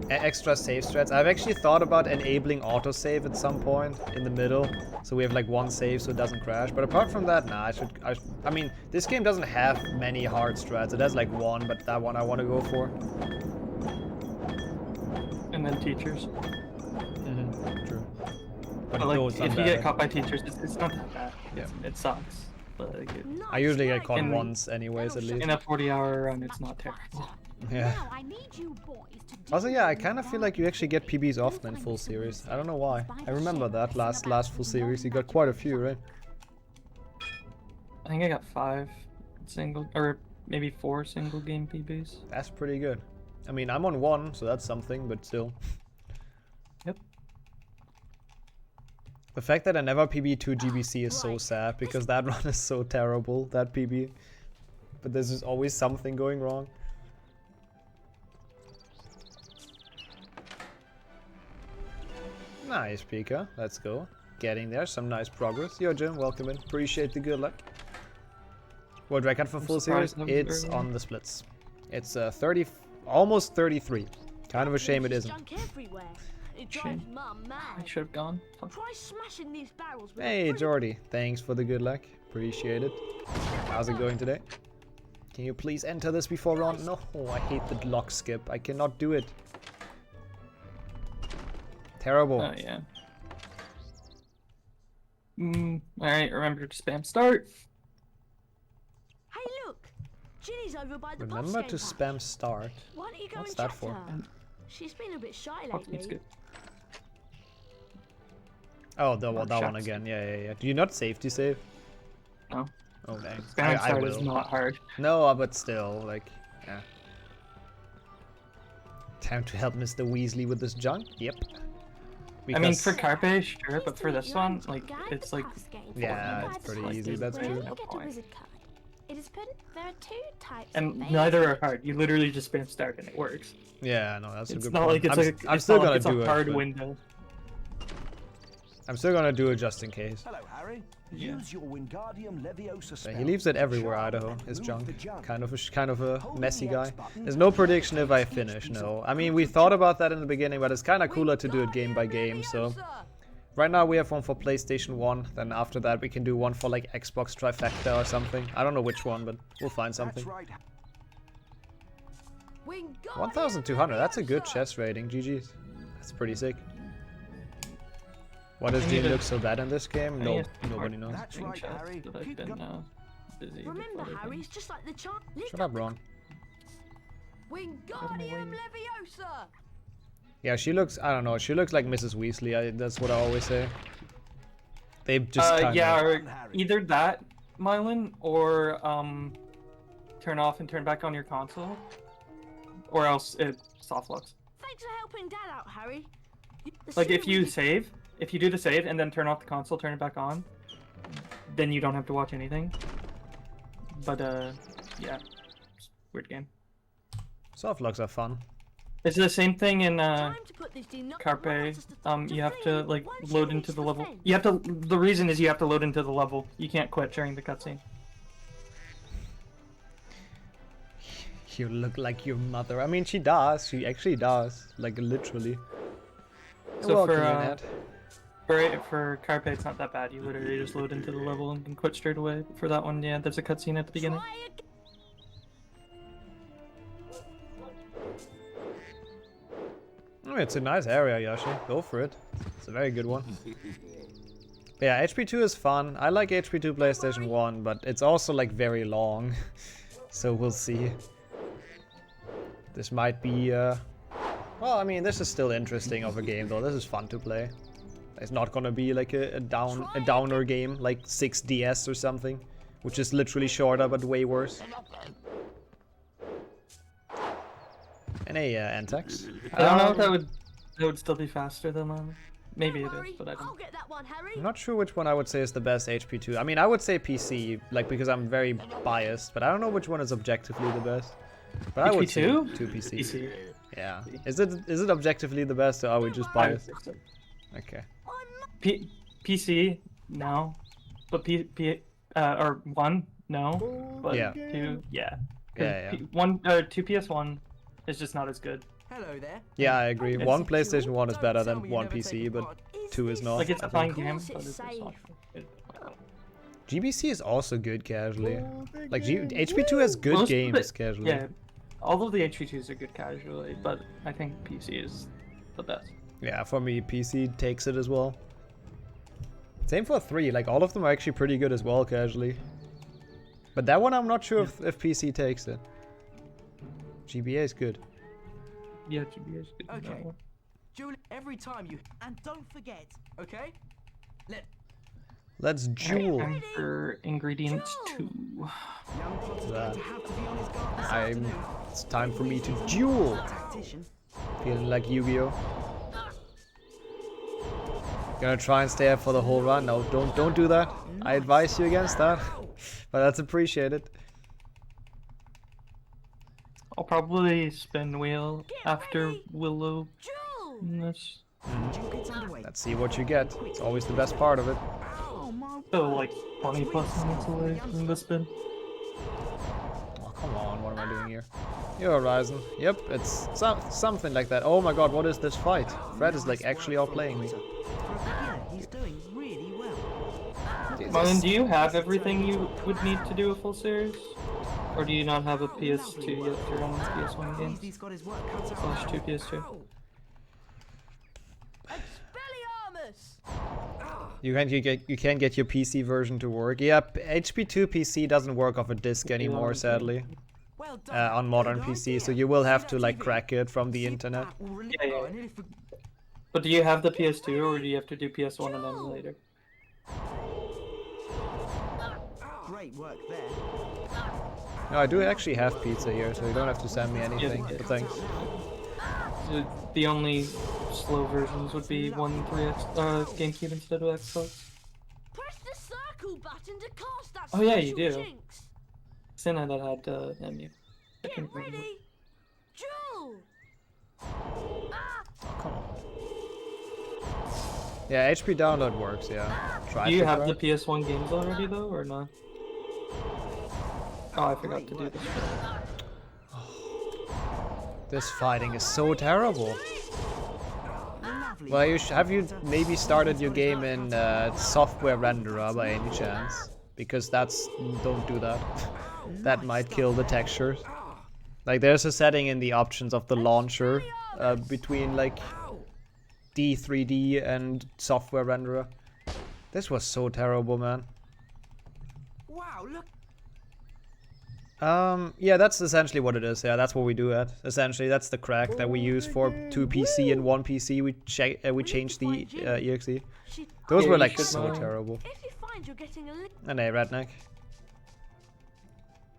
S1: Extra save strats. I've actually thought about enabling autosave at some point in the middle, so we have like one save so it doesn't crash. But apart from that, nah, I mean, this game doesn't have many hard strats. It has like one, but that one I want to go for.
S3: And then teachers.
S1: True.
S3: But like, if you get caught by teachers, it's not that bad.
S1: Yeah.
S3: It sucks. But like,
S1: I usually get caught once anyways, at least.
S3: in a 40-hour run, it's not terrible.
S1: Yeah.
S5: Now I need you boys to do
S1: Also, yeah, I kind of feel like you actually get PBs often in full series. I don't know why. I remember that last full series. You got quite a few, right?
S3: I think I got 5 single, or maybe 4 single game PBs.
S1: That's pretty good. I mean, I'm on 1, so that's something, but still.
S3: Yep.
S1: The fact that I never PB2 GBC is so sad, because that run is so terrible, that PB. But there's just always something going wrong. Nice, Pika. Let's go. Getting there. Some nice progress. Yo, Jim, welcome in. Appreciate the good luck. World record for full series? It's on the splits. It's 30, almost 33. Kind of a shame it isn't.
S5: junk everywhere. It drives Mum mad.
S3: I should have gone.
S5: Try smashing these barrels with
S1: Hey,
S5: a
S1: Jordy. Thanks for the good luck. Appreciate it. How's it going today? Can you please enter this before round? No, I hate the lock skip. I cannot do it. Terrible.
S3: Oh, yeah. Alright, remember to spam start.
S5: Hey, look! Ginny's over by the
S1: Remember to
S5: boss game
S1: spam start.
S5: Why don't you go
S1: What's
S5: and
S1: that
S5: chat
S1: for?
S5: to her? She's been a bit shy
S3: It's
S5: lately.
S3: good.
S1: Oh, that one again. Yeah. Do you not safety save?
S3: No.
S1: Oh, dang.
S3: Spam
S1: I
S3: start
S1: will.
S3: is not hard.
S1: No, but still, like, yeah. Time to help Mr. Weasley with this junk? Yep.
S3: I mean, for Carpe, sure, but for this one, like, it's like...
S1: Yeah, it's pretty easy, that's true.
S3: No point.
S5: It is put. There are 2 types.
S3: And neither are hard. You literally just spam start and it works.
S1: Yeah, no, that's a
S3: It's
S1: good
S3: not
S1: point.
S3: like it's
S1: I'm still gonna
S3: it's
S1: do
S3: a
S1: it.
S3: hard
S1: but
S3: window.
S1: I'm still gonna do it just in case.
S2: Hello, Harry.
S3: Yeah.
S2: Use your Wingardium Leviosa
S1: Yeah,
S2: spell.
S1: he leaves it everywhere,
S2: Charm
S1: Idaho.
S2: and
S1: His
S2: move
S1: junk.
S2: the junk.
S1: Kind of a
S2: Hold
S1: messy
S2: the
S1: guy.
S2: X button
S1: There's no
S2: to
S1: prediction if I
S2: launch each
S1: finish,
S2: piece
S1: no.
S2: of
S1: I mean, we thought about that in the beginning, but it's kind of cooler to do it game by game, so... Right now we have one for PlayStation 1, then after that we can do one for like Xbox Trifecta or something. I don't know which one, but we'll find something.
S2: That's right.
S1: 1,200, that's a good chess rating, GG's. That's pretty sick. Why does Dean look so bad in this game? No, nobody knows.
S2: That's right, Harry.
S3: But I've
S2: Keep
S3: been
S2: going.
S3: busy.
S5: Remember,
S3: with other
S5: Harry,
S3: things.
S5: it's just like the chart.
S1: Shut up, Ron.
S5: Wingardium Leviosa!
S1: Yeah, she looks, I don't know, she looks like Mrs. Weasley, that's what I always say. They just kinda...
S3: Yeah, or either that, Mylan, or turn off and turn back on your console, or else it soft locks.
S5: Thanks for helping Dad out, Harry.
S3: Like if you save, if you do the save and then turn off the console, turn it back on, then you don't have to watch anything. But yeah, it's a weird game.
S1: Soft locks are fun.
S3: It's the same thing in
S5: Time to put this
S3: Carpe. You have to like load into the level. You have to. The reason is you have to load into the level. You can't quit during the cutscene.
S1: You look like your mother. I mean, she does. She actually does. Like, literally.
S3: So
S1: Welcome,
S3: for Carpe, it's not that bad. You literally just load into the level and can quit straight away. For that one, yeah, there's a cutscene at the beginning.
S1: Oh, it's a nice area, Yoshi. Go for it. It's a very good one. But yeah, HP2 is fun. I like HP2 PlayStation 1, but it's also like very long. So we'll see. This might be, well, I mean, this is still interesting of a game though. This is fun to play. It's not gonna be like a downer game like 6DS or something, which is literally shorter but way worse. Any Antex?
S3: I don't know if that would still be faster than that. Maybe it is, but I
S5: I'll
S3: don't.
S5: get that one, Harry.
S1: I'm not sure which one I would say is the best HP2. I mean, I would say PC, like, because I'm very biased, but I don't know which one is objectively the best. But I would say
S3: HP2?
S1: 2 PC.
S3: PC.
S1: Yeah. Is it objectively the best, or are we just biased? Okay.
S3: PC, no. But or 1, no. But
S1: Yeah.
S3: 2, yeah.
S1: Yeah, yeah.
S3: 2 PS1 is just not as good.
S10: Hello there.
S1: Yeah, I agree.
S3: It's-
S1: One PlayStation 1 is better
S10: Tell
S1: than
S10: me you
S1: one
S10: never
S1: PC,
S10: taken
S1: but
S10: part.
S1: 2 is not.
S3: Like, it's
S1: I
S3: a
S1: think.
S3: fine game,
S5: Of
S3: but
S5: course
S3: it's
S5: it's
S3: not
S5: safe.
S3: good.
S1: GBC is also good casually. Like, HP2 has good
S3: Most of
S1: games
S3: it-
S1: casually.
S3: Yeah, all of the HP2s are good casually, but I think PC is the best.
S1: Yeah, for me, PC takes it as well. Same for 3, like all of them are actually pretty good as well casually. But that one I'm not sure if PC takes it. GBA is good.
S3: Yeah, GBA is good. in that
S10: Okay.
S3: one.
S10: Julie, every time you... And don't forget, okay?
S1: Let's duel.
S3: Time for ingredients 2.
S10: Young Potter's
S1: That.
S10: going to have to be on his guard this afternoon.
S1: It's time for me to duel.
S10: Tactician.
S1: Feeling like Yu-Gi-Oh. Gonna try and stay up for the whole run. No, don't do that. I advise you against that. But that's appreciated.
S3: I'll probably spin wheel after Willow.
S5: Jewel!
S3: This.
S10: Duke gets underway.
S1: Let's see what you get. It's always the best part of it.
S10: Oh, my
S3: Still like 20 plus minutes away from the spin.
S1: Oh, come on. What am I doing here? Your Horizon. Yep, it's something like that. Oh my god, what is this fight? Fred is like actually outplaying me.
S10: For a beginner, he's doing really well.
S3: Marlon, do you have everything you would need to do a full series? Or do you not have a PS2 yet to run PS1 games?
S10: He's got his work cut out.
S3: Slash 2 PS2.
S5: Expelliarmus!
S1: You can't get your PC version to work. Yep, HP2 PC doesn't work off a disc anymore, sadly.
S10: Well done.
S1: On modern PC, so you will have to like crack it from the internet.
S3: Yeah.
S10: Oh, I nearly forgot.
S3: But do you have the PS2 or do you have to do PS1 and emulator?
S10: Great work there.
S1: No, I do actually have pizza here, so you don't have to send me anything. But thanks.
S3: The only slow versions would be 1 and 3X GameCube instead of Xbox.
S5: Press the circle button to cast that
S3: Oh, yeah, you
S5: special
S3: do.
S5: jinx.
S3: Sinna that had MU.
S5: Get ready! Jewel!
S1: Come on. Yeah, HP download works, yeah. Try
S3: Do you
S1: to
S3: have
S1: try.
S3: the PS1 games already though, or not? Oh, I forgot to do this.
S1: This fighting is so terrible.
S10: Lovely.
S1: Well, have you maybe started your game in software renderer by any chance? Because don't do that. That might kill the textures. Like there's a setting in the options of the launcher between like D3D and software renderer. This was so terrible, man.
S10: Wow, look.
S1: Yeah, that's essentially what it is. Yeah, that's what we do at. Essentially, that's the crack that we use for 2 PC and 1 PC. We changed the exe. Those
S3: Yeah,
S1: were
S3: you
S1: like
S3: should
S1: so
S3: know.
S1: terrible.
S5: If you find you're getting a little...
S1: And a redneck.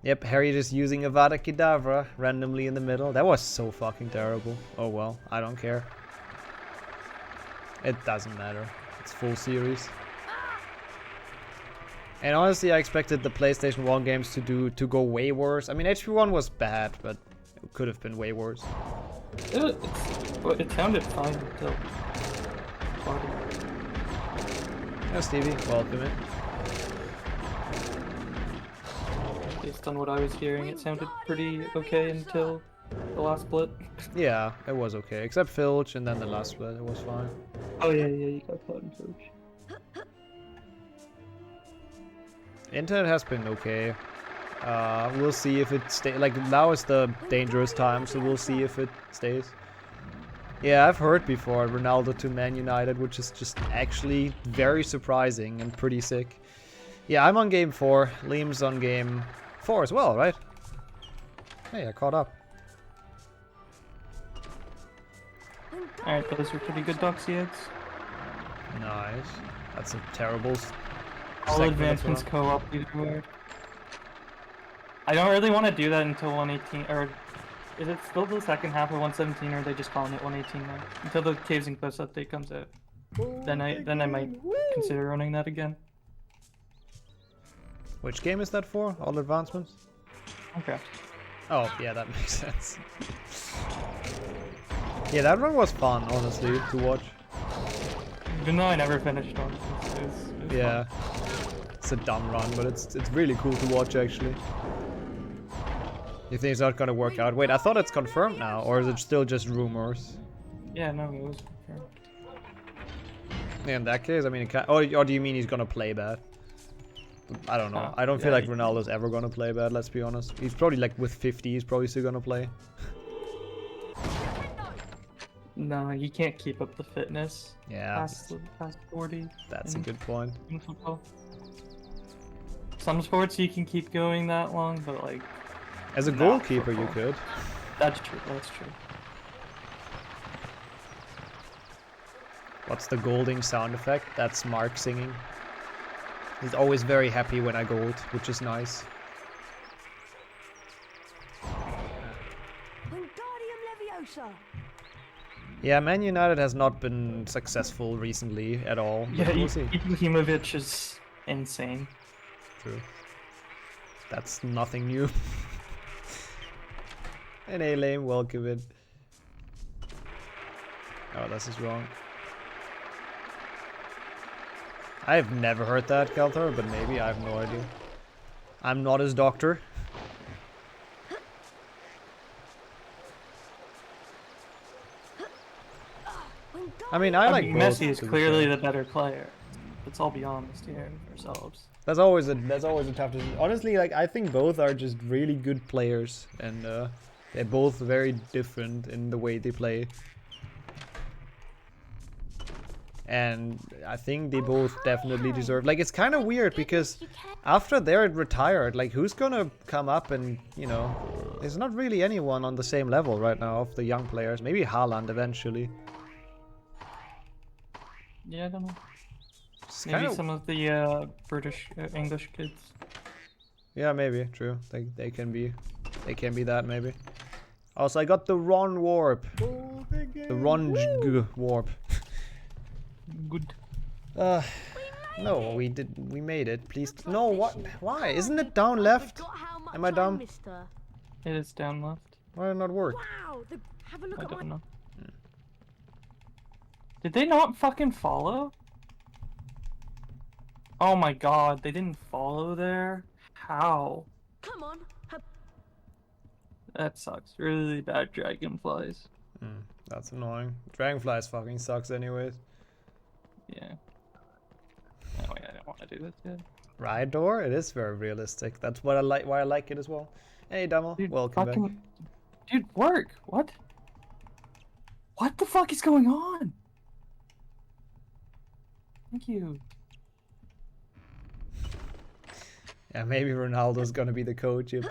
S1: Yep, Harry just using Avada Kedavra randomly in the middle. That was so fucking terrible. Oh well, I don't care. It doesn't matter. It's full series. And honestly, I expected the PlayStation 1 games to go way worse. I mean, HP1 was bad, but it could have been way worse.
S3: It sounded fine until...
S1: Yeah, Stevie, welcome in.
S3: Based on what I was hearing, it sounded pretty okay until the last split.
S1: Yeah, it was okay, except Filch, and then the last split, it was fine.
S3: Oh yeah, you got caught in Filch.
S1: Internet has been okay. We'll see if it stays. Like now is the dangerous time, so we'll see if it stays. Yeah, I've heard before Ronaldo to Man United, which is just actually very surprising and pretty sick. Yeah, I'm on game 4. Liam's on game 4 as well, right? Hey, I caught up.
S3: Alright, those are pretty good Doxiads.
S1: Nice. That's a terrible.
S3: All
S1: segment
S3: advancements
S1: as well.
S3: co-op either way. I don't really want to do that until 118 or Is it still the second half of 117, or are they just calling it 118 now? Until the Caves and Cliffs update comes out. Then I might consider running that again.
S1: Which game is that for? All advancements?
S3: Okay.
S1: Oh, yeah, that makes sense. Yeah, that run was fun, honestly, to watch.
S3: Even though I never finished on it.
S1: Yeah. It's a dumb run, but it's really cool to watch, actually. You think it's not gonna work out? Wait, I thought it's confirmed now, or is it still just rumors?
S3: Yeah, no, it was confirmed.
S1: Yeah, in that case, I mean, it can't, or do you mean he's gonna play bad? I don't know. I don't feel like Ronaldo's ever gonna play bad, let's be honest. He's probably like with 50, he's probably still gonna play.
S3: No, you can't keep up the fitness.
S1: Yeah.
S3: Past 40.
S1: That's a good point.
S3: In football. Some sports you can keep going that long, but like...
S1: As a goalkeeper, you could.
S3: That's true, that's true.
S1: What's the golding sound effect? That's Mark singing. He's always very happy when I gold, which is nice.
S5: Wingardium Leviosa.
S1: Yeah, Man United has not been successful recently at all.
S3: Yeah,
S1: We'll see.
S3: Ibrahimovic is insane.
S1: True. That's nothing new. And A-Lame, welcome in. Oh, this is wrong. I've never heard that, Kelthor, but maybe, I have no idea. I'm not his doctor. I mean, I like both,
S3: Messi is
S1: to be
S3: clearly
S1: fair.
S3: the better player. Let's all be honest here ourselves.
S1: That's always a tough decision. Honestly, like I think both are just really good players, and they're both very different in the way they play. And I think they both definitely deserve. Like it's kind of weird because after they're retired, like who's gonna come up and there's not really anyone on the same level right now of the young players. Maybe Haaland eventually.
S3: Yeah, I don't know.
S1: It's
S3: Maybe
S1: kinda...
S3: some of the British, English kids.
S1: Yeah, maybe. True. They can be that maybe. Also, I got the Ron warp. The Ron warp.
S3: Good.
S1: No, we made it. Please. No, what? Why? Isn't it down left? Am I dumb?
S3: It is down left.
S1: Why did it not work?
S5: Wow, have a look
S3: I
S5: at
S3: don't
S5: my...
S3: know. Did they not fucking follow? Oh my god, they didn't follow there? How?
S5: Come on.
S3: That sucks. Really bad dragonflies.
S1: That's annoying. Dragonflies fucking sucks anyways.
S3: Yeah. Oh yeah, I don't want to do this yet.
S1: Rydor? It is very realistic. That's what I like. Why I like it as well. Hey, Dummel.
S3: Dude,
S1: Welcome back.
S3: Dude, work! What? What the fuck is going on? Thank you.
S1: Yeah, maybe Ronaldo's gonna be the coach. Yep.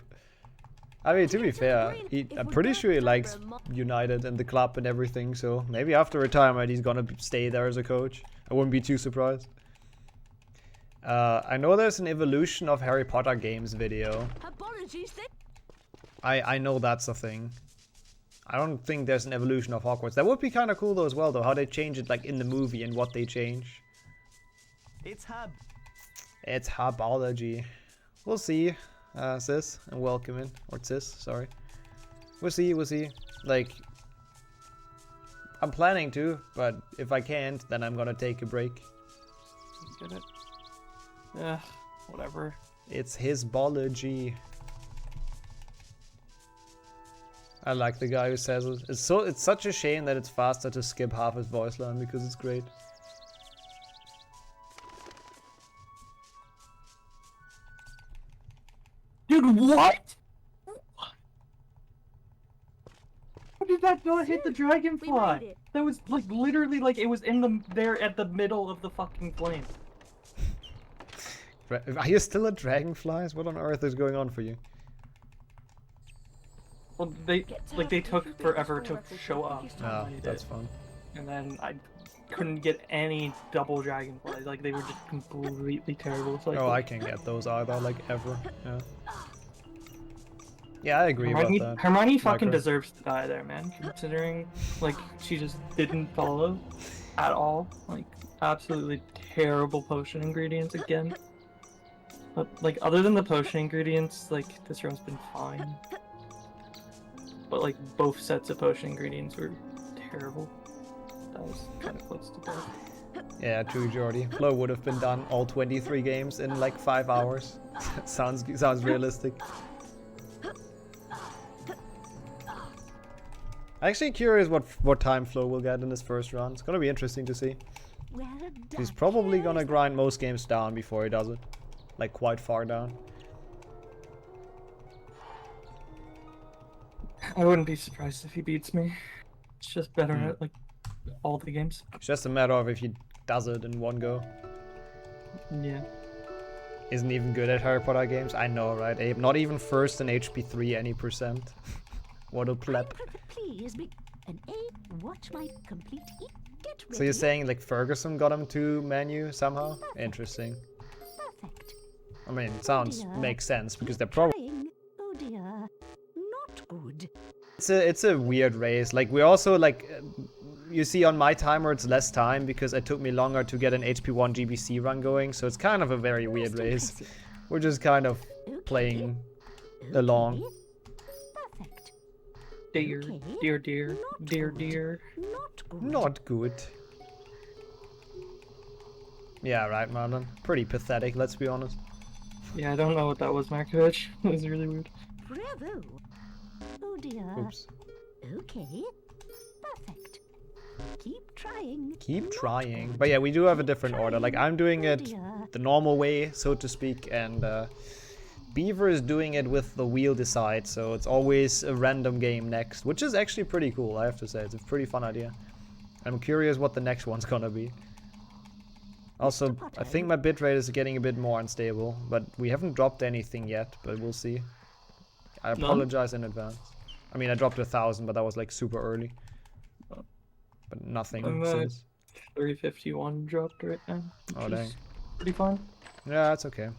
S1: I mean, to be fair, I'm pretty sure he likes United and the club and everything, so maybe after retirement he's gonna stay there as a coach. I wouldn't be too surprised. I know there's an evolution of Hary Potter games video. I know that's a thing. I don't think there's an evolution of Hogwarts. That would be kind of cool though as well, though, how they change it like in the movie and what they change.
S10: It's Hab.
S1: It's Habology. We'll see, sis, and welcome in. Or sis, sorry. We'll see. Like, I'm planning to, but if I can't, then I'm gonna take a break.
S3: Get it? Yeah, whatever.
S1: It's his bology. I like the guy who says it. It's such a shame that it's faster to skip half his voice line because it's great.
S3: Dude, what? How did that not hit the dragonfly? That was like literally like it was there at the middle of the fucking flame.
S1: Are you still at dragonflies? What on earth is going on for you?
S3: Well, they took forever to show up.
S1: Oh, that's fun.
S3: And then I couldn't get any double dragonflies. Like they were just completely terrible. So
S1: I can't get those either, like ever. Yeah. Yeah, I agree
S3: Hermione,
S1: about that.
S3: Hermione fucking
S1: Micro.
S3: deserves to die there, man. Considering, like, she just didn't follow at all. Like, absolutely terrible potion ingredients again. But, like, other than the potion ingredients, like, this room's been fine. But, like, both sets of potion ingredients were terrible. That was kind of close to death.
S1: Yeah, true, Jordy. Flo would have been done all 23 games in like 5 hours. sounds realistic. Actually curious what time Flo will get in his first run. It's gonna be interesting to see. He's probably gonna grind most games down before he does it. Like quite far down.
S3: I wouldn't be surprised if he beats me. It's just better at, like, all the games.
S1: It's just a matter of if he does it in one go.
S3: Yeah.
S1: Isn't even good at Harry Potter games. I know, right, Abe? Not even first in HP3 any percent. What a pleb.
S5: Please be an ape. Watch my complete. Get ready.
S1: So you're saying like Ferguson got him to menu somehow? Interesting.
S5: Perfect.
S1: I mean, sounds makes sense because they're probably.
S5: Oh dear, not good.
S1: It's a weird race. Like we also like. You see on my timer it's less time because it took me longer to get an HP1 GBC run going, so it's kind of a very weird race. We're just kind of playing along.
S5: Perfect.
S3: Dear.
S1: Not good. Yeah, right, Marlon. Pretty pathetic, let's be honest.
S3: Yeah, I don't know what that was, Markovich. It was really weird.
S5: Bravo. Oh dear.
S1: Oops.
S5: Okay. Perfect. Keep trying.
S1: Keep trying. But yeah, we do have a different order. Like I'm doing it the normal way, so to speak, and Beaver is doing it with the wheel decide, so it's always a random game next, which is actually pretty cool, I have to say. It's a pretty fun idea. I'm curious what the next one's gonna be. Also, I think my bitrate is getting a bit more unstable, but we haven't dropped anything yet, but we'll see. I apologize in advance. I mean, I dropped 1,000, but that was like super early. But nothing since.
S3: 351 dropped right now.
S1: Oh dang.
S3: Pretty fine.
S1: Yeah, that's okay.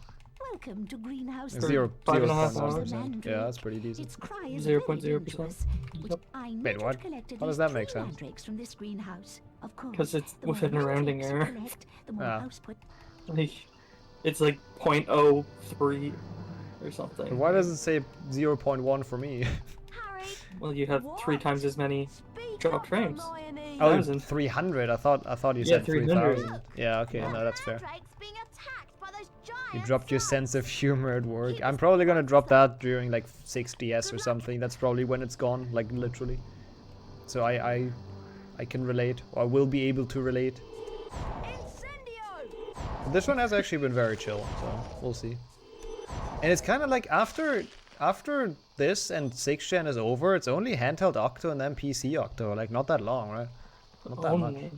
S5: Welcome to Greenhouse.
S3: 5.5 hours.
S1: Yeah, that's pretty decent.
S3: 0.0%.
S1: Wait, what? How does that make sense?
S3: Because it's within a rounding error.
S1: Ah.
S3: It's like 0.03 or something.
S1: But why does it say 0.1 for me?
S3: Well, you have 3 times as many dropped frames.
S1: Oh, 300. I thought you said 3,000. Yeah, okay, no, that's fair. You dropped your sense of humor at work. I'm probably gonna drop that during like 6DS or something. That's probably when it's gone, like literally. So I can relate, or will be able to relate. This one has actually been very chill, so we'll see. And it's kind of like after this and 6th gen is over, it's only handheld Octo and then PC Octo. Like not that long, right? Not that much.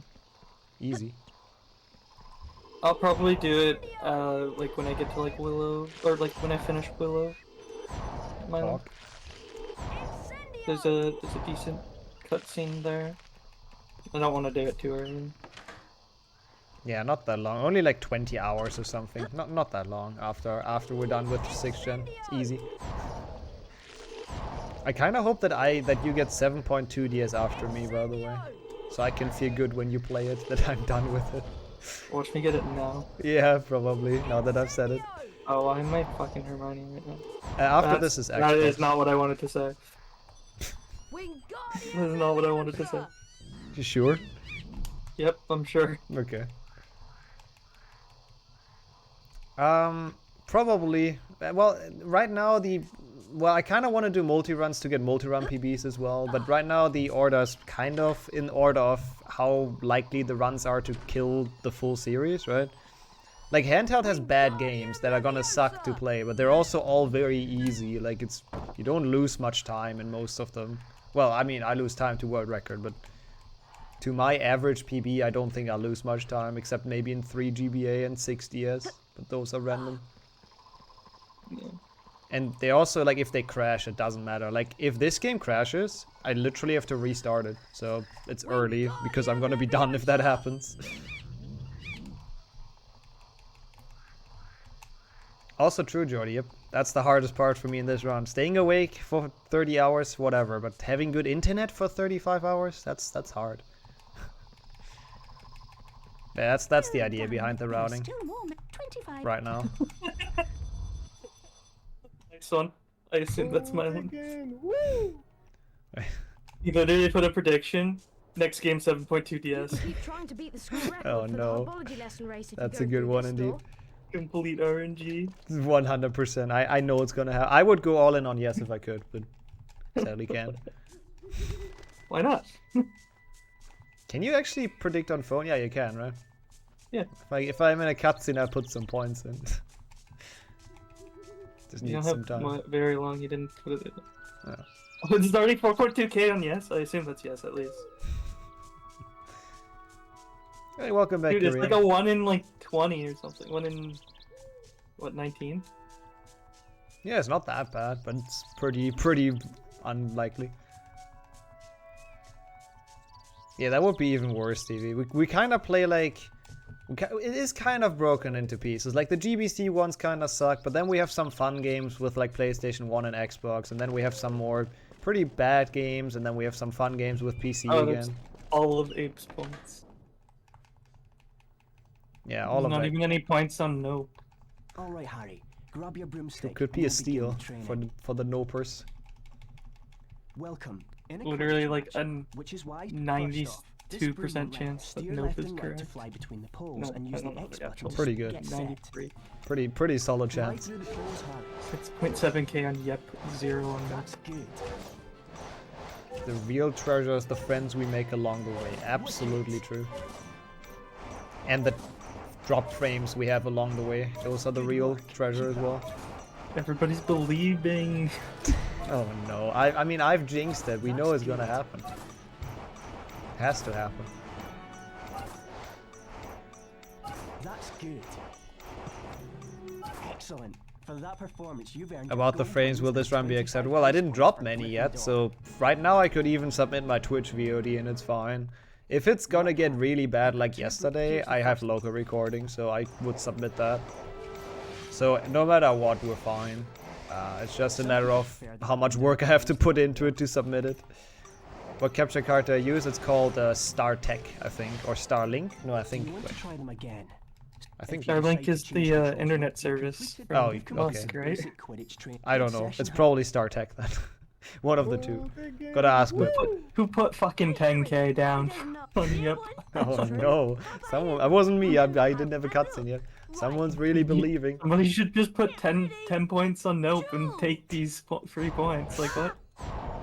S1: Easy.
S3: I'll probably do it like when I get to like Willow, or like when I finish Willow. There's a decent cutscene there. I don't want to do it too early.
S1: Yeah, not that long. Only like 20 hours or something. Not that long after we're done with 6th gen. It's easy. I kind of hope that you get 7.2 DS after me, by the way. So I can feel good when you play it, that I'm done with it.
S3: Watch me get it now.
S1: Yeah, probably, now that I've said it.
S3: Oh, I might fucking Hermione right now.
S1: After this is Xbox.
S3: That is not what I wanted to say. That is not what I wanted to say.
S1: You sure?
S3: Yep, I'm sure.
S1: Okay. Probably. Well, right now I kind of want to do multi-runs to get multi-run PBs as well, but right now the order's kind of in order of how likely the runs are to kill the full series, right? Like handheld has bad games that are gonna suck to play, but they're also all very easy. Like you don't lose much time in most of them. Well, I mean, I lose time to world record, but to my average PB, I don't think I'll lose much time, except maybe in 3 GBA and 6 DS, but those are random.
S3: Yeah.
S1: And they also, like, if they crash, it doesn't matter. Like, if this game crashes, I literally have to restart it. So, it's early, because I'm gonna be done if that happens. Also true, Jordy. Yep. That's the hardest part for me in this round. Staying awake for 30 hours, whatever. But having good internet for 35 hours, that's hard. Yeah, that's the idea behind the routing.
S5: Still warm at 25.
S1: Right now.
S3: Nice one. I assume that's my one.
S1: Woo!
S3: You literally put a prediction. Next game 7.2 DS.
S5: Keep trying to beat the school record
S1: Oh
S5: for the
S1: no.
S5: herbology lesson race if
S1: That's
S5: you
S1: a
S5: go
S1: good
S5: through
S1: one
S5: this
S1: indeed.
S5: door.
S3: Complete RNG.
S1: 100%. I know it's gonna happen. I would go all in on yes if I could, but sadly can't.
S3: Why not?
S1: Can you actually predict on phone? Yeah, you can, right?
S3: Yeah.
S1: If I'm in a cutscene, I put some points in. Just
S3: You
S1: need
S3: don't
S1: some
S3: have
S1: time.
S3: very long. You didn't put it in.
S1: Oh.
S3: Oh, it's already 4.2k on yes. I assume that's yes at least.
S1: Hey, welcome back,
S3: Dude, it's
S1: Korean.
S3: like a 1 in like 20 or something. 1 in what 19?
S1: Yeah, it's not that bad, but it's pretty unlikely. Yeah, that would be even worse, Stevie. We kind of play like... It is kind of broken into pieces. Like, the GBC ones kind of suck, but then we have some fun games with, like, PlayStation 1 and Xbox, and then we have some more pretty bad games, and then we have some fun games with PC
S3: That's
S1: again.
S3: all of Ape's points.
S1: Yeah, all of
S3: Not
S1: that.
S3: even any points on no.
S4: All right, Harry. Grab your broomstick.
S1: It could be
S4: and
S1: a
S4: we'll begin
S1: steal
S4: the
S1: for
S4: training.
S1: the nopers.
S4: Welcome. In a
S3: Literally
S4: Quidditch
S3: like
S4: match,
S3: a
S4: which is why,
S3: 92%
S4: first off, this broom will let
S3: chance that
S4: steer
S3: nope
S4: left
S3: is
S4: and right
S3: correct.
S4: to fly between the poles
S3: No,
S4: and
S3: I
S4: use
S3: don't
S4: the
S3: know
S4: X
S3: the
S4: button
S3: actual.
S4: to
S1: Pretty good.
S4: get set.
S3: 93.
S1: Pretty solid
S4: Fly
S1: chance.
S4: through the poles, Harry.
S3: 6.7k on yep, 0 on no.
S4: That's good.
S1: The real treasure is the friends we make along the way. Absolutely true. And the drop frames we have along the way. Those are the real treasure as well.
S3: Everybody's believing.
S1: Oh no. I mean, I've jinxed it. We know it's gonna happen. Has to happen.
S4: That's good. Excellent. For that performance, you've earned
S1: About the frames, will this run be accepted? Well, I didn't drop many yet, so right now I could even submit my Twitch VOD and it's fine. If it's gonna get really bad like yesterday, I have local recording, so I would submit that. So no matter what, we're fine. It's just a matter of how much work I have to put into it to submit it. What capture card do I use? It's called StarTech, I think, or Starlink. No, I think.
S4: You want to try them again?
S1: I think.
S3: Starlink is the internet service.
S1: Oh,
S3: from
S1: okay.
S3: Musk, right?
S1: I don't know. It's probably StarTech then. One of the two. Gotta ask Whip.
S3: Who put fucking 10k down on yep?
S1: Oh no. Someone. It wasn't me. I didn't have a cutscene yet. Someone's really believing.
S3: Somebody should just put 10 points on nope and take these 3 points. Like what?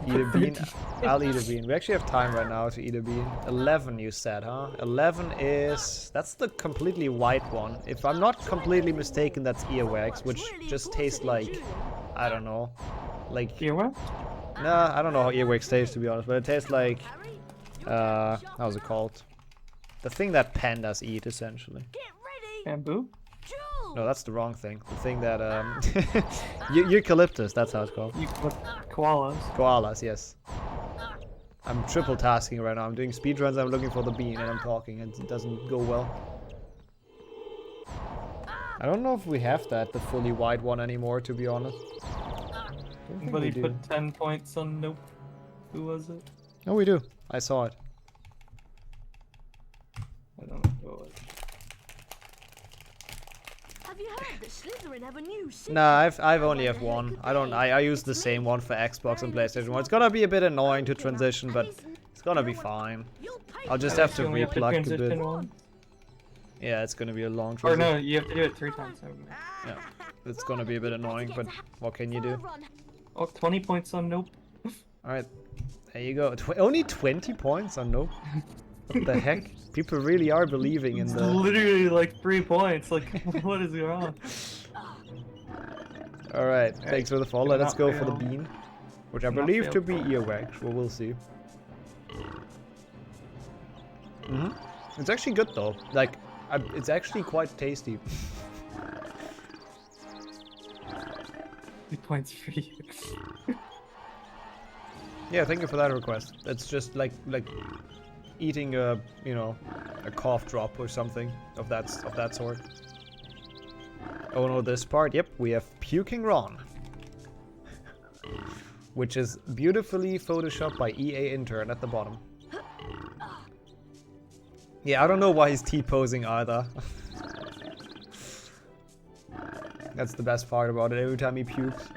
S1: Eat a bean. I'll eat a bean. We actually have time right now to eat a bean. 11 you said, huh? 11 is... That's the completely white one. If I'm not completely mistaken, that's earwax, which just tastes like... I don't know. Like...
S3: Earwax?
S1: Nah, I don't know how earwax tastes, to be honest, but it tastes like... how's it called? The thing that pandas eat, essentially.
S3: Bamboo?
S1: No, that's the wrong thing. The thing that, eucalyptus, that's how it's called.
S3: Koalas.
S1: Koalas, yes. I'm triple tasking right now. I'm doing speedruns, I'm looking for the bean, and I'm talking, and it doesn't go well. I don't know if we have that, the fully white one anymore, to be honest.
S3: Somebody put 10 points on nope. Who was it?
S1: No, we do. I saw it.
S3: I don't know who it was.
S5: Have you heard that Slytherin have a new
S1: Nah, I've only have one. I use the same one for Xbox and PlayStation 1. It's gonna be a bit annoying to transition, but it's gonna be fine. I'll just have to replug a bit. Yeah, it's gonna be a long transition.
S3: Or no, you have to do it 3 times.
S1: Yeah, it's gonna be a bit annoying, but what can you do?
S3: Oh, 20 points on nope.
S1: Alright, there you go. Only 20 points on nope? What the heck? People really are believing in
S3: It's
S1: the...
S3: literally like 3 points. Like, what is going on?
S1: Alright, thanks for the follow. Let's go for the bean. Which I believe to be earwax. Well, we'll see. It's actually good though. Like, it's actually quite tasty.
S3: 3 points for you.
S1: Yeah, thank you for that request. It's just like eating a, you know, a cough drop or something of that sort. Oh no, this part. Yep, we have Puking Ron. Which is beautifully photoshopped by EA Intern at the bottom. Yeah, I don't know why he's T-posing either. That's the best part about it, every time he pukes.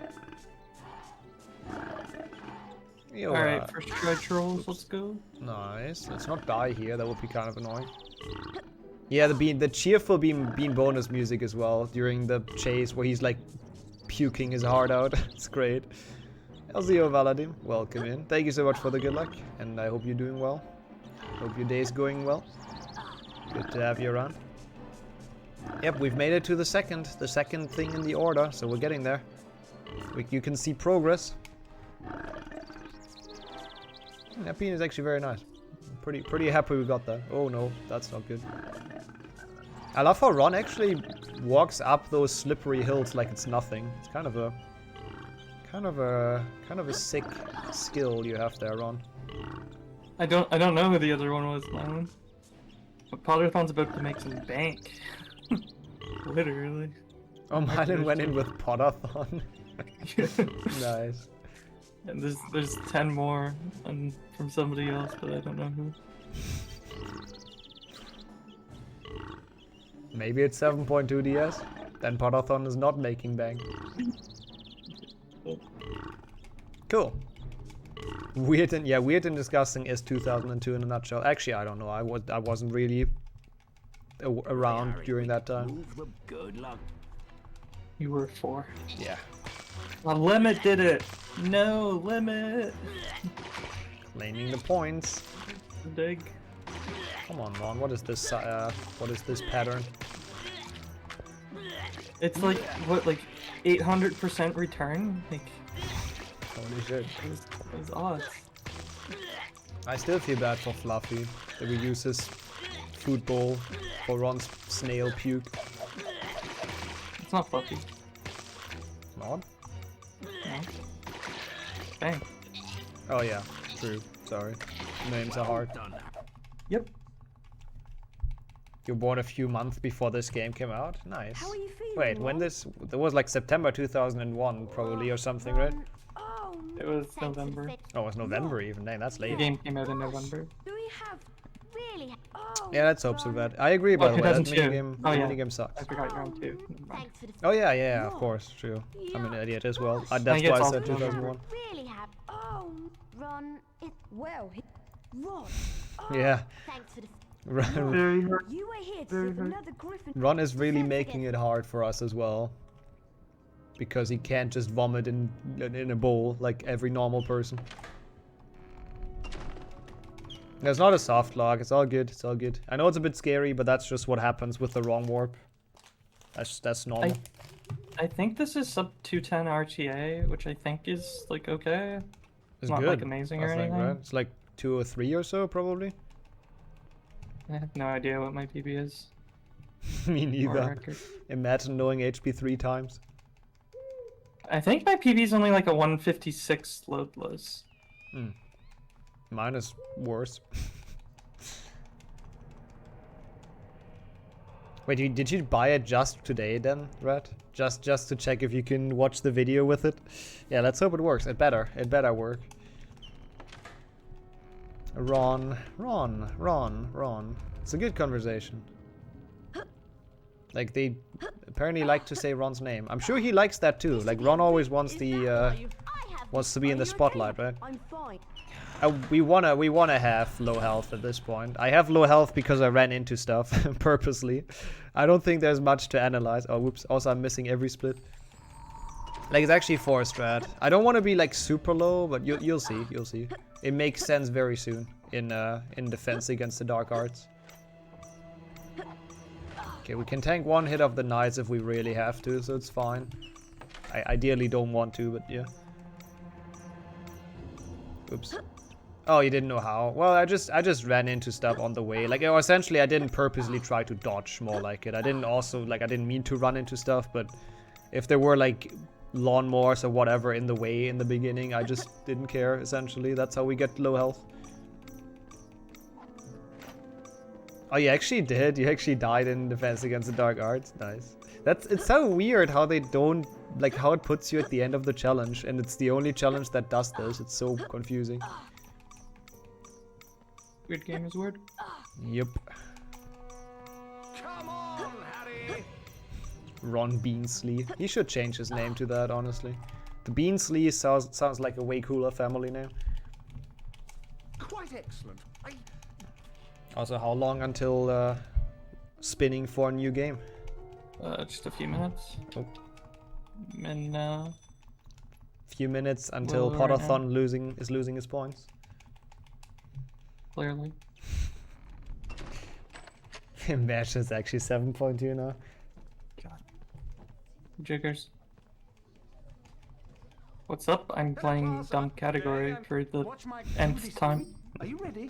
S3: Alright, first try trolls, let's go.
S1: Nice. Let's not die here, that would be kind of annoying. Yeah, the cheerful bean bonus music as well during the chase where he's like puking his heart out. It's great. LZO Valadim, welcome in. Thank you so much for the good luck, and I hope you're doing well. Hope your day's going well. Good to have you around. Yep, we've made it to the second thing in the order, so we're getting there. You can see progress. That bean is actually very nice. Pretty happy we got that. Oh no, that's not good. I love how Ron actually walks up those slippery hills like it's nothing. It's kind of a sick skill you have there, Ron.
S3: I don't know who the other one was, Mylan. But Potterthon's about to make some bank. Literally.
S1: Oh, Mylan went in with Potterthon. Nice.
S3: And there's 10 more from somebody else, but I don't know who.
S1: Maybe it's 7.2 DS. Then Potterthon is not making bank. Cool. Weird and disgusting is 2002 in a nutshell. Actually, I don't know. I wasn't really around during that time.
S7: Good luck.
S3: You were 4.
S1: Yeah.
S3: The limit did it. No limit.
S1: Claiming the points.
S3: Dig.
S1: Come on, Ron. What is this? What is this pattern?
S3: It's like what, like 800% return? Like,
S1: holy shit.
S3: Those odds.
S1: I still feel bad for Fluffy that we use his food bowl for Ron's snail puke.
S3: It's not Fluffy.
S1: Not?
S3: No. Bang.
S1: Oh yeah, true. Sorry. Names are hard.
S3: Yep.
S1: You were born a few months before this game came out? Nice.
S5: How are you feeling?
S1: Wait, when this... There was like September 2001 probably or something, right?
S3: It was November.
S1: Oh, it was November even. Dang, that's
S3: The
S1: late.
S3: game came out in November.
S5: Do we have really?
S1: Yeah, let's hope so bad. I agree, by the way. That
S3: 2002.
S1: minigame sucks.
S3: I forgot you're on 2.
S5: Thanks for the
S1: Oh yeah, of course, true. I'm an idiot as well. That's
S3: think it's
S1: why I
S3: also
S1: said 2001.
S5: really have. Oh, Ron. Ron.
S1: Yeah.
S5: Thanks for the.
S1: Ron
S3: Very hard.
S5: You were here to save another Griffin.
S1: is really making it hard for us as well. Because he can't just vomit in a bowl like every normal person. There's not a soft lock, it's all good, it's all good. I know it's a bit scary, but that's just what happens with the wrong warp. That's normal.
S3: I think this is sub 210 RTA, which I think is like okay.
S1: It's
S3: not
S1: good.
S3: like amazing or
S1: I think,
S3: anything.
S1: right? It's like 203 or so, probably.
S3: I have no idea what my PB is.
S1: Me
S3: Or
S1: neither.
S3: record.
S1: Imagine knowing HP 3 times.
S3: I think my PB is only like a 156 loadless.
S1: Mine is worse. Wait, did you buy it just today then, Red? Just to check if you can watch the video with it? Yeah, let's hope it works. It better work. Ron. It's a good conversation. Like, they apparently like to say Ron's name. I'm sure he likes that too. Like, Ron always wants the, wants to be in the spotlight, right?
S5: I'm fine.
S1: We wanna have low health at this point. I have low health because I ran into stuff purposely. I don't think there's much to analyze. Oh, whoops. Also, I'm missing every split. Like, it's actually 4 strat. I don't want to be like super low, but you'll see. You'll see. It makes sense very soon in defense against the dark arts. Okay, we can tank 1 hit of the knights if we really have to, so it's fine. I ideally don't want to, but yeah. Oops. Oh, you didn't know how. Well, I just ran into stuff on the way. Like, essentially, I didn't purposely try to dodge, more like it. I didn't mean to run into stuff, but if there were, like, lawnmowers or whatever in the way in the beginning, I just didn't care, essentially. That's how we get low health. Oh, you actually did? You actually died in Defense Against the Dark Arts? Nice. It's so weird how they don't like how it puts you at the end of the challenge, and it's the only challenge that does this. It's so confusing.
S3: Weird game is weird.
S1: Yep.
S9: Come on, Harry!
S1: Ron Beansley. He should change his name to that, honestly. The Beansley sounds like a way cooler family name.
S9: Quite excellent.
S1: Also, how long until spinning for a new game?
S3: Just a few minutes.
S1: Oh.
S3: And
S1: Few minutes until
S3: Well, right
S1: Potterthon is losing his points.
S3: clearly.
S1: Match is actually 7.2 now.
S3: God. Jiggers. What's up? I'm playing dumb category for the nth time.
S9: Are you ready?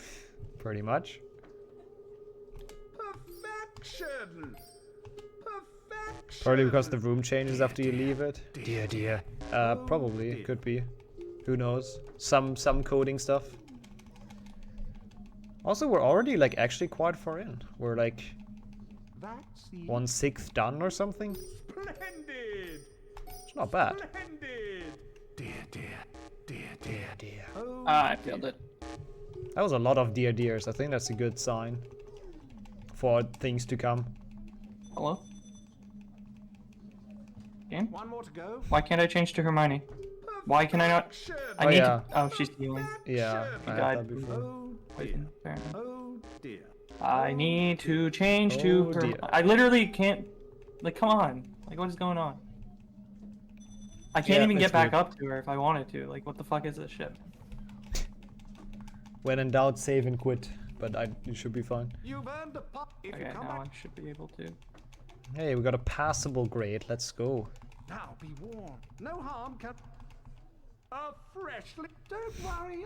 S1: Pretty much.
S9: Perfection! Perfection!
S1: Probably because the room changes after you leave it. Dear. Probably. Could be. Who knows? Some coding stuff. Also, we're already like actually quite far in. We're like 1/6 done or something.
S9: Splendid!
S1: It's not bad.
S9: Splendid!
S1: Dear.
S3: I failed it.
S1: That was a lot of dears. I think that's a good sign for things to come.
S3: Hello? Game?
S9: One more to go.
S3: Why can't I change to Hermione? Why can I not? I
S1: Oh,
S3: need
S1: yeah.
S3: to. Oh, she's healing.
S1: Yeah,
S3: She
S1: I had
S3: died.
S1: that before.
S9: Oh dear.
S3: Fair enough.
S9: Oh dear.
S3: I need to change to
S1: Oh,
S3: her.
S1: dear.
S3: I literally can't. Like, come on. Like, what is going on? I can't
S1: Yeah,
S3: even get
S1: it's
S3: back
S1: weird.
S3: up to her if I wanted to. Like, what the fuck is this shit?
S1: When in doubt, save and quit. But you should be fine.
S9: You've earned a pop. If you
S3: Okay,
S9: come
S3: now
S9: back
S3: I should be able to.
S1: Hey, we got a passable grade. Let's go.
S9: now, be warned. No harm can. A freshly. Don't worry.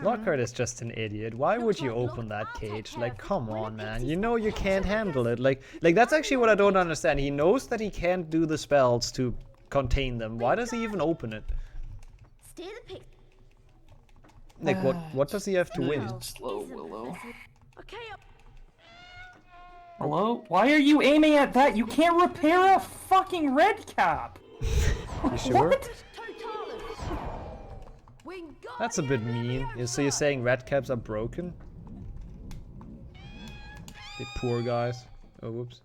S1: Lockhart is just an idiot. Why would you open that cage? Like, come on, man. You know you can't handle it. Like that's actually what I don't understand. He knows that he can't do the spells to contain them. Why does he even open it?
S5: Steer the pick.
S1: Like, what does he have to win?
S3: Slow, Willow.
S5: Okay,
S3: Hello? Why are you aiming at that? You can't repair a fucking red cap!
S1: You sure?
S3: What?
S5: we got
S1: That's a bit mean. So you're saying red caps are broken? The poor guys. Oh, whoops.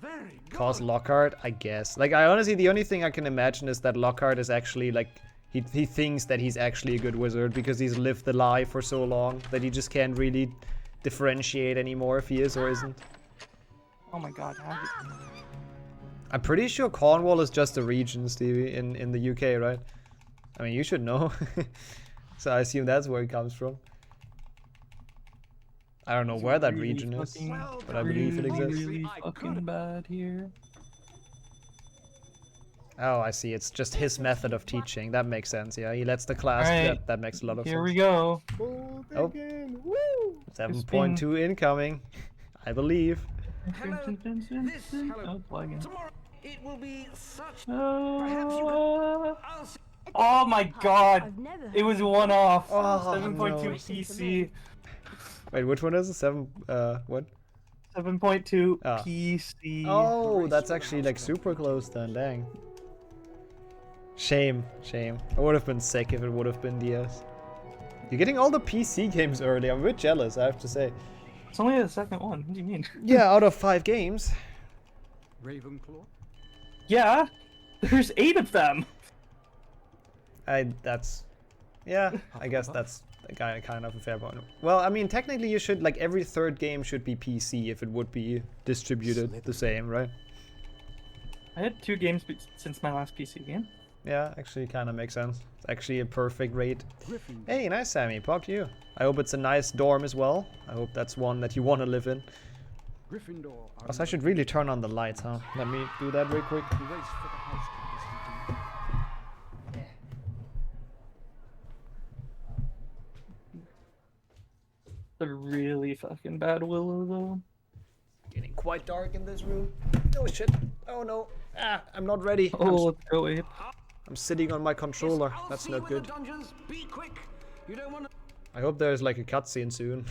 S9: Very good.
S1: Cause Lockhart, I guess. Like, I honestly, the only thing I can imagine is that Lockhart is actually, like, he thinks that he's actually a good wizard because he's lived the lie for so long that he just can't really differentiate anymore if he is or isn't.
S3: Oh my god, how
S1: I'm pretty sure Cornwall is just a region, Stevie, in the UK, right? I mean, you should know. So I assume that's where it comes from. I don't know where that
S3: really
S1: region is,
S3: fucking-
S1: but I believe it exists.
S3: really fucking bad here.
S1: Oh, I see. It's just his method of teaching. That makes sense. Yeah, he lets the class.
S3: Alright.
S1: That makes a lot of
S3: Here
S1: sense.
S3: we go.
S1: Oh, 7.2 incoming. I believe.
S9: Hello. This. Hello.
S3: Oh, plug in.
S9: Tomorrow it will be such. Perhaps you could. I'll see.
S3: Oh my god!
S5: I've never
S3: It was one off.
S1: Oh,
S3: 7.2
S1: no.
S3: PC.
S1: Wait, which one is it? What?
S3: 7.2
S1: Ah.
S3: PC.
S1: Oh, that's actually like super close then. Dang. Shame. I would have been sick if it would have been DS. You're getting all the PC games early. I'm a bit jealous, I have to say.
S3: It's only the second one. What do you mean?
S1: Yeah, out of 5 games.
S8: Ravenclaw?
S3: Yeah, there's 8 of them.
S1: Yeah, I guess that's kind of a fair point. Well, I mean, technically you should, like, every third game should be PC if it would be distributed the same, right?
S3: I had 2 games since my last PC game.
S1: Yeah, actually kind of makes sense. It's actually a perfect rate. Hey, nice, Sammy. Pog to you. I hope it's a nice dorm as well. I hope that's one that you want to live in.
S8: Gryffindor.
S1: Also, I should really turn on the lights, huh? Let me do that real quick.
S8: The race for the housekeeper's meeting.
S3: The really fucking bad Willow though.
S1: Getting quite dark in this room. Oh shit. Oh no. Ah, I'm not ready.
S3: Oh, let's go, Abe.
S1: I'm sitting on my controller. That's not good.
S9: Be quick. You don't want to.
S1: I hope there's like a cutscene soon.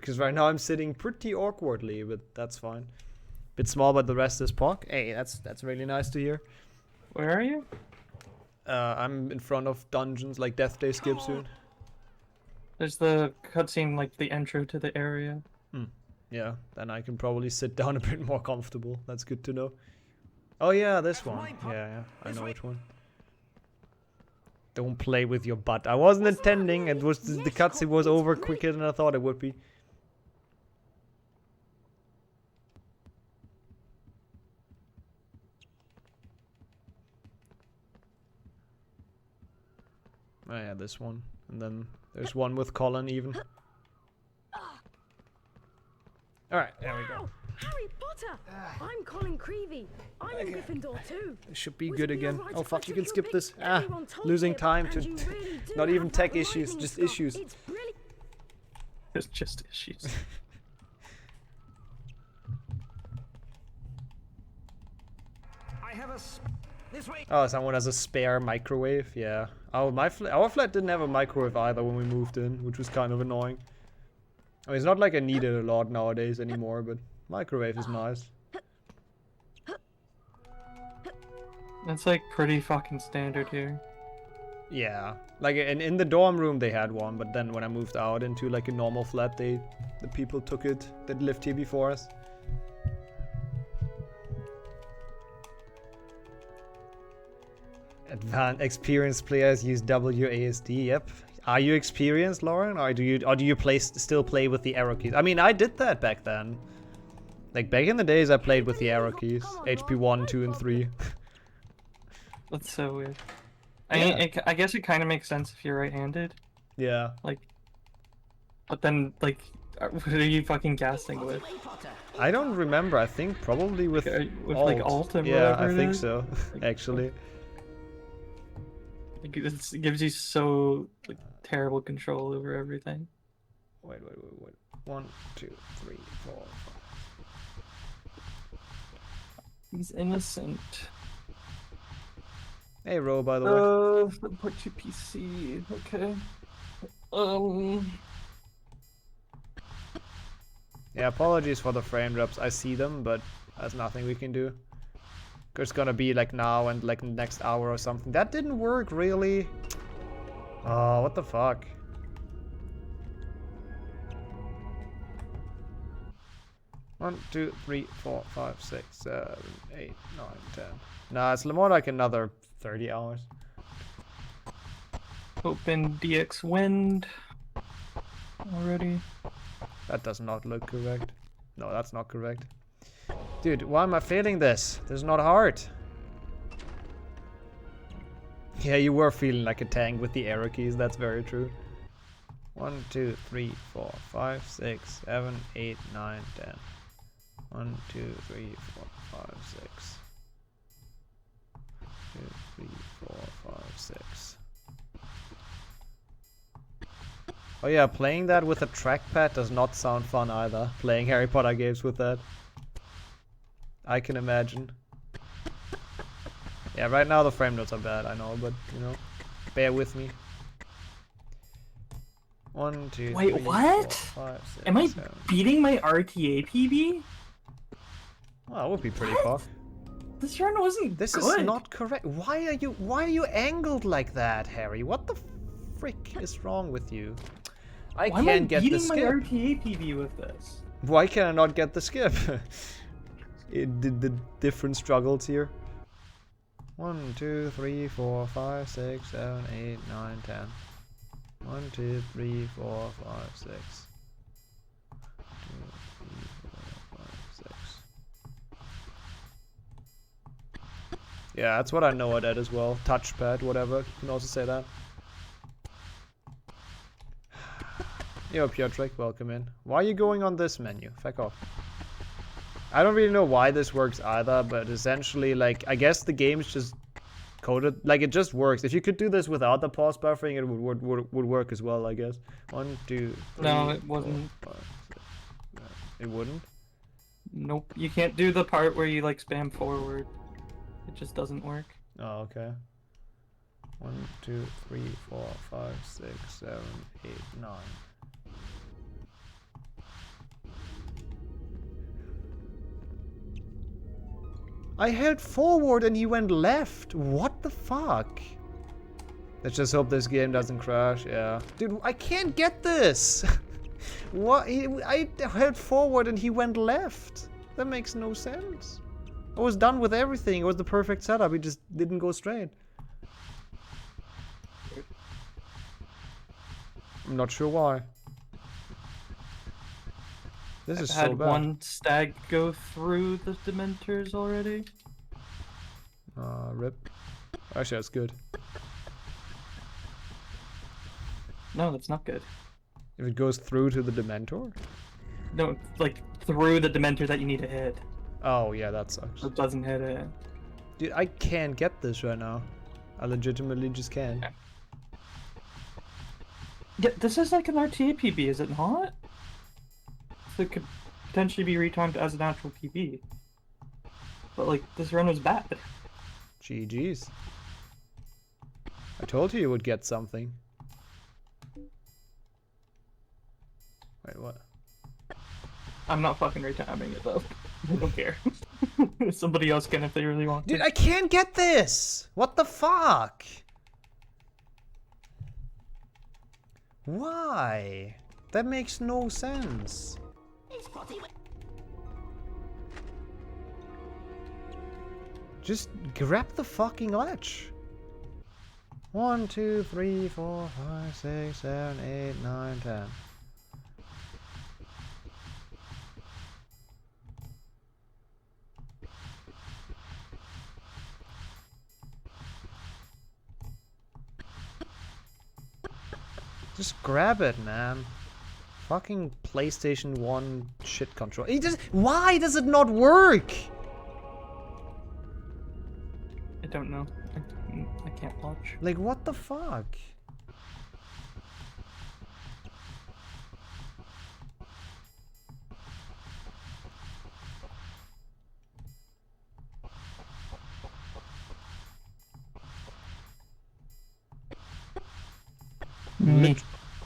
S1: Because right now I'm sitting pretty awkwardly, but that's fine. Bit small, but the rest is POC. Hey, that's really nice to hear.
S3: Where are you?
S1: I'm in front of dungeons, like Death Day skip soon.
S3: There's the cutscene, like the intro to the area.
S1: Yeah, then I can probably sit down a bit more comfortable. That's good to know. Oh yeah, this one. Yeah, I know which one. Don't play with your butt. I wasn't intending. It was the cutscene was over quicker than I thought it would be. Oh yeah, this one. And then there's one with Colin even. Alright, there we go.
S5: Hary Potter! I'm Colin Creevy. I'm in Gryffindor too.
S1: It should be good again. Oh fuck, you can skip this. Losing time to not even tech issues, just issues.
S3: It's just issues.
S4: I have a this way.
S1: Oh, someone has a spare microwave. Yeah. Oh, our flat didn't have a microwave either when we moved in, which was kind of annoying. I mean, it's not like I need it a lot nowadays anymore, but microwave is nice.
S3: That's like pretty fucking standard here.
S1: Yeah, like in the dorm room they had one, but then when I moved out into like a normal flat, the people took it that lived here before us. Advanced experienced players use WASD. Yep. Are you experienced, Lauren, or do you still play with the arrow keys? I mean, I did that back then. Like back in the days, I played with the arrow keys. HP1, 2, and 3.
S3: That's so weird.
S1: Yeah.
S3: I guess it kind of makes sense if you're right-handed.
S1: Yeah.
S3: Like, but then like, what are you fucking casting with?
S1: I don't remember. I think probably with
S3: Alt. Like Alt and
S1: yeah,
S3: whatever
S1: I think
S3: it is.
S1: so. Actually.
S3: It gives you so like terrible control over everything.
S1: Wait. 1, 2, 3, 4, 5.
S3: He's innocent.
S1: Hey, Ro, by the way.
S3: Put your PC. Okay.
S1: Yeah, apologies for the frame drops. I see them, but there's nothing we can do. It's gonna be like now and like next hour or something. That didn't work, really. Oh, what the fuck? One, 2, 3, 4, 5, 6, 7, 8, 9, 10. Nah, it's more like another 30 hours.
S3: Open DX Wind already.
S1: That does not look correct. No, that's not correct. Dude, why am I failing this? This is not hard. Yeah, you were feeling like a tank with the arrow keys. That's very true. 1, 2, 3, 4, 5, 6, 7, 8, 9, 10. 1, 2, 3, 4, 5, 6. 2, 3, 4, 5, 6. Oh yeah, playing that with a trackpad does not sound fun either. Playing Hary Potter games with that. I can imagine. Yeah, right now the frame rates are bad, I know, but you know, bear with me. 1, 2,
S3: Wait,
S1: 3,
S3: what?
S1: 4, 5, 6,
S3: Am I
S1: 7.
S3: beating my RTA PB?
S1: Well, that would be pretty fuck.
S3: This run wasn't
S1: This
S3: good.
S1: is not correct. Why are you angled like that, Harry? What the frick is wrong with you? I
S3: Why
S1: can't get the skip.
S3: Why am I beating my RTA PB with this?
S1: Why can I not get the skip? It did the different struggles here. 1, 2, 3, 4, 5, 6, 7, 8, 9, 10. 1, 2, 3, 4, 5, 6. 2, 3, 4, 5, 6. Yeah, that's what I know it at as well. Touchpad, whatever. You can also say that. Yo, Piotrek, welcome in. Why are you going on this menu? Fuck off. I don't really know why this works either, but essentially, like, I guess the game's just coded, like, it just works. If you could do this without the pause buffering, it would work as well, I guess. 1, 2, 3,
S3: No, it wasn't.
S1: 4, 5, 6, 7. It wouldn't?
S3: Nope. You can't do the part where you like spam forward. It just doesn't work.
S1: Oh, okay. 1, 2, 3, 4, 5, 6, 7, 8, 9. I held forward and he went left. What the fuck? Let's just hope this game doesn't crash. Yeah. Dude, I can't get this. What? I held forward and he went left. That makes no sense. I was done with everything. It was the perfect setup. He just didn't go straight. I'm not sure why. This is so bad.
S3: Had one stag go through the Dementors already.
S1: Rip. Actually, that's good.
S3: No, that's not good.
S1: If it goes through to the Dementor?
S3: No, like through the Dementor that you need to hit.
S1: Oh, yeah, that sucks.
S3: It doesn't hit it.
S1: Dude, I can't get this right now. I legitimately just can't.
S3: Okay. Yeah, this is like an RTA PB, is it not? So it could potentially be retimed as an actual PB. But like, this run was bad.
S1: GG's. I told you would get something. Wait, what?
S3: I'm not fucking retiming it though. I don't care. Somebody else can if they really want to.
S1: Dude, I can't get this! What the fuck? Why? That makes no sense. Just grab the fucking ledge. 1, 2, 3, 4, 5, 6, 7, 8, 9, 10. Just grab it, man. Fucking PlayStation 1 shit control. Why does it not work?
S3: I don't know. I can't watch.
S1: Like, what the fuck?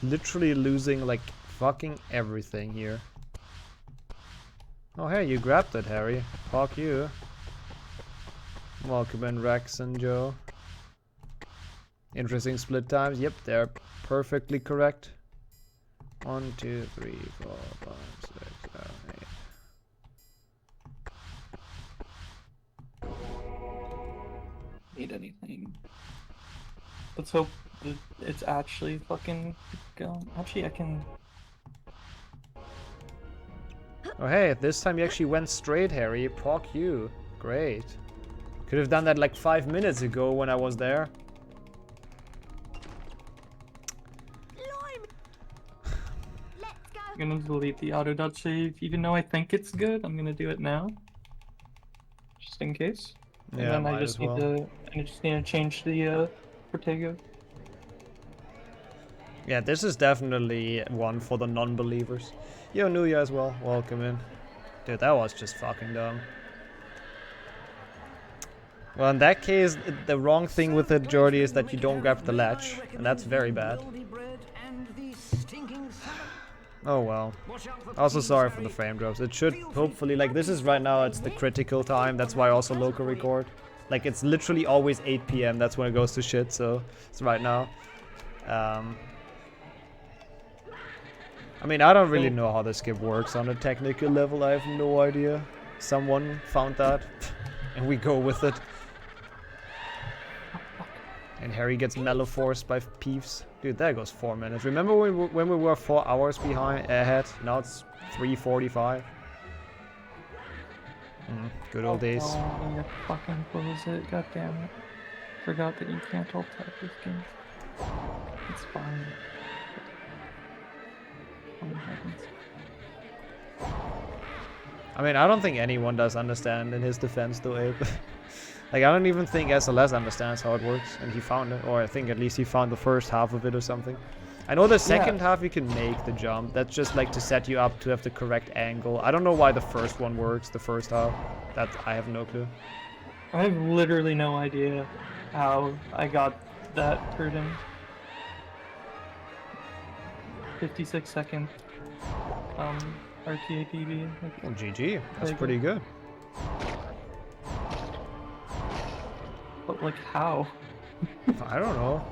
S1: Literally losing like fucking everything here. Oh hey, you grabbed it, Harry. Fuck you. Welcome in, Rex and Joe. Interesting split times. Yep, they're perfectly correct. 1, 2, 3, 4, 5, 6, 7, 8.
S3: Need anything. Let's hope that it's actually fucking going. Actually, I can.
S1: Oh hey, this time you actually went straight, Harry. Fuck you. Great. Could have done that like 5 minutes ago when I was there.
S3: I'm gonna delete the auto save, even though I think it's good. I'm gonna do it now, just in case. And
S1: Yeah,
S3: then I
S1: might
S3: just
S1: as
S3: need
S1: well.
S3: to. I just need to change the Protego.
S1: Yeah, this is definitely one for the non-believers. Yo, Nuya as well. Welcome in. Dude, that was just fucking dumb. Well, in that case, the wrong thing with it, Jordy, is that you don't grab the latch. And that's very bad. Oh well. Also sorry for the frame drops. It should hopefully, like, this is right now, it's the critical time. That's why I also local record. Like, it's literally always 8 PM. That's when it goes to shit, so it's right now. I mean, I don't really know how the skip works on a technical level. I have no idea. Someone found that, and we go with it. And Harry gets mellow forced by Peeves. Dude, there goes 4 minutes. Remember when we were 4 hours ahead? Now it's 3:45. Good old days.
S3: Oh, you fucking close it. God damn it. Forgot that you can't alt type this game. It's fine. Oh my heavens.
S1: I mean, I don't think anyone does understand in his defense, though, Abe. Like, I don't even think SLS understands how it works, and he found it. Or I think at least he found the first half of it or something. I know the second half you can make the jump. That's just like to set you up to have the correct angle. I don't know why the first one works, the first half. That I have no clue.
S3: I have literally no idea how I got that turned in. 56-second RTA PB.
S1: Well, GG. That's pretty good.
S3: But like how?
S1: I don't know.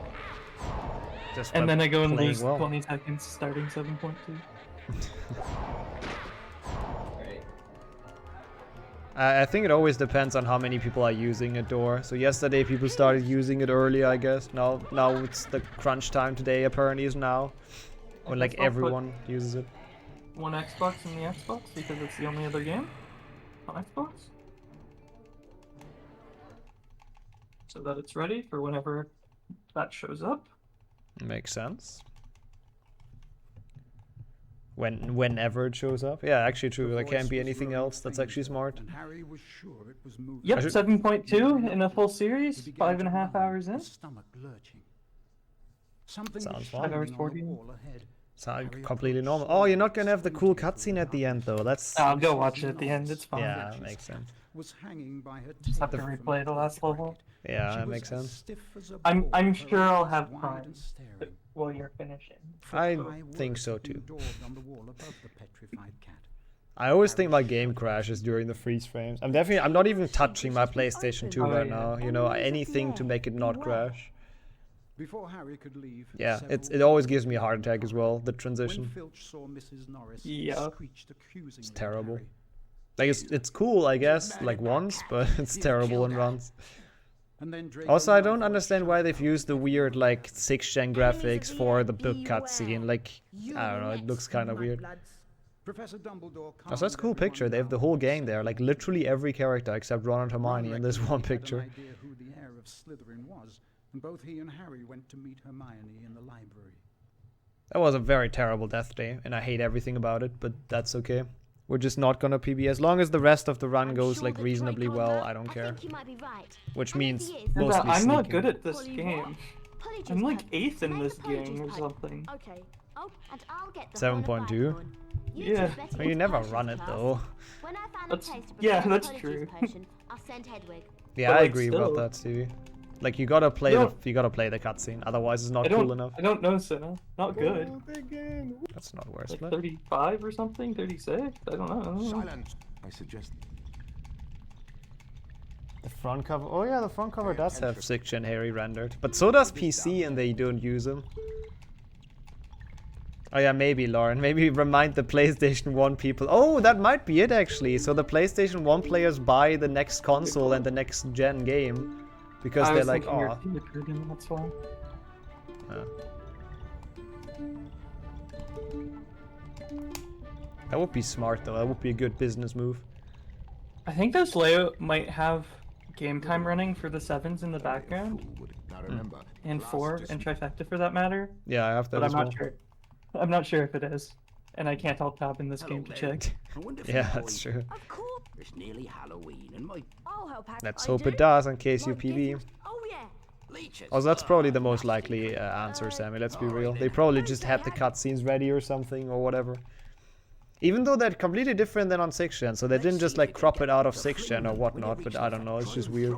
S1: Just
S3: And
S1: by
S3: then I go and
S1: playing
S3: lose
S1: well.
S3: 20 seconds starting 7.2.
S1: I think it always depends on how many people are using a door. So yesterday people started using it earlier, I guess. Now it's the crunch time today apparently is now. When like everyone uses it.
S3: One Xbox in the Xbox because it's the only other game on Xbox. So that it's ready for whenever that shows up.
S1: Makes sense. Whenever it shows up. Yeah, actually true. There can't be anything else. That's actually smart.
S8: And Harry was sure it was moving.
S3: Yep, 7.2 in a full series, 5.5 hours in.
S8: Stomach lurching. Something
S1: Sounds
S8: was
S1: fun.
S3: 5 hours
S8: shining on
S3: 40.
S8: the wall ahead.
S1: Sounds completely normal. Oh, you're not gonna have the cool cutscene at the end though. That's
S3: I'll go watch it at the end. It's fine.
S1: yeah, makes sense.
S8: Was hanging by her
S3: Just have to
S8: tail from
S3: replay the last level.
S1: Yeah,
S8: She
S1: that
S8: was
S1: makes
S8: as
S1: sense.
S8: stiff as a
S3: I'm
S8: board,
S3: sure
S8: her
S3: I'll
S8: eyes
S3: have
S8: wide
S3: time
S8: and staring.
S3: while you're finishing.
S1: I
S8: High
S1: think
S8: words
S1: so
S8: had been
S1: too.
S8: daubed on the wall above the petrified cat.
S1: I always think my game crashes during the freeze frames. I'm not even touching my PlayStation 2 right now. You know, anything to make it not crash.
S8: Before Harry could leave,
S1: Yeah,
S8: several
S1: it always gives me a heart attack as well. The
S8: When
S1: transition.
S8: Filch saw Mrs. Norris,
S3: Yeah.
S8: screeched accusingly
S1: It's
S8: at
S1: terrible.
S8: Harry.
S1: Like it's cool, I guess, like once, but it's terrible in runs.
S8: And then Draco
S1: Also, I don't
S8: Malfoy
S1: understand why
S8: shot
S1: they've
S8: out
S1: used the
S8: with
S1: weird
S8: the
S1: like
S8: blast.
S1: 6th gen graphics for the book cutscene. Like I don't know, it looks kind of weird.
S8: Professor Dumbledore
S1: Also, that's a cool picture. They have the whole gang there, like literally every character except Ron and Hermione in this one picture.
S8: Had an idea who the heir of Slytherin was, and both he and Harry went to meet Hermione in the library.
S1: That was a very terrible death day, and I hate everything about it, but that's okay. We're just not gonna PB. As long as the rest of the run goes like reasonably well, I don't care. Which means mostly
S3: I'm not
S1: sneaking.
S3: good at this game. I'm like 8th in this game or something.
S5: Okay. Oh, and I'll get the
S1: 7.2?
S3: Yeah.
S1: I mean, you never run it though.
S5: When I found
S3: That's-
S5: a taste of
S3: yeah,
S5: the
S3: that's
S5: Polyjuice
S3: true.
S5: potion, I'll send Hedwig.
S1: Yeah,
S3: But,
S1: I
S3: like,
S1: agree about
S3: still.
S1: that, Stevie. Like you gotta play
S3: No.
S1: the cutscene, otherwise it's not
S3: I don't,
S1: cool enough.
S3: I don't know, Senna. Not good.
S1: That's not worse,
S3: Like
S1: but
S3: 35 or something? 36? I don't know.
S2: Silence, I suggest.
S1: the front cover. Oh yeah, the front cover does have 6th gen Harry rendered, but so does PC, and they don't use them. Oh yeah, maybe Lauren. Maybe remind the PlayStation 1 people. Oh, that might be it actually. So the PlayStation 1 players buy the next console and the next gen game because
S3: I
S1: they're
S3: was
S1: like,
S3: thinking you're
S1: oh.
S3: kindergarten, that's why.
S1: That would be smart though. That would be a good business move.
S3: I think this layout might have game time running for the 7s in the background,
S2: Now remember,
S3: and
S2: glass
S3: 4, and Trifecta for that matter,
S1: Yeah, I have that
S3: but I'm
S1: as well.
S3: not sure. I'm not sure if it is, and I can't alt tab in this game to check.
S2: I wonder if
S1: Yeah,
S2: you
S1: that's
S2: boys-
S1: true.
S5: Of course.
S2: It's nearly Halloween, and my
S5: I'll help out.
S1: Let's
S5: I
S1: hope
S5: do.
S1: it does in case you
S5: Like
S1: PB.
S5: gifts. Oh yeah.
S2: leeches.
S1: Also, that's probably the most likely answer, Sammy. Let's be real. They probably just had the cutscenes ready or something or whatever. Even though they're completely different than on 6th gen, so they didn't just like crop it out of 6th gen or whatnot. But I don't know. It's just weird.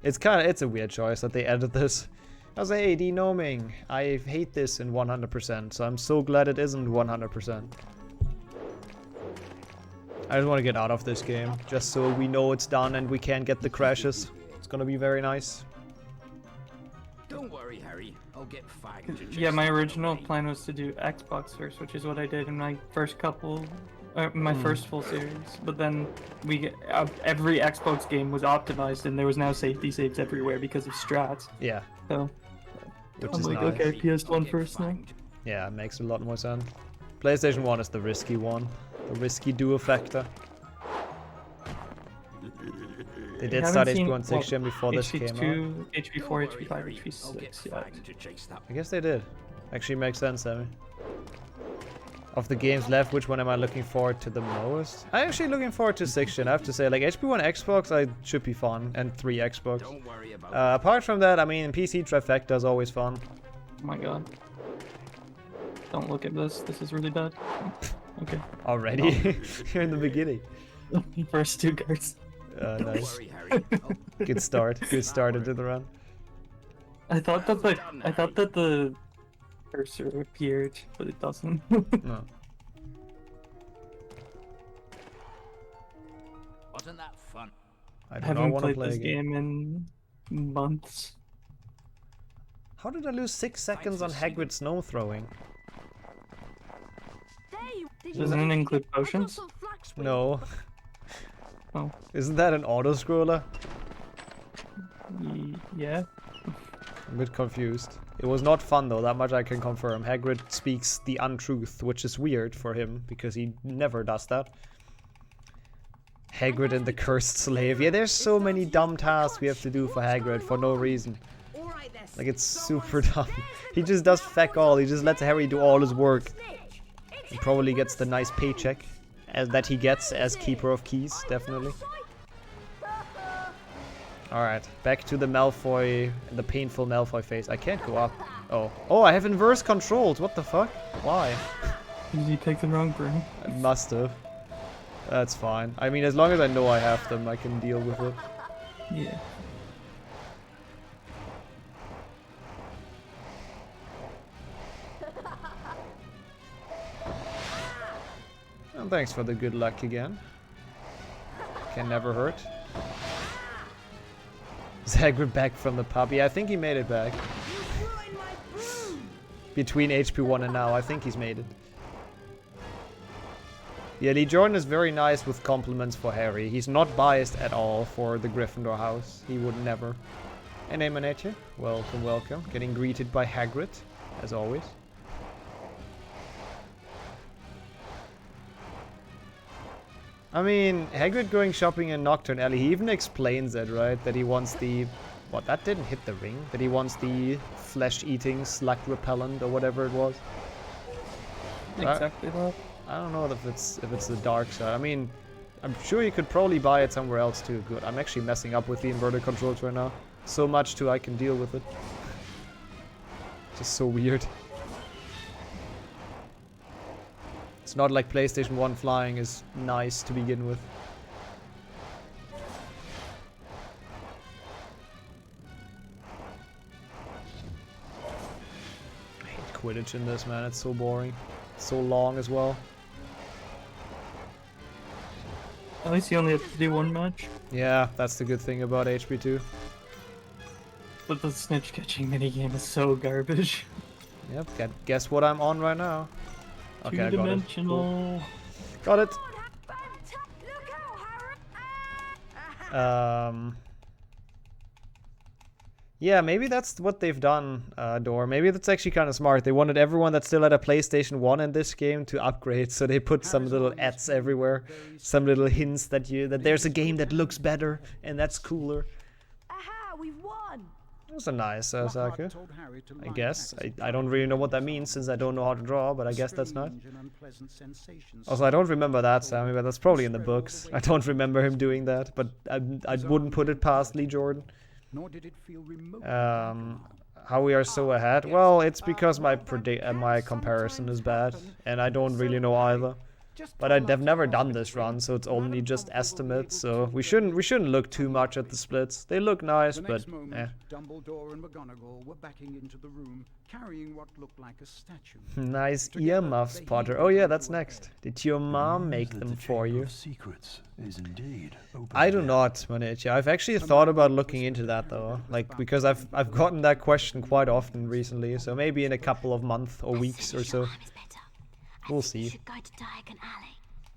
S1: It's a weird choice that they added this. I was like, hey, denoming. I hate this in 100%, so I'm so glad it isn't 100%. I just want to get out of this game, just so we know it's done and we can't get the crashes. It's gonna be very nice.
S2: Don't worry, Harry. I'll get Fag to chase
S3: Yeah, my
S2: that
S3: original
S2: away.
S3: plan was to do Xbox first, which is what I did in my first couple, my first full series. But then every Xbox game was optimized, and there was now safety saves everywhere because of strats.
S1: Yeah,
S3: So
S1: which
S3: I'm
S1: is
S3: like,
S1: nice.
S3: okay,
S2: I'll
S3: PS1
S2: get
S3: first now.
S2: fanged.
S1: Yeah, it makes a lot more sense. PlayStation 1 is the risky one. The risky duo factor. They did start HP1 6th gen before this came out.
S3: HP2, HP4, HP5,
S2: I'll get
S3: HP6, yeah.
S2: Fag to chase that.
S1: I guess they did. Actually makes sense, Sammy. Of the games left, which one am I looking forward to the most? I'm actually looking forward to 6th gen, I have to say. Like, HP1 Xbox should be fun, and 3 Xbox.
S2: Don't worry about
S1: Apart from that, I mean, PC Trifecta is always fun.
S3: Oh my god. Don't look at this. This is really bad. Okay.
S1: Already? You're in the beginning.
S3: First 2 cards.
S2: Don't
S1: Nice.
S2: worry, Harry.
S1: Good start. Good start into the run.
S3: I thought that the cursor appeared, but it doesn't.
S1: No.
S2: Wasn't that fun?
S1: I
S3: I
S1: do not
S3: haven't
S1: want to
S3: played
S1: play
S3: this
S1: again.
S3: game in months.
S1: How did I lose 6 seconds on Hagrid's gnome throwing?
S3: Doesn't it include potions?
S1: No.
S3: Oh.
S1: Isn't that an auto-scroller?
S3: Yeah.
S1: I'm a bit confused. It was not fun though, that much I can confirm. Hagrid speaks the untruth, which is weird for him, because he never does that. Hagrid and the Cursed Slave. Yeah, there's so many dumb tasks we have to do for Hagrid for no reason. Like, it's super dumb. He just does feck all. He just lets Harry do all his work. He probably gets the nice paycheck that he gets as Keeper of Keys, definitely. Alright, back to the Malfoy, the painful Malfoy phase. I can't go up. Oh. Oh, I have inverse controls. What the fuck? Why?
S3: Did you take the wrong broom?
S1: I must have. That's fine. I mean, as long as I know I have them, I can deal with it.
S3: Yeah.
S1: And thanks for the good luck again. Can never hurt. Is Hagrid back from the pub? Yeah, I think he made it back. Between HP1 and now, I think he's made it. Yeah, Lee Jordan is very nice with compliments for Harry. He's not biased at all for the Gryffindor house. He would never. And Emanetje, welcome, welcome. Getting greeted by Hagrid, as always. I mean, Hagrid going shopping in Nocturne Alley, he even explains it, right? That he wants the... What, that didn't hit the ring? That he wants the flesh-eating slug repellent or whatever it was.
S3: Exactly that.
S1: I don't know if it's the dark side. I mean, I'm sure you could probably buy it somewhere else too. Good. I'm actually messing up with the inverted controls right now. So much too I can deal with it. Just so weird. It's not like PlayStation 1 flying is nice to begin with. I hate Quidditch in this, man. It's so boring. It's so long as well.
S3: At least you only have to do one match.
S1: Yeah, that's the good thing about HP2.
S3: But the snitch catching minigame is so garbage.
S1: Yep, guess what I'm on right now. Okay, I got it.
S3: Two-dimensional.
S1: Got it. Yeah, maybe that's what they've done, Dor. Maybe that's actually kind of smart. They wanted everyone that still had a PlayStation 1 in this game to upgrade, so they put some little ads everywhere. Some little hints that there's a game that looks better, and that's cooler.
S5: Aha, we've won!
S1: That was a nice Saku. I guess. I don't really know what that means since I don't know how to draw, but I guess that's nice. Also, I don't remember that, Sammy, but that's probably in the books. I don't remember him doing that, but I wouldn't put it past Lee Jordan.
S8: Nor did it feel remote.
S1: How we are so ahead? Well, it's because my comparison is bad, and I don't really know either. But I've never done this run, so it's only just estimates. So we shouldn't look too much at the splits. They look nice, but eh.
S8: Dumbledore and McGonagall were backing into the room, carrying what looked like a statue.
S1: Nice earmuffs, Potter. Oh yeah, that's next. Did your mom make them for you?
S4: Secrets is indeed open.
S1: I do not, Manichi. I've actually thought about looking into that though, like because I've gotten that question quite often recently. So maybe in a couple of months or weeks or so. We'll see.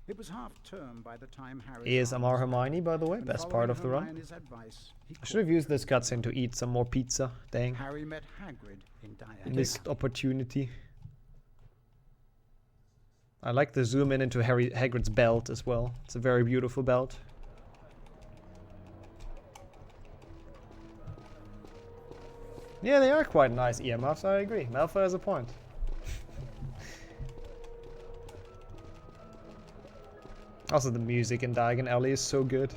S8: It was half term by the time Harry
S1: ASMR Hermione, by the way, best part of the run. I should have used this cutscene to eat some more pizza. Dang.
S8: Harry met Hagrid in Diagon.
S1: Missed opportunity. I like the zoom in into Hagrid's belt as well. It's a very beautiful belt. Yeah, they are quite nice earmuffs, I agree. Malfoy has a point. Also, the music in Diagon Alley is so good.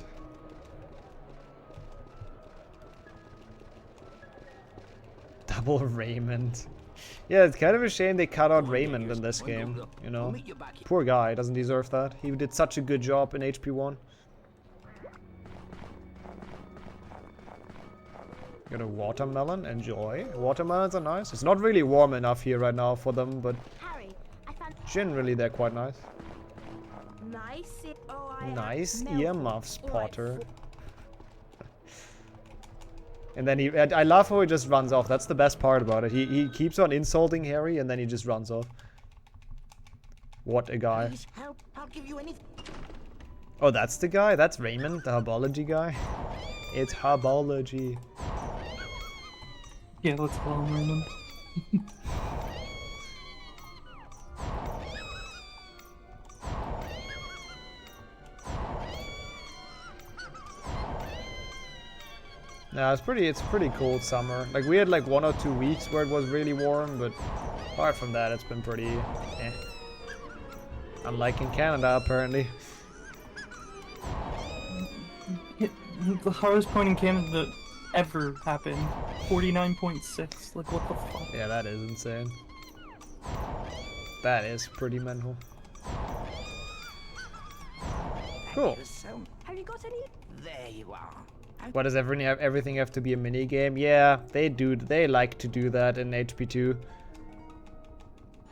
S1: Double Raymond. Yeah, it's kind of a shame they cut out Raymond in this game, you know. Poor guy, doesn't deserve that. He did such a good job in HP1. Got a watermelon, enjoy. Watermelons are nice. It's not really warm enough here right now for them, but generally they're quite nice. Nice earmuffs, Potter. And then I love how he just runs off. That's the best part about it. He keeps on insulting Hary and then he just runs off. What a guy.
S9: Please help. I'll give you anything.
S1: Oh, that's the guy? That's Raymond, the herbology guy? It's herbology.
S3: Yeah, let's call him Raymond.
S1: No, it's pretty cold summer. Like we had like 1 or 2 weeks where it was really warm, but apart from that it's been pretty eh. Unlike in Canada apparently.
S3: Yeah, the hardest point in Canada that ever happened. 49.6. Like what the fuck?
S1: Yeah, that is insane. That is pretty mental. Cool.
S5: Have you got any?
S9: There you are.
S1: What does everything have to be a mini game? Yeah, they do. They like to do that in HP2.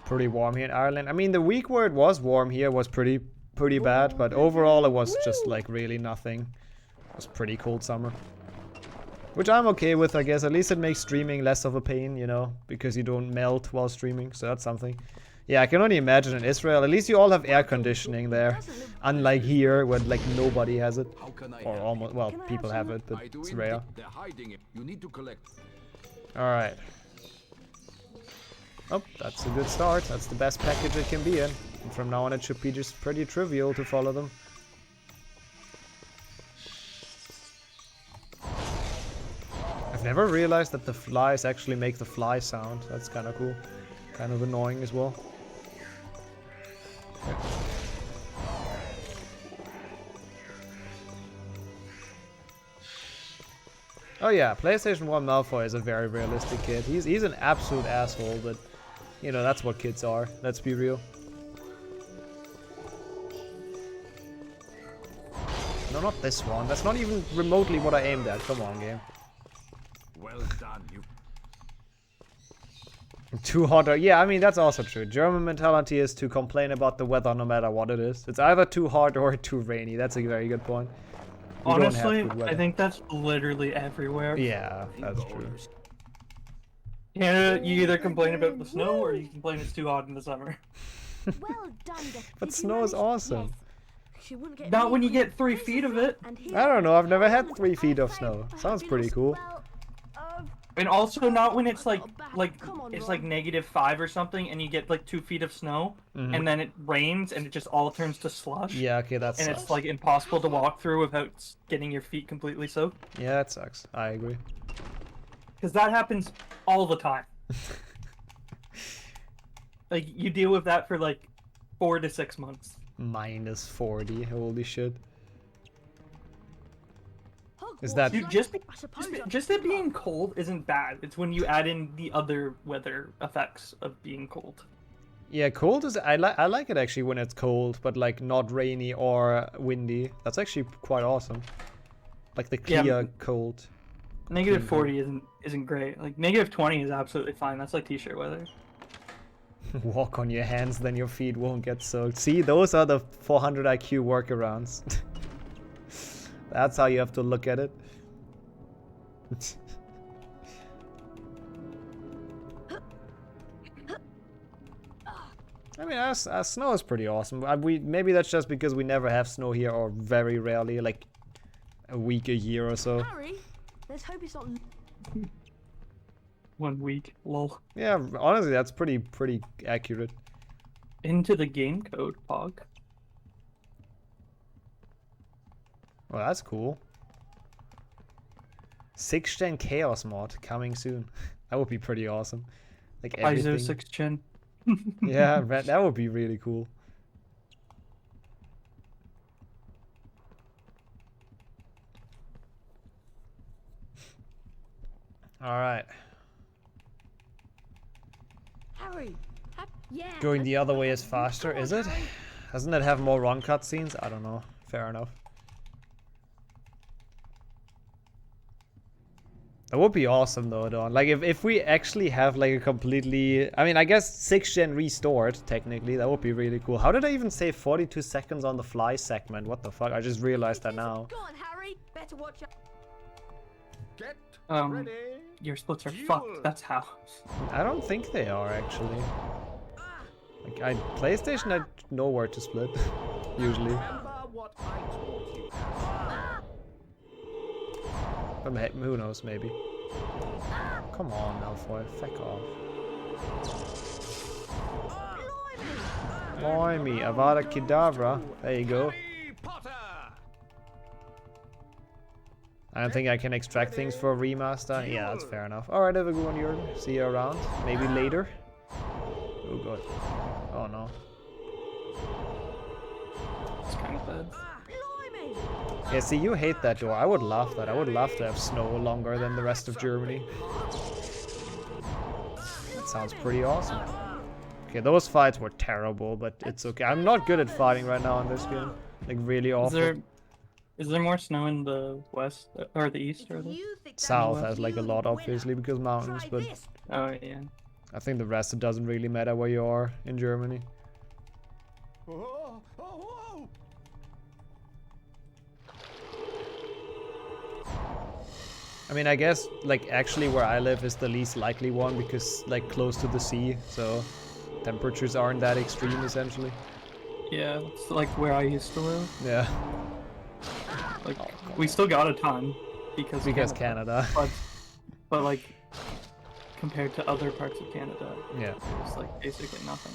S1: Pretty warm here in Ireland. I mean, the week where it was warm here was pretty bad, but overall it was just like really nothing. It was pretty cold summer, which I'm okay with, I guess. At least it makes streaming less of a pain, you know, because you don't melt while streaming. So that's something. Yeah, I can only imagine in Israel. At least you all have air conditioning there, unlike here, where like nobody has it, or almost. Well, people have it, but it's rare. All right. Oh, that's a good start. That's the best package it can be in. And from now on, it should be just pretty trivial to follow them. I've never realized that the flies actually make the fly sound. That's kind of cool. Kind of annoying as well. Okay. Oh yeah, PlayStation 1 Malfoy is a very realistic kid. He's an absolute asshole, but you know, that's what kids are. Let's be real. No, not this one. That's not even remotely what I aimed at. Come on, game.
S11: Well done, you.
S1: Too hot. Yeah, I mean, that's also true. German mentality is to complain about the weather no matter what it is. It's either too hot or too rainy. That's a very good point. We
S3: honestly, I think that's literally everywhere.
S1: Yeah, that's true.
S3: Canada, you either complain about the snow or you complain it's too hot in the summer.
S5: Well done,
S1: But snow is awesome.
S3: Not when you get 3 feet of it.
S1: I don't know. I've never had 3 feet of snow. Sounds pretty cool.
S3: And also not when it's like it's like -5 or something, and you get like 2 feet of snow, and then it rains and it just all turns to slush.
S1: Yeah, okay, that sucks.
S3: And it's like impossible to walk through without getting your feet completely soaked.
S1: Yeah, that sucks. I agree.
S3: Because that happens all the time. Like you deal with that for like 4 to 6 months.
S1: -40. Holy shit. Is that
S3: Dude, just it being cold isn't bad. It's when you add in the other weather effects of being cold.
S1: Yeah, cold is I like it actually when it's cold, but like not rainy or windy. That's actually quite awesome. Like the clear cold.
S3: -40 isn't great. Like -20 is absolutely fine. That's like t-shirt weather.
S1: Walk on your hands, then your feet won't get soaked. See, those are the 400 IQ workarounds. That's how you have to look at it. I mean, snow is pretty awesome. Maybe that's just because we never have snow here, or very rarely, like a week a year or so.
S5: Hary, let's hope it's not.
S3: 1 week, lol.
S1: Yeah, honestly, that's pretty accurate.
S3: Into the game code, Pog.
S1: Well, that's cool. 6th gen Chaos mod coming soon. That would be pretty awesome. Like everything.
S3: ISO 6th gen.
S1: Yeah, that would be really cool. All right.
S5: Hary, yeah.
S1: Going the other way is faster, is it? Doesn't it have more run cutscenes? I don't know. Fair enough. That would be awesome though, Don. Like if we actually have like a completely, I mean, I guess 6th gen restored technically, that would be really cool. How did I even say 42 seconds on the fly segment? What the fuck? I just realized that now.
S5: Go on, Hary. Better watch out.
S11: Get
S3: Your splits are fucked. That's how.
S1: I don't think they are actually. Like PlayStation, I know where to split usually.
S11: remember what I taught you.
S1: But who knows? Maybe. Come on, Malfoy, feck off. Blimey, Avada Kedavra. There you go.
S11: Hary Potter!
S1: I don't think I can extract things for a remaster. Yeah, that's fair enough. Alright, have a good one, Jurgen. See you around. Maybe later. Oh god. Oh no.
S3: It's kind of bad.
S1: Yeah, see, you hate that door. I would love that. I would love to have snow longer than the rest of Germany. That sounds pretty awesome. Okay, those fights were terrible, but it's okay. I'm not good at fighting right now in this game. Like, really awful.
S3: Is there more snow in the west or the east or the
S1: south has like a lot, obviously, because mountains, but
S3: oh yeah.
S1: I think the rest, it doesn't really matter where you are in Germany. I mean, I guess, like, actually where I live is the least likely one because, like, close to the sea, so temperatures aren't that extreme, essentially.
S3: Yeah, it's like where I used to live.
S1: Yeah.
S3: Like, we still got a ton because
S1: Canada.
S3: But like, compared to other parts of Canada,
S1: yeah,
S3: it was like basically nothing.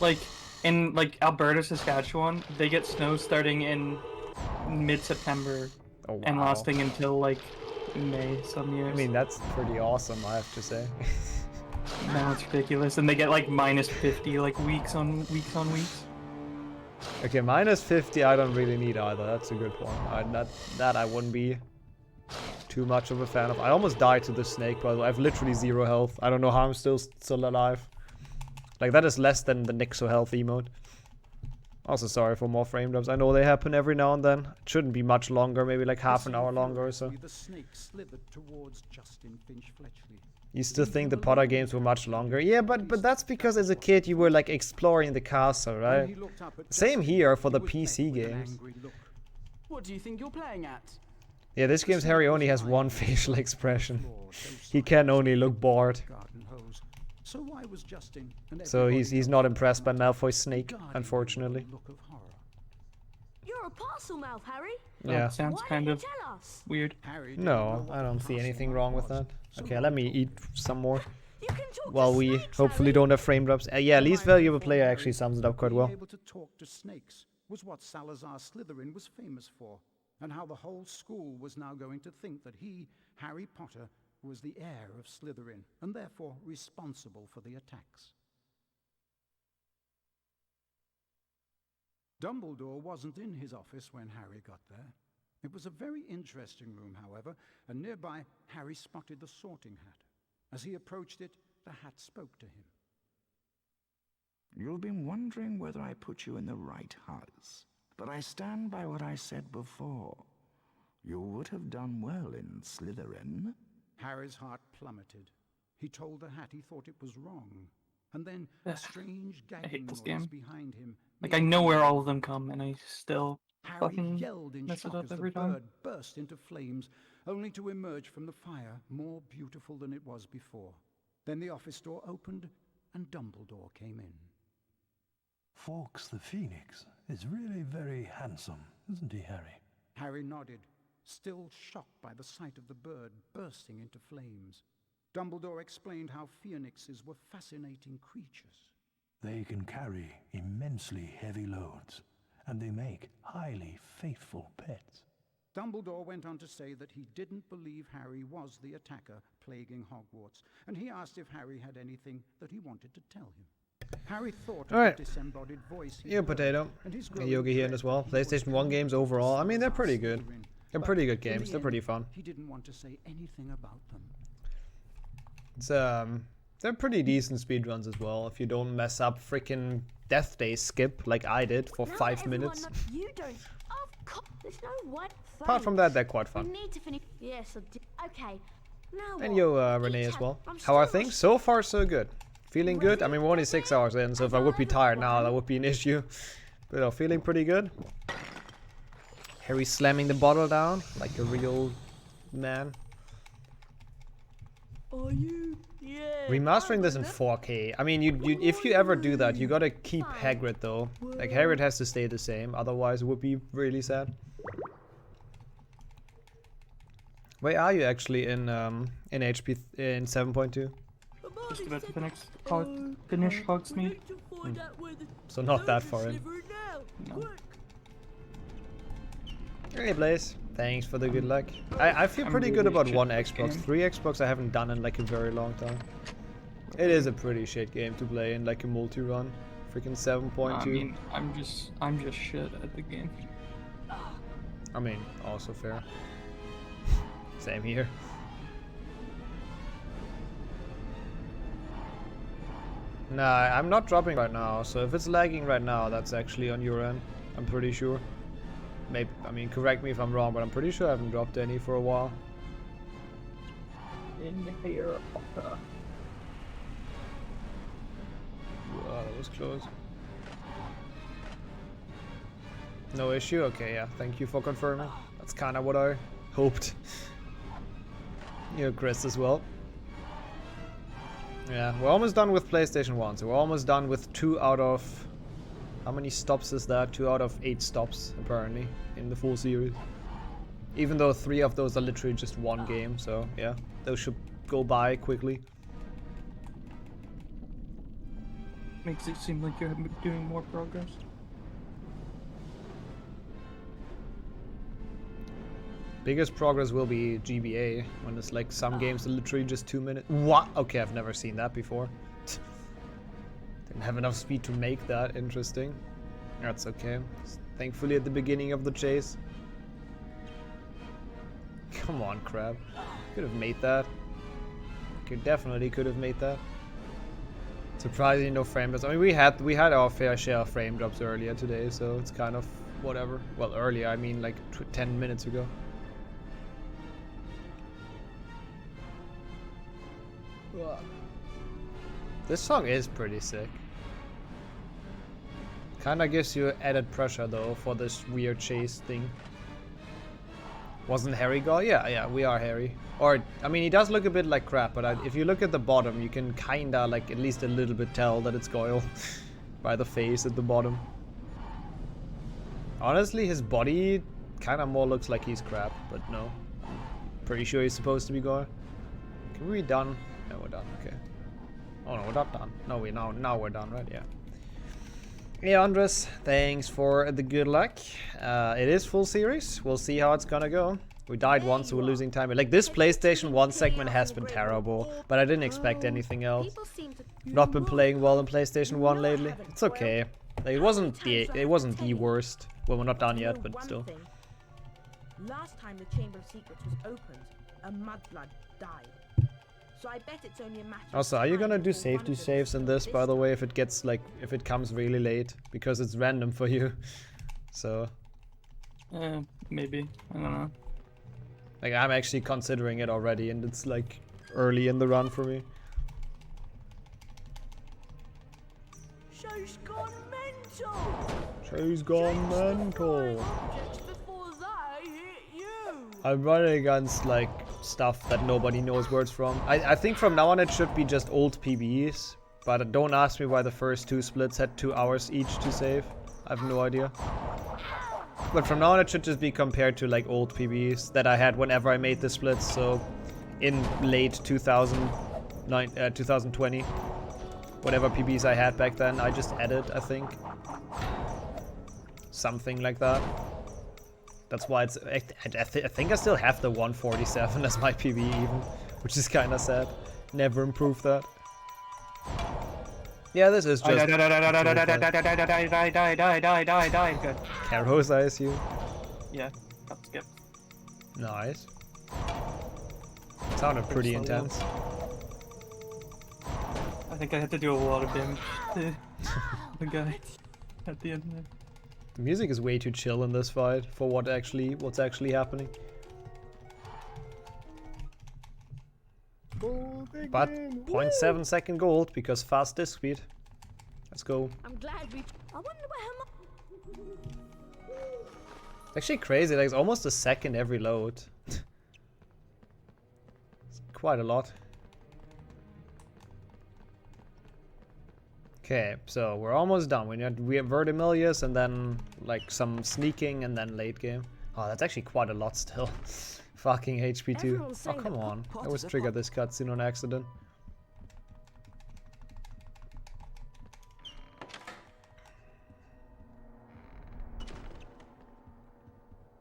S3: Like, in like Alberta, Saskatchewan, they get snow starting in mid-September and lasting until like May some years.
S1: I mean, that's pretty awesome, I have to say.
S3: No, it's ridiculous, and they get like -50 like weeks on weeks.
S1: Okay, -50 I don't really need either. That's a good point. That I wouldn't be too much of a fan of. I almost died to the snake, by the way. I have literally 0 health. I don't know how I'm still alive. Like, that is less than the Nixo health emote. Also, sorry for more frame drops. I know they happen every now and then. It shouldn't be much longer, maybe like half an hour longer or so.
S8: The snake slithered towards Justin Finch-Fletchley.
S1: You still think the Potter games were much longer? Yeah, but that's because as a kid you were like exploring the castle, right? Same here for the PC games.
S10: What do you think you're playing at?
S1: Yeah, this game's Harry only has one facial expression. He can only look bored. So he's not impressed by Malfoy's snake, unfortunately.
S5: You're a parcel mouth, Harry.
S3: Yeah, that sounds kind of weird.
S1: No, I don't see anything wrong with that. Okay, let me eat some more. While we hopefully don't have frame drops. Yeah, least valuable player actually sums it up quite well.
S8: Able to talk to snakes was what Salazar Slytherin was famous for, and how the whole school was now going to think that he, Harry Potter, was the heir of Slytherin, and therefore responsible for the attacks. Dumbledore wasn't in his office when Harry got there. It was a very interesting room, however, and nearby Harry spotted the sorting hat. As he approached it, the hat spoke to him.
S2: You've been wondering whether I put you in the right house, but I stand by what I said before. You would have done well in Slytherin.
S8: Harry's heart plummeted. He told the hat he thought it was wrong, and then a strange gagging noise behind him.
S3: Like, I know where all of them come, and I still
S8: Harry yelled in shock as the
S3: every time.
S8: bird burst into flames, only to emerge from the fire more beautiful than it was before. Then the office door opened, and Dumbledore came in.
S12: Fawkes the Phoenix is really very handsome, isn't he, Harry?
S8: Harry nodded, still shocked by the sight of the bird bursting into flames. Dumbledore explained how phoenixes were fascinating creatures.
S12: They can carry immensely heavy loads, and they make highly faithful pets.
S8: Dumbledore went on to say that he didn't believe Harry was the attacker plaguing Hogwarts, and he asked if Harry had anything that he wanted to tell him. Harry thought of the disembodied voice he heard,
S1: Potato.
S8: and his
S1: Yogi here as well. PlayStation 1 games overall, I mean, they're pretty good. They're pretty good games. They're pretty fun.
S8: He didn't want to say anything about them.
S1: It's they're pretty decent speedruns as well, if you don't mess up freaking Death Day skip like I did for 5 minutes.
S5: You don't. There's no what.
S1: Apart from that, they're quite fun.
S5: We need to finish. Yes, okay. Now
S1: And yo, Renee as well. How are things? So far, so good. Feeling good? I mean, we're only 6 hours in, so if I would be tired now, that would be an issue. But feeling pretty good. Harry slamming the bottle down like a real man.
S5: Are you? Yeah.
S1: Remastering this in 4K. I mean, if you ever do that, you gotta keep Hagrid though. Like Hagrid has to stay the same, otherwise it would be really sad. Where are you actually in HP in 7.2?
S3: Just about to finish Hogsmeade.
S1: So not that far in.
S3: No.
S1: Hey Blaze, thanks for the good luck. I feel pretty good about one Xbox. 3 Xbox I haven't done in like a very long time. It is a pretty shit game to play in like a multi-run. Freaking 7.2.
S3: I mean, I'm just shit at the game.
S1: I mean, also fair. Same here. Nah, I'm not dropping right now, so if it's lagging right now, that's actually on your end. I'm pretty sure. Maybe, I mean, correct me if I'm wrong, but I'm pretty sure I haven't dropped any for a while.
S3: In Hary Potter.
S1: Wow, that was close. No issue? Okay, yeah. Thank you for confirming. That's kind of what I hoped. Chris as well. Yeah, we're almost done with PlayStation 1, so we're almost done with 2 out of... How many stops is that? 2 out of 8 stops, apparently, in the full series. Even though 3 of those are literally just one game, so yeah, those should go by quickly.
S3: Makes it seem like you're doing more progress.
S1: Biggest progress will be GBA, when it's like some games are literally just 2 minutes. What? Okay, I've never seen that before. Didn't have enough speed to make that interesting. That's okay. Thankfully at the beginning of the chase. Come on, crab. Could have made that. Definitely could have made that. Surprisingly no frame drops. I mean, we had our fair share of frame drops earlier today, so it's kind of whatever. Well, earlier, I mean like 10 minutes ago. This song is pretty sick. Kinda gives you added pressure though for this weird chase thing. Wasn't Hary Goyle? Yeah, we are Hary. Or, I mean, he does look a bit like crap, but if you look at the bottom, you can kinda, like, at least a little bit tell that it's Goyle by the face at the bottom. Honestly, his body kinda more looks like he's crap, but no. Pretty sure he's supposed to be Goyle. Can we be done? No, we're done, okay. Oh no, we're not done. No, now we're done, right? Yeah. Hey Andres, thanks for the good luck. It is full series. We'll see how it's gonna go. We died once, so we're losing time. Like, this PlayStation 1 segment has been terrible, but I didn't expect anything else. Not been playing well in PlayStation 1 lately. It's okay. Like, it wasn't the worst. Well, we're not done yet, but still.
S13: Last time the Chamber of Secrets was opened, a mudblood died. So I bet it's only a matter
S1: Also, are you gonna do safety saves in this, by the way, if it gets, like, if it comes really late? Because it's random for you. So...
S3: maybe. I don't know.
S1: Like, I'm actually considering it already, and it's, like, early in the run for me.
S13: Show's gone mental!
S1: Show's gone mental!
S13: Before they hit you!
S1: I'm running against, like, stuff that nobody knows where it's from. I think from now on it should be just old PBs, but don't ask me why the first 2 splits had 2 hours each to save. I have no idea. But from now on it should just be compared to like old PBs that I had whenever I made the splits, so in late 2020, whatever PBs I had back then, I just added, I think. Something like that. That's why it's... I think I still have the 147 as my PB even, which is kind of sad. Never improved that. Yeah, this is just...
S3: Die. Good.
S1: Caros, I assume.
S3: Yeah, got skip.
S1: Nice. Sounded pretty intense.
S3: I think I had to do a lot of damage to the guy at the end there.
S1: The music is way too chill in this fight for what's actually happening. But 0.7 second gold because fast disc speed. Let's go.
S5: I'm glad we. I wonder where her
S1: Actually crazy, like it's almost a second every load. It's quite a lot. Okay, so we're almost done. We have Vertimilius and then like some sneaking and then late game. Oh, that's actually quite a lot still. Fucking HP2. Oh, come on. I always triggered this cutscene on accident.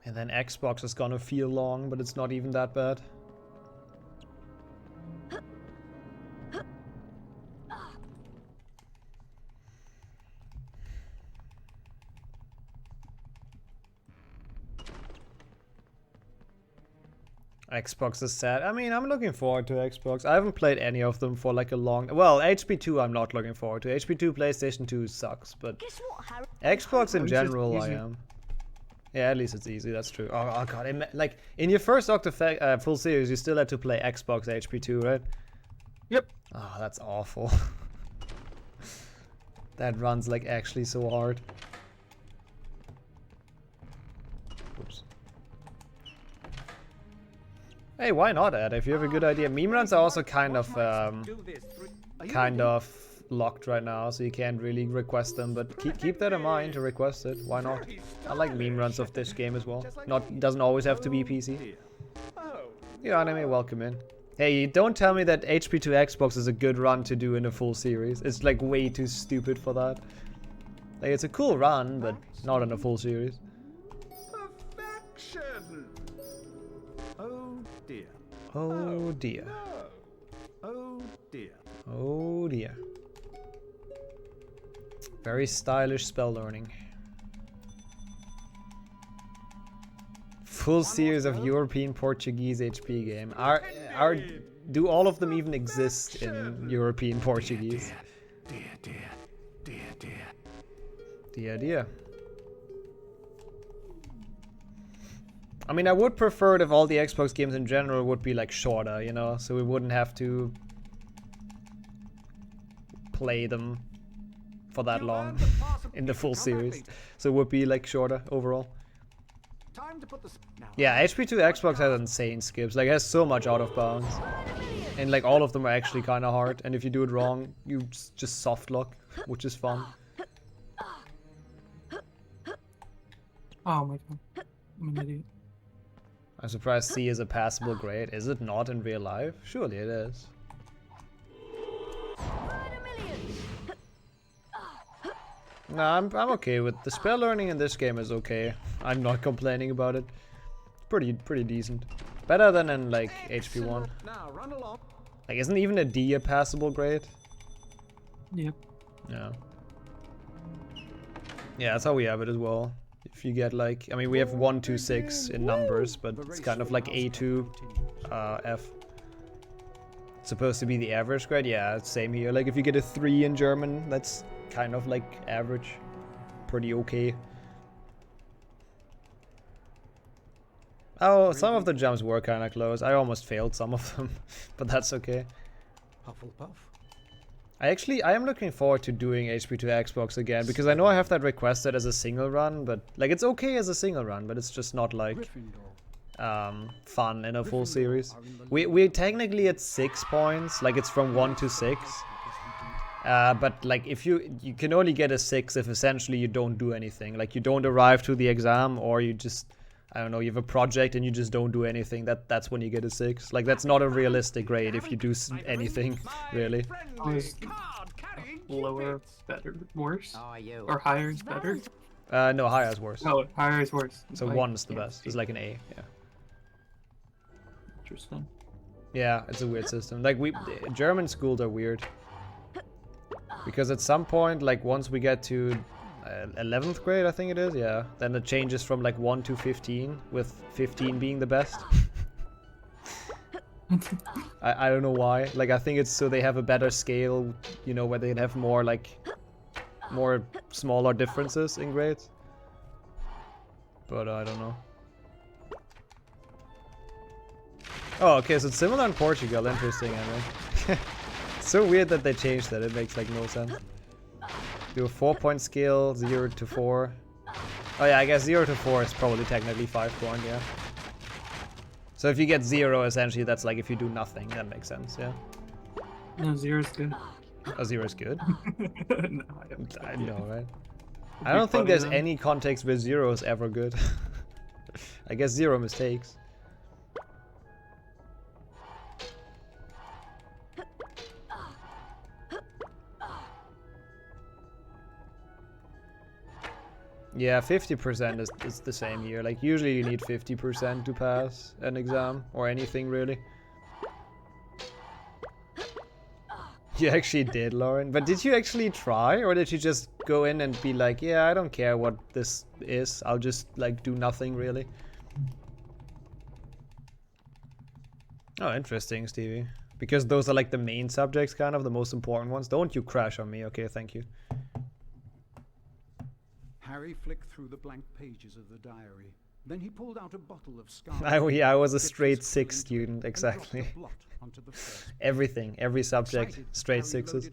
S1: And then Xbox is gonna feel long, but it's not even that bad. Xbox is sad. I mean, I'm looking forward to Xbox. I haven't played any of them for like a long... Well, HP2 I'm not looking forward to. HP2 PlayStation 2 sucks, but...
S5: Guess what, Harry?
S1: Xbox in general, I am. Yeah, at least it's easy, that's true. Oh god, like, in your first Octa full series, you still had to play Xbox HP2, right?
S3: Yep.
S1: Oh, that's awful. That runs like actually so hard. Oops. Hey, why not, Ed? If you have a good idea. Meme runs are also kind of locked right now, so you can't really request them, but keep that in mind to request it. Why not? I like meme runs of this game as well. Doesn't always have to be PC. Yeah, anime, welcome in. Hey, don't tell me that HP2 Xbox is a good run to do in a full series. It's like way too stupid for that. Like, it's a cool run, but not in a full series.
S11: Perfection. Oh dear.
S1: Oh dear.
S11: No. Oh dear.
S1: Oh dear. Very stylish spell learning. Full series of European Portuguese HP game. Do all of them even exist in European Portuguese? Dear. I mean, I would prefer it if all the Xbox games in general would be like shorter, you know, so we wouldn't have to play them for that long in the full series. So it would be like shorter overall. Yeah, HP2 Xbox has insane skips. Like, it has so much out of bounds. And like all of them are actually kind of hard. And if you do it wrong, you just soft lock, which is fun.
S3: Oh my god. I'm an idiot.
S1: I'm surprised C is a passable grade. Is it not in real life? Surely it is. Nah, I'm okay with the spell learning in this game is okay. I'm not complaining about it. Pretty decent. Better than in like HP1.
S11: Now run along.
S1: Like, isn't even a D a passable grade?
S3: Yep.
S1: Yeah. Yeah, that's how we have it as well. If you get like, I mean, we have 1, 2, 6 in numbers, but it's kind of like A2, F. It's supposed to be the average grade. Yeah, same here. Like, if you get a 3 in German, that's kind of like average. Pretty okay. Oh, some of the jumps were kind of close. I almost failed some of them, but that's okay.
S11: Hufflepuff.
S1: I am looking forward to doing HP2 Xbox again, because I know I have that requested as a single run, but like it's okay as a single run, but it's just not like fun in a full series. We're technically at 6 points, like it's from 1 to 6. But like if you can only get a 6 if essentially you don't do anything. Like you don't arrive to the exam, or you just, I don't know, you have a project and you just don't do anything. That's when you get a 6. Like that's not a realistic grade if you do anything, really.
S3: Lower, better, worse? Or higher is better?
S1: No, higher is worse.
S3: Oh, higher is worse.
S1: So
S3: like,
S1: 1 is the best. It's like an A, yeah.
S3: Interesting.
S1: Yeah, it's a weird system. Like German schools are weird. Because at some point, like once we get to 11th grade, I think it is, yeah, then it changes from like 1 to 15, with 15 being the best. I don't know why. Like I think it's so they have a better scale, you know, where they have more like more smaller differences in grades. But I don't know. Oh, okay, so it's similar in Portugal. Interesting, I mean. So weird that they changed that. It makes like no sense. Do a 4-point scale, 0 to 4. Oh yeah, I guess 0 to 4 is probably technically 5 coin, yeah. So if you get 0, essentially that's like if you do nothing. That makes sense, yeah.
S3: No, 0 is good.
S1: Oh, 0 is good?
S3: No,
S1: I know, right? I don't think there's any context where 0 is ever good. I guess 0 mistakes. Yeah, 50% is the same here. Like, usually you need 50% to pass an exam, or anything, really. You actually did, Lauren. But did you actually try, or did you just go in and be like, yeah, I don't care what this is, I'll just, like, do nothing, really? Oh, interesting, Stevie. Because those are, like, the main subjects, kind of, the most important ones. Don't you crash on me, okay, thank you.
S8: Harry flicked through the blank pages of the diary. Then he pulled out a bottle of scarlet.
S1: I was a straight 6 student, exactly. Everything, every subject, straight 6s.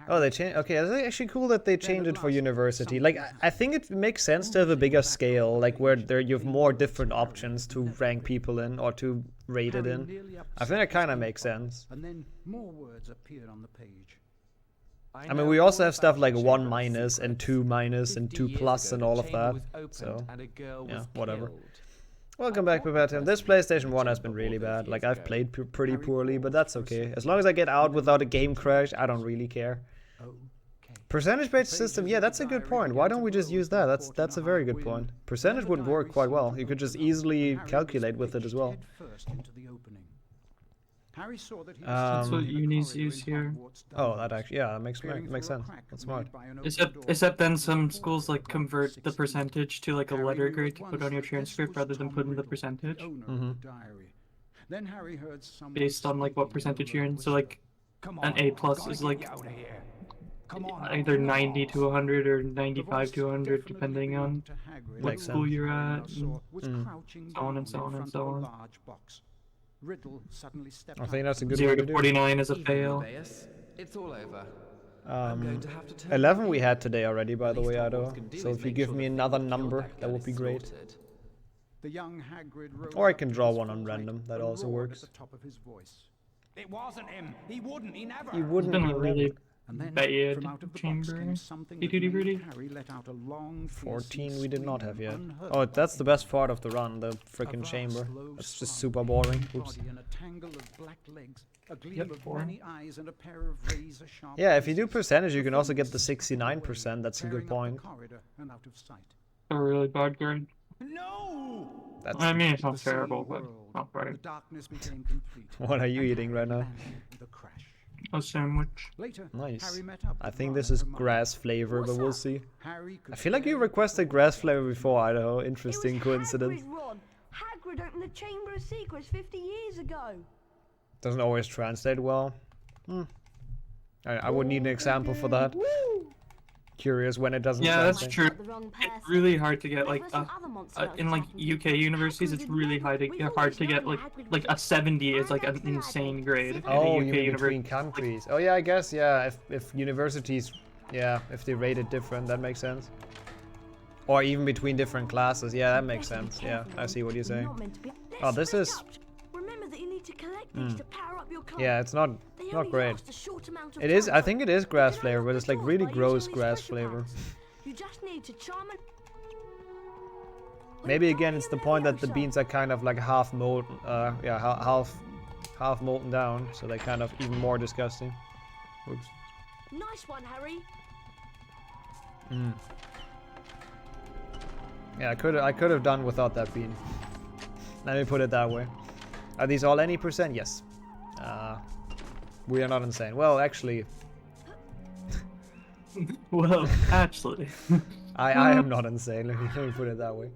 S1: Oh, they changed. Okay, it's actually cool that they changed it for university. Like, I think it makes sense to have a bigger scale, like where you have more different options to rank people in or to rate it in. I think that kind of makes sense.
S8: And then more words appeared on the page.
S1: I mean, we also have stuff like 1 minus and 2 minus and 2 plus and all of that. So, yeah, whatever. Welcome back, Papatim. This PlayStation 1 has been really bad. Like, I've played pretty poorly, but that's okay. As long as I get out without a game crash, I don't really care. Percentage-based system, yeah, that's a good point. Why don't we just use that? That's a very good point. Percentage would work quite well. You could just easily calculate with it as well.
S8: Harry saw that he
S3: that's what unis use here.
S1: Oh, that actually, yeah, that makes sense. That's smart.
S3: Except then some schools like convert the percentage to like a letter grade to put on your transcript rather than putting the percentage.
S8: Then Harry heard someone
S3: based on like what percentage you're in. So like an A plus is like either 90 to 100 or 95 to 100 depending on what school you're at, and so on and so on and so on.
S8: Riddle suddenly stepped
S1: I think that's a good
S3: 0
S1: way
S3: to
S1: do
S3: 49 is a fail.
S7: It's all over.
S1: 11 we had today already, by the way, Ido. So if you give me another number, that would be great.
S8: The young Hagrid rose
S1: or I can draw one on random, that also works.
S11: It wasn't him. He wouldn't. He never.
S1: He wouldn't.
S3: It's been a really
S8: then,
S3: bad
S8: chamber.
S1: 14 we did not have yet. Oh, that's the best part of the run, the frickin' chamber. That's just super boring. Oops. Yeah, if you do percentage, you can also get the 69%. That's a good point.
S3: A really bad grade.
S8: No!
S3: I mean, it's not terrible, but not bad.
S1: What are you eating right now?
S3: A sandwich.
S1: Nice. I think this is grass flavor, but we'll see. I feel like you requested grass flavor before, Idaho. Interesting coincidence.
S5: Hagrid opened the Chamber of Secrets 50 years ago.
S1: Doesn't always translate well. I would need an example for that. Curious when it doesn't
S3: translate.
S1: That's
S3: true. It's really hard to get like in like UK universities. It's really hard to get like a 70 is like an insane grade.
S1: Oh,
S3: in a UK
S1: between countries. Oh yeah, I guess yeah. If universities, yeah, if they rate it different, that makes sense. Or even between different classes, yeah, that makes sense. Yeah, I see what you're saying. Oh, this is.
S5: Remember that you need to collect these to power up your club.
S1: Yeah, it's not great. It is. I think it is grass flavor, but it's like really gross grass flavor.
S5: You just need to charm and
S1: maybe again, it's the point that the beans are kind of like half molten. Half molten down, so they're kind of even more disgusting. Oops.
S5: Nice one, Harry.
S1: Yeah, I could have done without that bean. Let me put it that way. Are these all any percent? Yes. We are not insane. Well, actually.
S3: Well, actually.
S1: I am not insane. Let me put it that way.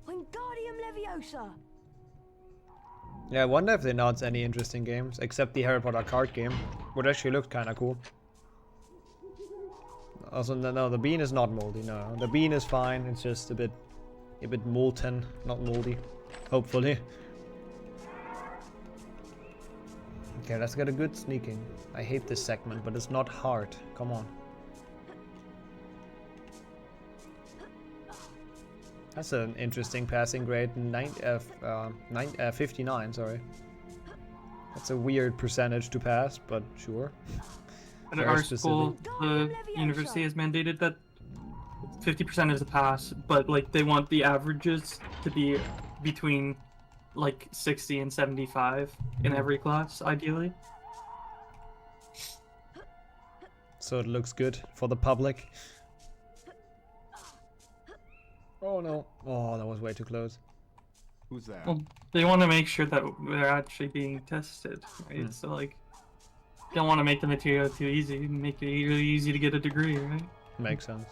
S5: Wingardium Leviosa.
S1: Yeah, I wonder if they announced any interesting games, except the Harry Potter card game, which actually looked kind of cool. Also, no, the bean is not moldy. No, the bean is fine. It's just a bit molten, not moldy. Hopefully. Okay, let's get a good sneaking. I hate this segment, but it's not hard. Come on. That's an interesting passing grade. 59, sorry. That's a weird percentage to pass, but sure.
S3: At our school, the university has mandated that 50% is a pass, but like they want the averages to be between like 60 and 75 in every class, ideally.
S1: So it looks good for the public. Oh no. Oh, that was way too close.
S11: Who's that?
S3: Well, they want to make sure that they're actually being tested, right? So like, don't want to make the material too easy, make it really easy to get a degree, right?
S1: Makes sense.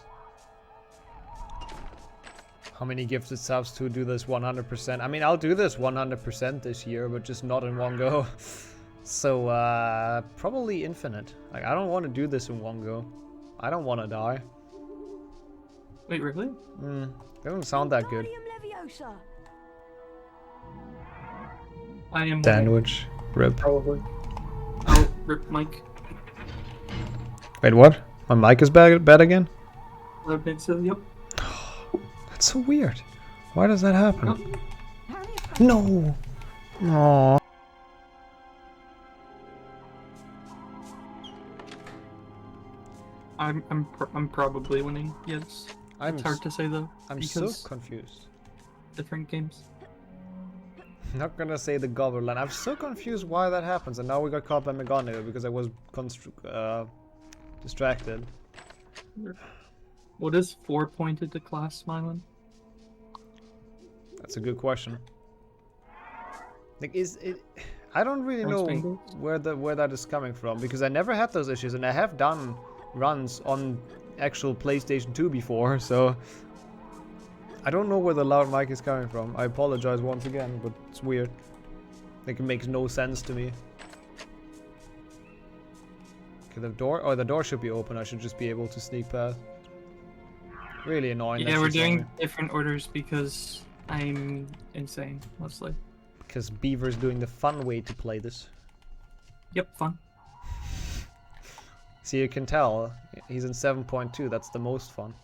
S1: How many gifted subs to do this 100%? I mean, I'll do this 100% this year, but just not in one go. So, probably infinite. Like, I don't want to do this in one go. I don't want to die.
S3: Wait, really?
S1: Doesn't sound that good.
S3: I am
S1: Sandwich. Rip.
S3: Probably. I'll rip Mike.
S1: Wait, what? My mic is bad again?
S3: Yep.
S1: That's so weird. Why does that happen? No. Aww.
S3: I'm probably winning. Yes. It's hard to say though.
S1: I'm so confused.
S3: Different games.
S1: Not gonna say the goblin. I'm so confused why that happens, and now we got caught by McGonagall because I was distracted.
S3: What is 4 pointed to class, Smilin?
S1: That's a good question. Like, is it? I don't really know where that is coming from, because I never had those issues, and I have done runs on actual PlayStation 2 before, so I don't know where the loud mic is coming from. I apologize once again, but it's weird. Like, it makes no sense to me. Okay, the door should be open. I should just be able to sneak past. Really annoying.
S3: Yeah, we're doing different orders because I'm insane, mostly.
S1: Because Beaver's doing the fun way to play this.
S3: Yep, fun.
S1: See, you can tell. He's in 7.2. That's the most fun.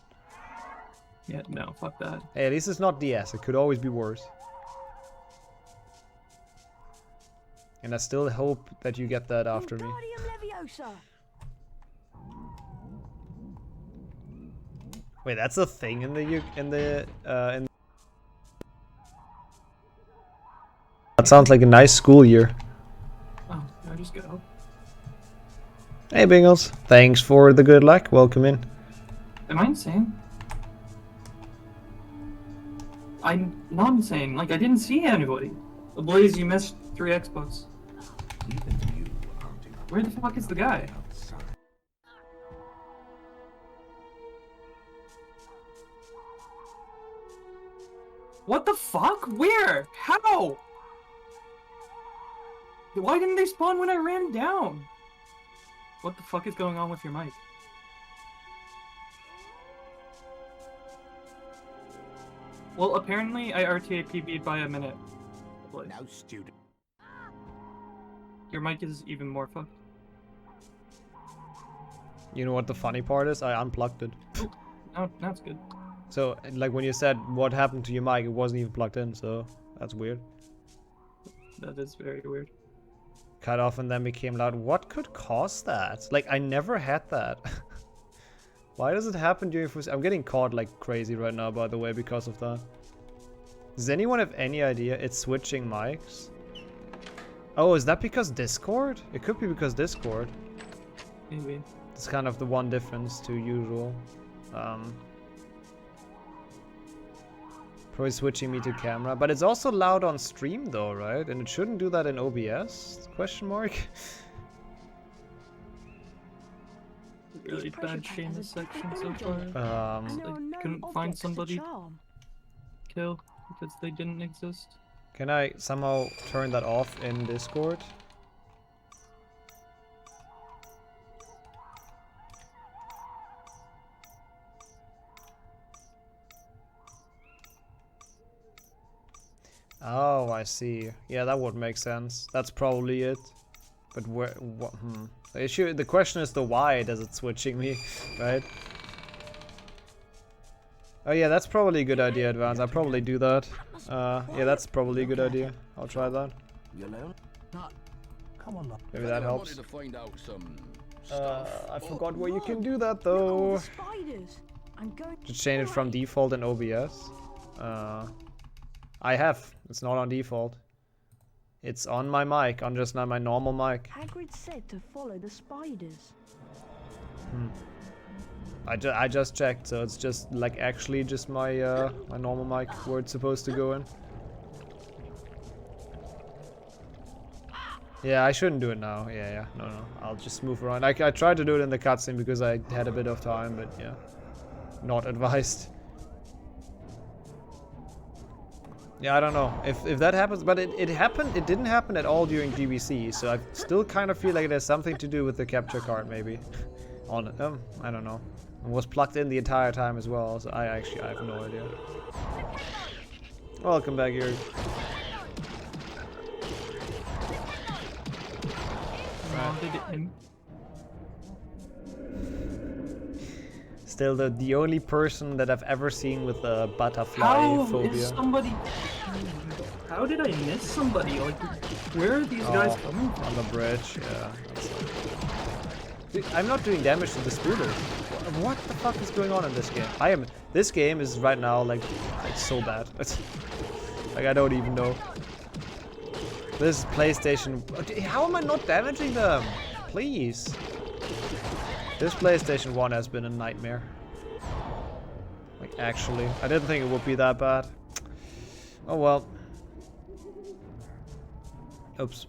S3: Yeah, no, fuck that.
S1: Hey, at least it's not DS. It could always be worse. And I still hope that you get that after me. Wait, that's a thing in the That sounds like a nice school year.
S3: Oh, I just go.
S1: Hey, Bingles. Thanks for the good luck. Welcome in.
S3: Am I insane? I'm not insane. Like, I didn't see anybody. Blaze, you missed 3 Xbox. Where the fuck is the guy? What the fuck? Where? How? Why didn't they spawn when I ran down? What the fuck is going on with your mic? Well, apparently I RTA PB'd by a minute.
S11: Now, student.
S3: Your mic is even more fucked.
S1: You know what the funny part is? I unplugged it.
S3: Oh, now it's good.
S1: So, like, when you said what happened to your mic, it wasn't even plugged in, so that's weird.
S3: That is very weird.
S1: Cut off and then became loud. What could cause that? Like, I never had that. Why does it happen during first? I'm getting caught like crazy right now, by the way, because of that. Does anyone have any idea? It's switching mics. Oh, is that because Discord? It could be because Discord.
S3: Maybe.
S1: It's kind of the one difference to usual. Probably switching me to camera, but it's also loud on stream though, right? And it shouldn't do that in OBS? Question mark.
S3: Really bad Seamus section so far. I couldn't find somebody to kill because they didn't exist.
S1: Can I somehow turn that off in Discord? Oh, I see. Yeah, that would make sense. That's probably it. But where? The issue. The question is the why does it switching me, right? Oh yeah, that's probably a good idea, Advance. I'll probably do that. Yeah, that's probably a good idea. I'll try that.
S11: You alone?
S12: Come on,
S1: Maybe that helps.
S11: To find out some
S1: I forgot where you can do that though.
S5: Spiders. I'm going
S1: To change it from default in OBS. I have. It's not on default. It's on my mic, on just not my normal mic.
S5: Hagrid said to follow the spiders.
S1: I just checked, so it's just like actually just my my normal mic where it's supposed to go in. Yeah, I shouldn't do it now. Yeah, no, I'll just move around. I tried to do it in the cutscene because I had a bit of time, but yeah, not advised. Yeah, I don't know if that happens, but it happened. It didn't happen at all during GBC, so I still kind of feel like it has something to do with the capture card, maybe. On I don't know. It was plugged in the entire time as well, so I have no idea. Welcome back here. Still the only person that I've ever seen with a butterfly phobia.
S3: Somebody? How did I miss somebody? Like, where are these guys coming from?
S1: On the bridge, yeah. Dude, I'm not doing damage to the scooter. What the fuck is going on in this game? This game is right now like so bad. Like I don't even know. This is PlayStation. How am I not damaging them? Please. This PlayStation 1 has been a nightmare. Like actually, I didn't think it would be that bad. Oh well. Oops.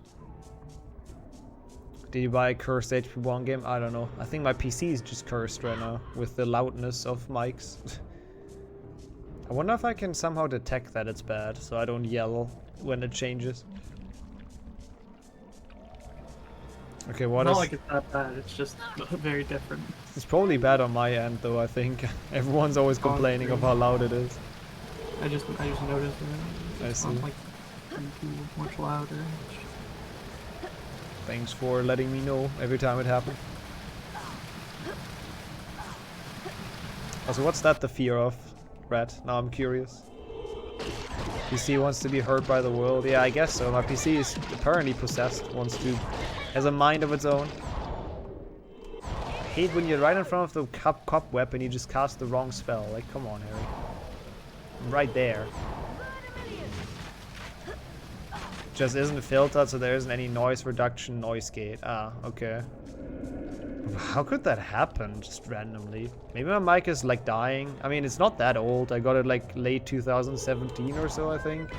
S1: Did you buy a cursed HP1 game? I don't know. I think my PC is just cursed right now with the loudness of mics. I wonder if I can somehow detect that it's bad so I don't yell when it changes. Okay, what
S3: Not
S1: is...
S3: like it's that bad, it's just very different.
S1: It's probably bad on my end though, I think. Everyone's always complaining of how loud it is.
S3: I just noticed it.
S1: I see.
S3: Like, much louder.
S1: Thanks for letting me know every time it happens. Also, what's that the fear of, Red? Now I'm curious. PC wants to be hurt by the world. Yeah, I guess so. My PC is apparently possessed, has a mind of its own. I hate when you're right in front of the cobweb and you just cast the wrong spell. Like, come on, Harry. I'm right there. Just isn't filtered, so there isn't any noise reduction, noise gate. Ah, okay. How could that happen just randomly? Maybe my mic is like dying. I mean, it's not that old. I got it like late 2017 or so, I think.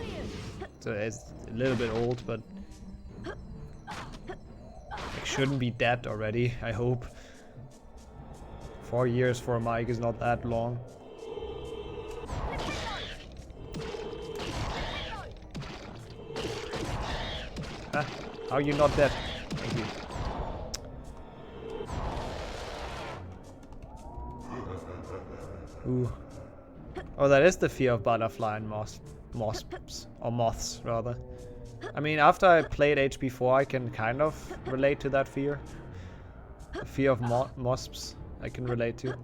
S1: So it's a little bit old, but it shouldn't be dead already, I hope. 4 years for a mic is not that long. Ah, how are you not dead? Thank you. Ooh. Oh, that is the fear of butterfly and moths, or moths rather. I mean, after I played HP4, I can kind of relate to that fear. The fear of mosps, I can relate to.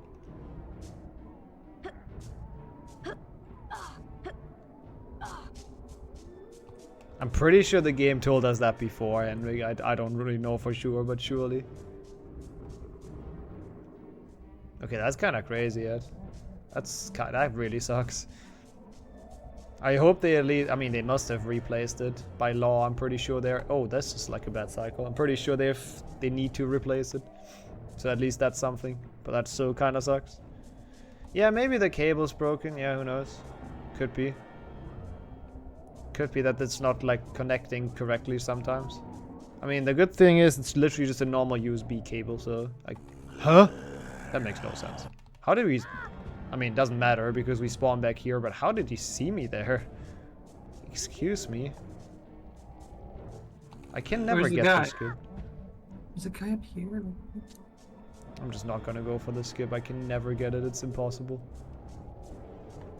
S1: I'm pretty sure the game told us that before, and I don't really know for sure, but surely. Okay, that's kind of crazy, Ed. That really sucks. I hope they at least, I mean, they must have replaced it by law. I'm pretty sure they're, oh, that's just like a bad cycle. I'm pretty sure they need to replace it. So at least that's something, but that still kind of sucks. Yeah, maybe the cable's broken. Yeah, who knows? Could be. Could be that it's not like connecting correctly sometimes. I mean, the good thing is it's literally just a normal USB cable, so like, huh? That makes no sense. How did we? I mean, it doesn't matter because we spawned back here, but how did he see me there? Excuse me. I can never get the skip.
S3: There's a guy up here.
S1: I'm just not gonna go for the skip. I can never get it. It's impossible.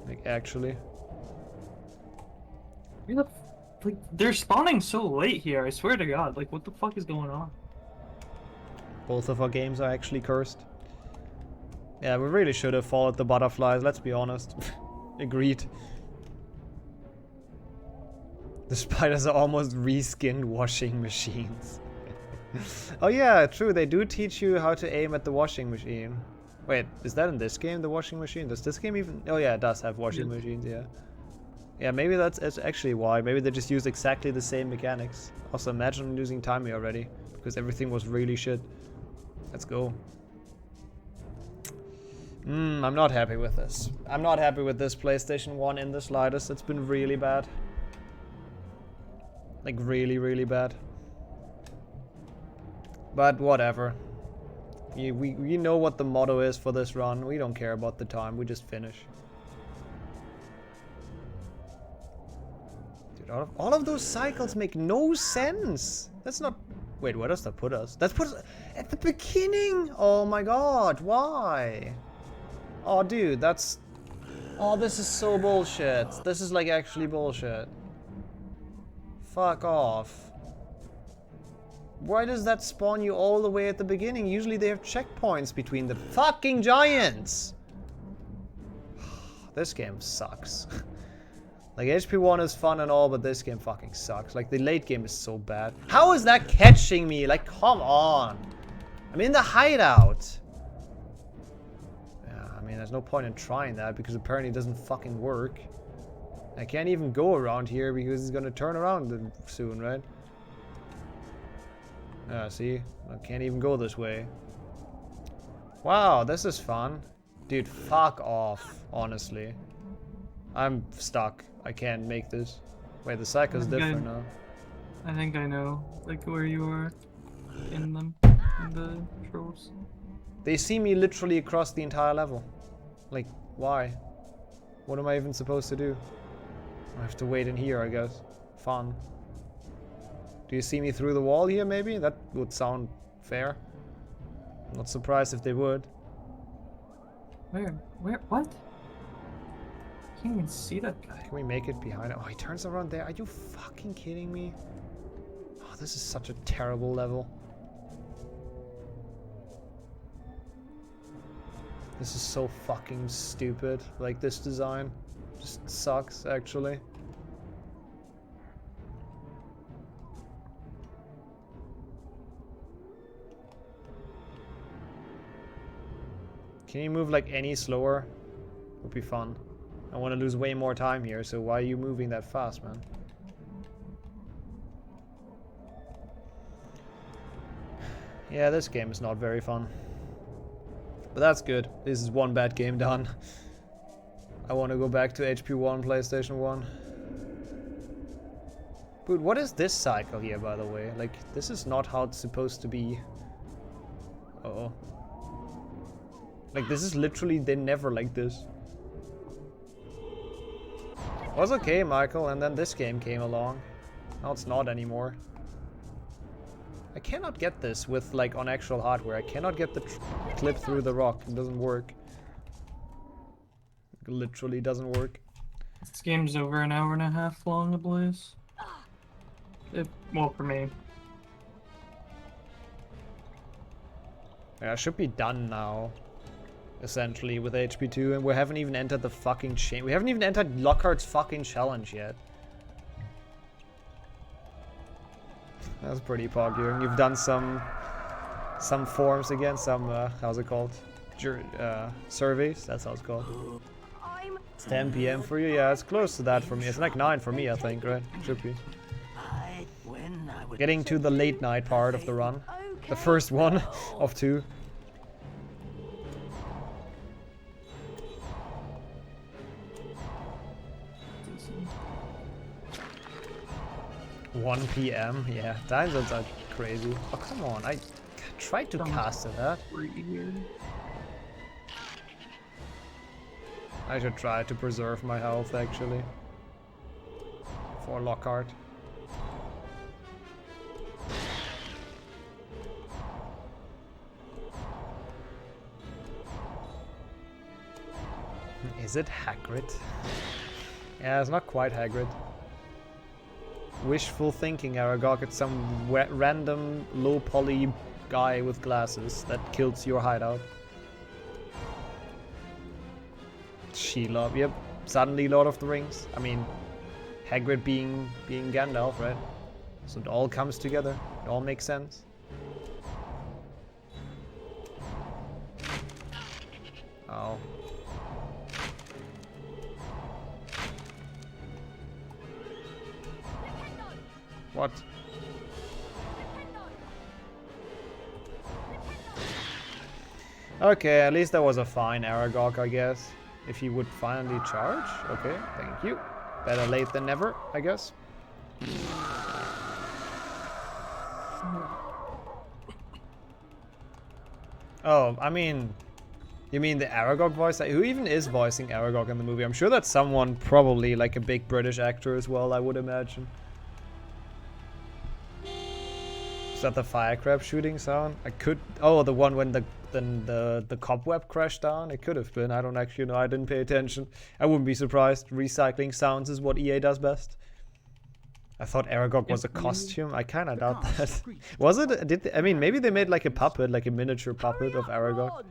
S1: Like, actually.
S3: Like, they're spawning so late here, I swear to God. Like, what the fuck is going on?
S1: Both of our games are actually cursed. Yeah, we really should have followed the butterflies, let's be honest. Agreed. The spiders are almost reskinned washing machines. Oh yeah, true, they do teach you how to aim at the washing machine. Wait, is that in this game, the washing machine? Does this game even... Oh yeah, it does have washing machines, yeah. Yeah, maybe that's actually why. Maybe they just use exactly the same mechanics. Also, imagine losing Timmy already, because everything was really shit. Let's go. I'm not happy with this. I'm not happy with this PlayStation 1 in the slightest. It's been really bad. Like, really, really bad. But whatever. We know what the motto is for this run. We don't care about the time. We just finish. Dude, all of those cycles make no sense. That's not... Wait, where does that put us? That puts us at the beginning! Oh my god, why? Oh, dude, that's... Oh, this is so bullshit. This is, like, actually bullshit. Fuck off. Why does that spawn you all the way at the beginning? Usually they have checkpoints between the fucking giants! This game sucks. Like, HP1 is fun and all, but this game fucking sucks. Like, the late game is so bad. How is that catching me? Like, come on. I'm in the hideout. Yeah, I mean, there's no point in trying that because apparently it doesn't fucking work. I can't even go around here because he's gonna turn around soon, right? See? I can't even go this way. Wow, this is fun. Dude, fuck off, honestly. I'm stuck. I can't make this. Wait, the cycle's different now.
S3: I think I know, like, where you are in them, in the controls.
S1: They see me literally across the entire level. Like, why? What am I even supposed to do? I have to wait in here, I guess. Fun. Do you see me through the wall here, maybe? That would sound fair. I'm not surprised if they would.
S3: Where? What? I can't even see that guy.
S1: Can we make it behind it? Oh, he turns around there. Are you fucking kidding me? Oh, this is such a terrible level. This is so fucking stupid. Like, this design just sucks, actually. Can you move like any slower? Would be fun. I want to lose way more time here, so why are you moving that fast, man? Yeah, this game is not very fun. But that's good. This is one bad game done. I want to go back to HP1 PlayStation 1. Dude, what is this cycle here, by the way? Like, this is not how it's supposed to be. Uh-oh. Like, this is literally, they never like this. Was okay, Michael, and then this game came along. Now it's not anymore. I cannot get this with, like, on actual hardware. I cannot get the clip through the rock. It doesn't work. It literally doesn't work.
S3: This game's over an hour and a half long, I believe. Well, for me.
S1: Yeah, it should be done now. Essentially, with HP2, and we haven't even entered the fucking chain. We haven't even entered Lockhart's fucking challenge yet. That's pretty pog. You've done some forms again, some how's it called? Surveys. That's how it's called. It's 10 p.m. for you. Yeah, it's close to that for me. It's like 9 for me, I think, right? Should be. Getting to the late night part of the run, the first one of 2. 1 p.m. Yeah, time zones are crazy. Oh, come on. I tried to cast it, that. I should try to preserve my health, actually. For Lockhart. Is it Hagrid? Yeah, it's not quite Hagrid. Wishful thinking, Aragog. It's some random low poly guy with glasses that kills your hideout. Shelob, yep. Suddenly Lord of the Rings. I mean, Hagrid being Gandalf, right? So it all comes together. It all makes sense. Oh. What? Okay, at least that was a fine Aragog, I guess. If he would finally charge. Okay, thank you. Better late than never, I guess. Oh, I mean... You mean the Aragog voice? Who even is voicing Aragog in the movie? I'm sure that's someone, probably like a big British actor as well, I would imagine. Is that the fire crab shooting sound? I could... Oh, the one when the cobweb crashed down? It could have been. I don't actually know. I didn't pay attention. I wouldn't be surprised. Recycling sounds is what EA does best. I thought Aragog was a costume. I kind of doubt that. Was it? I mean, maybe they made like a puppet, like a miniature puppet of Aragog.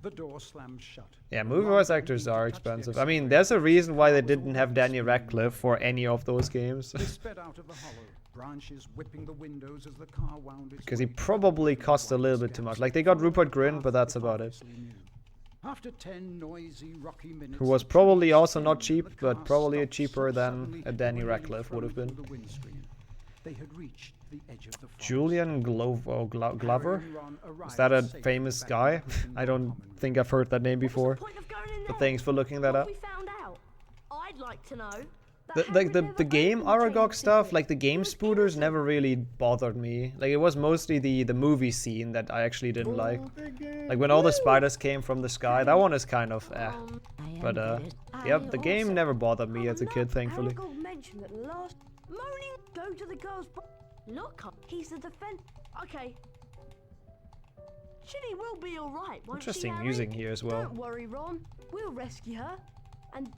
S8: The door slammed shut.
S1: Yeah, movie voice actors are expensive. I mean, there's a reason why they didn't have Daniel Radcliffe for any of those games.
S8: They sped out of the hollow, branches whipping the windows as the car wound its
S1: Because he probably cost a little bit too much. Like, they got Rupert Grint, but that's about it.
S8: After 10 noisy, rocky minutes,
S1: Who was probably also not cheap, but probably cheaper than a Danny Radcliffe would have been.
S8: They had reached the edge of the
S1: Julian Glover? Is that a famous guy? I don't think I've heard that name before. But thanks for looking that up.
S5: I'd like to know.
S1: The game Aragog stuff, like the game spooters, never really bothered me. Like, it was mostly the movie scene that I actually didn't like. Like when all the spiders came from the sky, that one is kind of eh. But yep, the game never bothered me as a kid, thankfully.
S5: Moaning, go to the girls. Look, he's the defense. Okay. Ginny will be all right.
S1: Interesting music here as well.
S5: Don't worry, Ron. We'll rescue her. And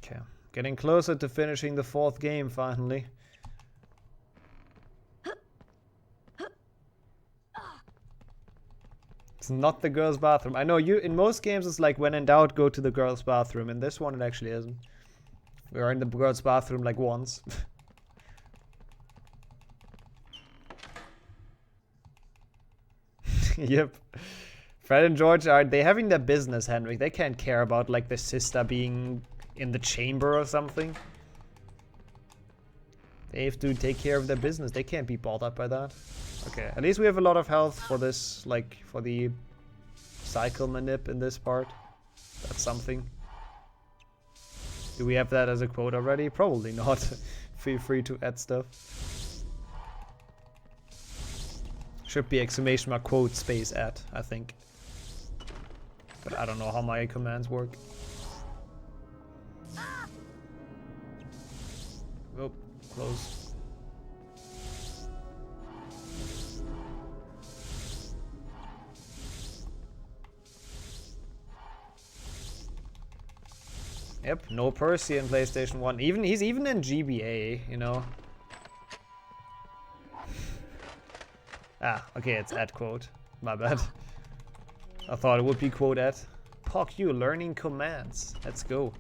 S1: okay, getting closer to finishing the 4th game finally. It's not the girls' bathroom. I know you in most games it's like when in doubt go to the girls' bathroom. In this one it actually isn't. We are in the girls' bathroom like once. Yep. Fred and George, are they having their business, Henrik? They can't care about like the sister being in the chamber or something. They have to take care of their business. They can't be bothered by that. Okay, at least we have a lot of health for this, like for the cycle manip in this part. That's something. Do we have that as a quote already? Probably not. Feel free to add stuff. Should be exclamation mark quote space add, I think. But I don't know how my commands work. Oh, close. Yep, no Percy in PlayStation 1. He's even in GBA, you know. Ah, okay, it's add quote. My bad. I thought it would be quote add. Pock you, learning commands. Let's go.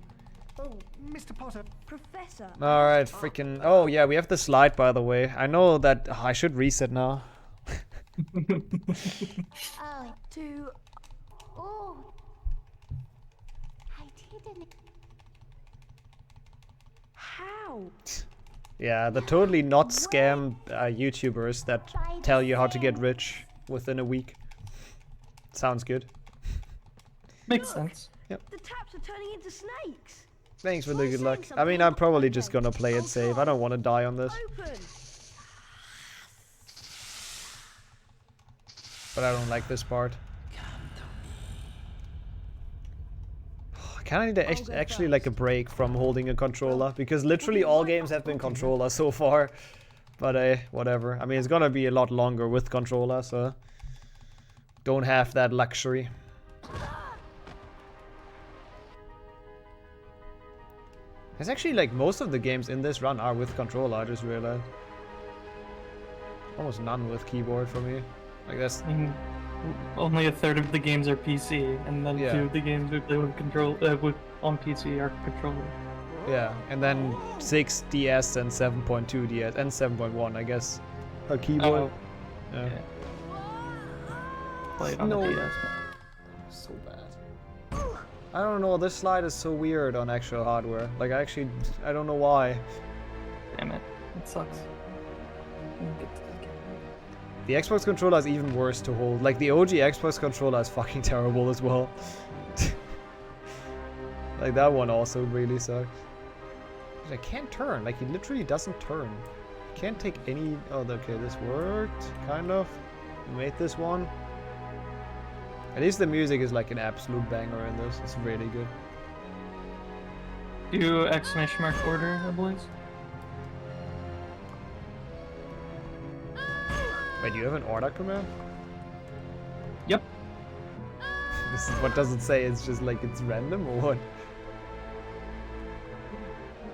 S9: Oh, Mr. Potter.
S5: Professor.
S1: Alright, freaking... Oh, yeah, we have the slide, by the way. I know that... I should reset now.
S5: Oh. I didn't... How?
S1: Yeah, the totally not scam YouTubers that tell you how to get rich within a week. Sounds good.
S3: Makes sense.
S1: Yep.
S5: The taps are turning into snakes.
S1: Thanks for the good luck. I mean, I'm probably just gonna play it safe. I don't want to die on this. But I don't like this part. I kinda need actually like a break from holding a controller, because literally all games have been controller so far. But whatever. I mean, it's gonna be a lot longer with controller, so don't have that luxury. It's actually like most of the games in this run are with controller, I just realized. Almost none with keyboard for me. Like that's
S3: only a third of the games are PC, and then
S1: Yeah.
S3: 2 of the games we play with on PC are controller.
S1: Yeah, and then 6 DS and 7.2 DS and 7.1, I guess. A keyboard.
S3: Oh,
S1: Yeah.
S3: Play it on the DS.
S1: So bad. I don't know, this slide is so weird on actual hardware. Like, I don't know why.
S3: Damn it. It sucks.
S1: The Xbox controller is even worse to hold. Like, the OG Xbox controller is fucking terrible as well. Like, that one also really sucks. I can't turn. Like, he literally doesn't turn. Can't take any... Oh, okay, this worked. Kind of. We made this one. At least the music is like an absolute banger in this. It's really good.
S3: Do exclamation mark order, I believe.
S1: Wait, do you have an order command?
S3: Yep.
S1: This is, what does it say? It's just like it's random or